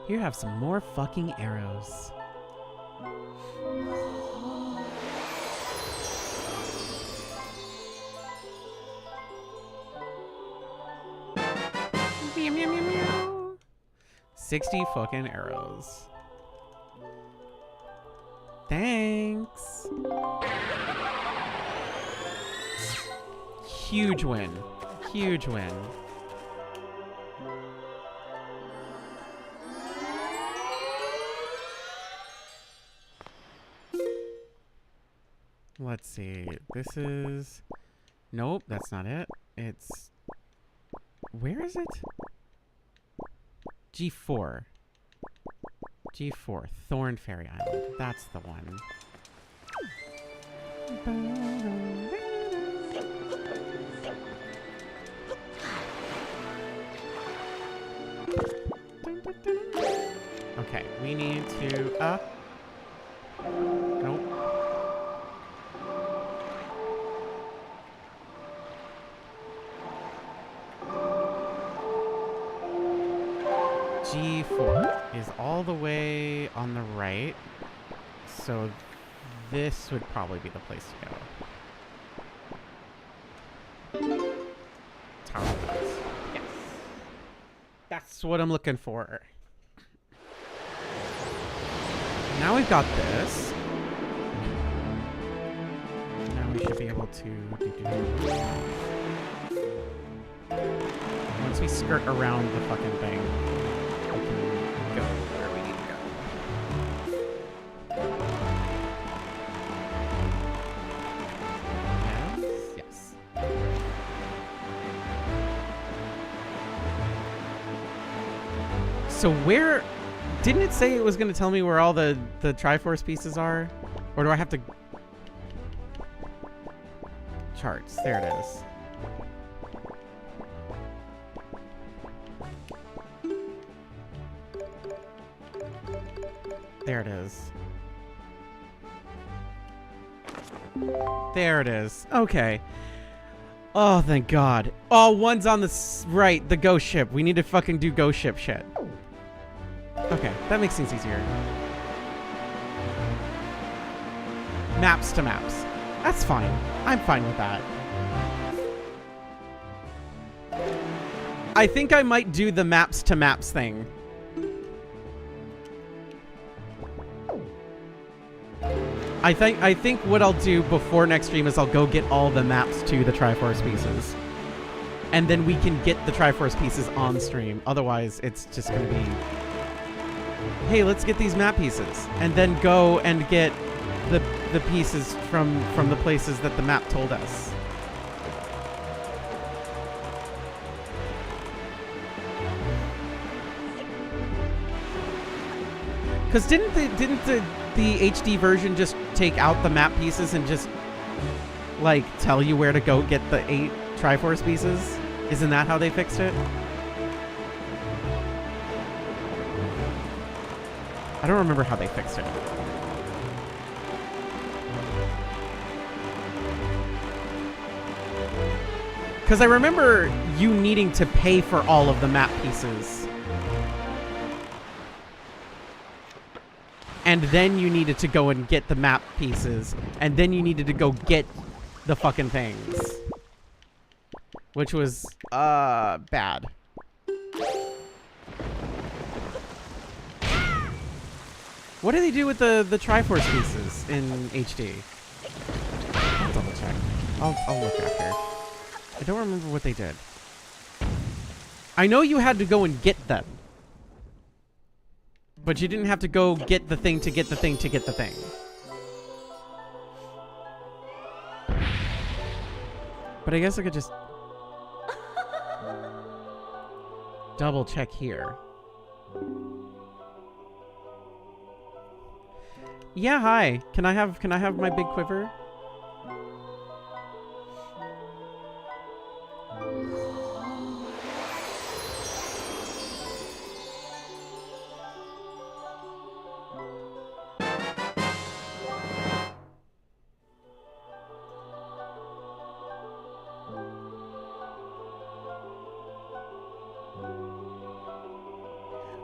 Here, have some more fucking arrows. Meow, meow, meow, meow. 60 fucking arrows. Thanks. Huge win. Huge win. Let's see. This is... Nope, that's not it. It's... Where is it? G4. G4. Thorn Fairy Island. That's the one. Okay, we need to... Nope. G4 is all the way on the right, so this would probably be the place to go. Tower of Lights. Yes. That's what I'm looking for. Now we've got this. Now we should be able to... Once we skirt around the fucking thing, we can go where we need to go. Yes. So where... Didn't it say it was going to tell me where all the Triforce pieces are? Or do I have to... Charts. There it is. There it is. There it is. Okay. Oh, thank God. Oh, one's on the right, the ghost ship. We need to fucking do ghost ship shit. Okay, that makes things easier. Maps to maps. That's fine. I'm fine with that. I think I might do the maps to maps thing. I think what I'll do before next stream is I'll go get all the maps to the Triforce pieces. And then we can get the Triforce pieces on stream. Otherwise, it's just going to be... Hey, let's get these map pieces. And then go and get the pieces from the places that the map told us. Because didn't the HD version just take out the map pieces and just, like, tell you where to go get the 8 Triforce pieces? Isn't that how they fixed it? I don't remember how they fixed it. Because I remember you needing to pay for all of the map pieces. And then you needed to go and get the map pieces. And then you needed to go get the fucking things. Which was, bad. What do they do with the Triforce pieces in HD? I'll double check. I'll look after. I don't remember what they did. I know you had to go and get them. But you didn't have to go get the thing to get the thing to get the thing. But I guess I could just... double check here. Yeah, hi. Can I have my big quiver?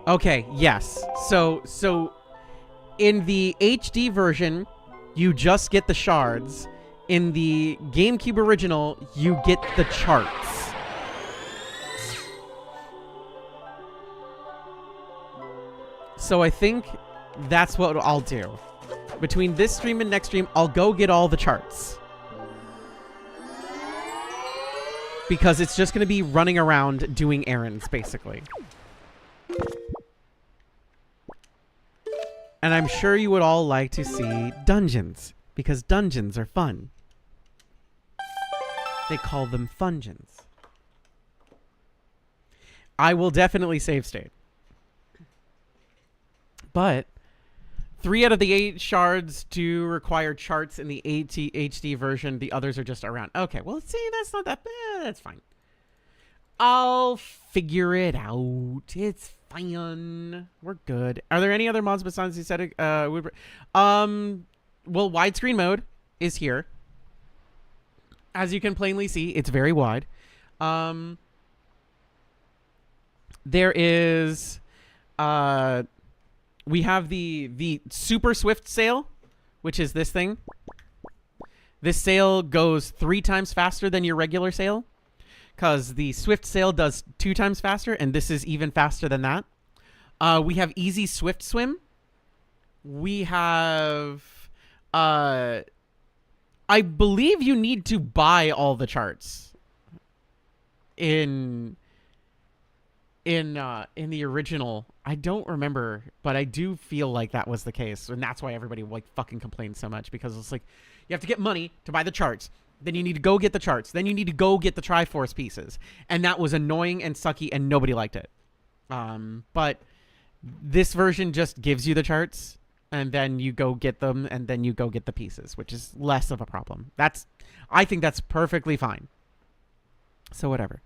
Okay, yes. So in the HD version, you just get the shards. In the GameCube original, you get the charts. So I think that's what I'll do. Between this stream and next stream, I'll go get all the charts. Because it's just going to be running around doing errands, basically. And I'm sure you would all like to see dungeons, because dungeons are fun. They call them fungeons. I will definitely save state. But 3 out of the 8 shards do require charts in the HD version. The others are just around. Okay, well, see, that's not that bad. That's fine. I'll figure it out. It's fine. We're good. Are there any other mods besides the aesthetic? Well, widescreen mode is here. As you can plainly see, it's very wide. There is... we have the super swift sail, which is this thing. This sail goes 3 times faster than your regular sail. Because the swift sail does 2 times faster, and this is even faster than that. We have easy swift swim. We have... I believe you need to buy all the charts in the original. I don't remember, but I do feel like that was the case, and that's why everybody like fucking complained so much, because it's like you have to get money to buy the charts. Then you need to go get the charts. Then you need to go get the Triforce pieces. And that was annoying and sucky, and nobody liked it. But This version just gives you the charts, and then you go get them, and then you go get the pieces, which is less of a problem. I think that's perfectly fine. So whatever.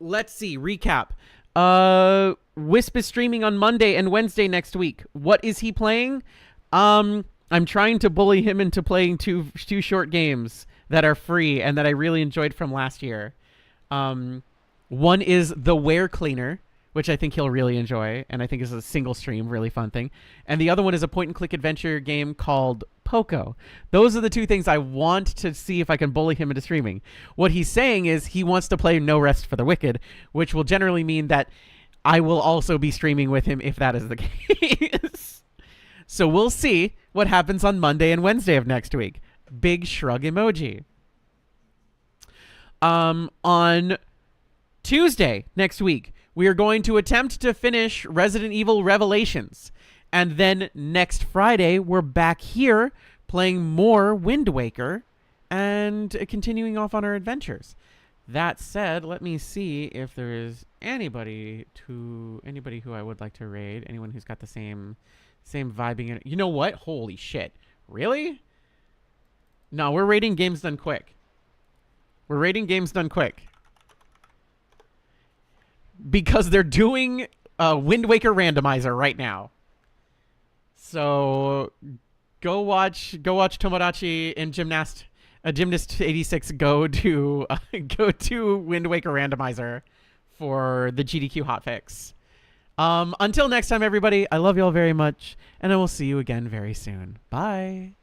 Let's see. Recap. Wisp is streaming on Monday and Wednesday next week. What is he playing? I'm trying to bully him into playing two short games that are free and that I really enjoyed from last year. One is The Ware Cleaner, which I think he'll really enjoy, and I think is a single stream, really fun thing. And the other one is a point-and-click adventure game called Poco. Those are the two things I want to see if I can bully him into streaming. What he's saying is he wants to play No Rest for the Wicked, which will generally mean that I will also be streaming with him if that is the case. So we'll see what happens on Monday and Wednesday of next week. Big shrug emoji. On Tuesday next week, we are going to attempt to finish Resident Evil Revelations. And then next Friday, we're back here playing more Wind Waker and continuing off on our adventures. That said, let me see if there is anybody who I would like to raid. Anyone who's got the same vibing in it. You know what? Holy shit. Really? No, we're raiding Games Done Quick. We're raiding Games Done Quick. Because they're doing a Wind Waker randomizer right now. So go watch Tomodachi and Gymnast 86 go to Wind Waker randomizer for the GDQ hotfix. Until next time, everybody, I love you all very much, and I will see you again very soon. Bye.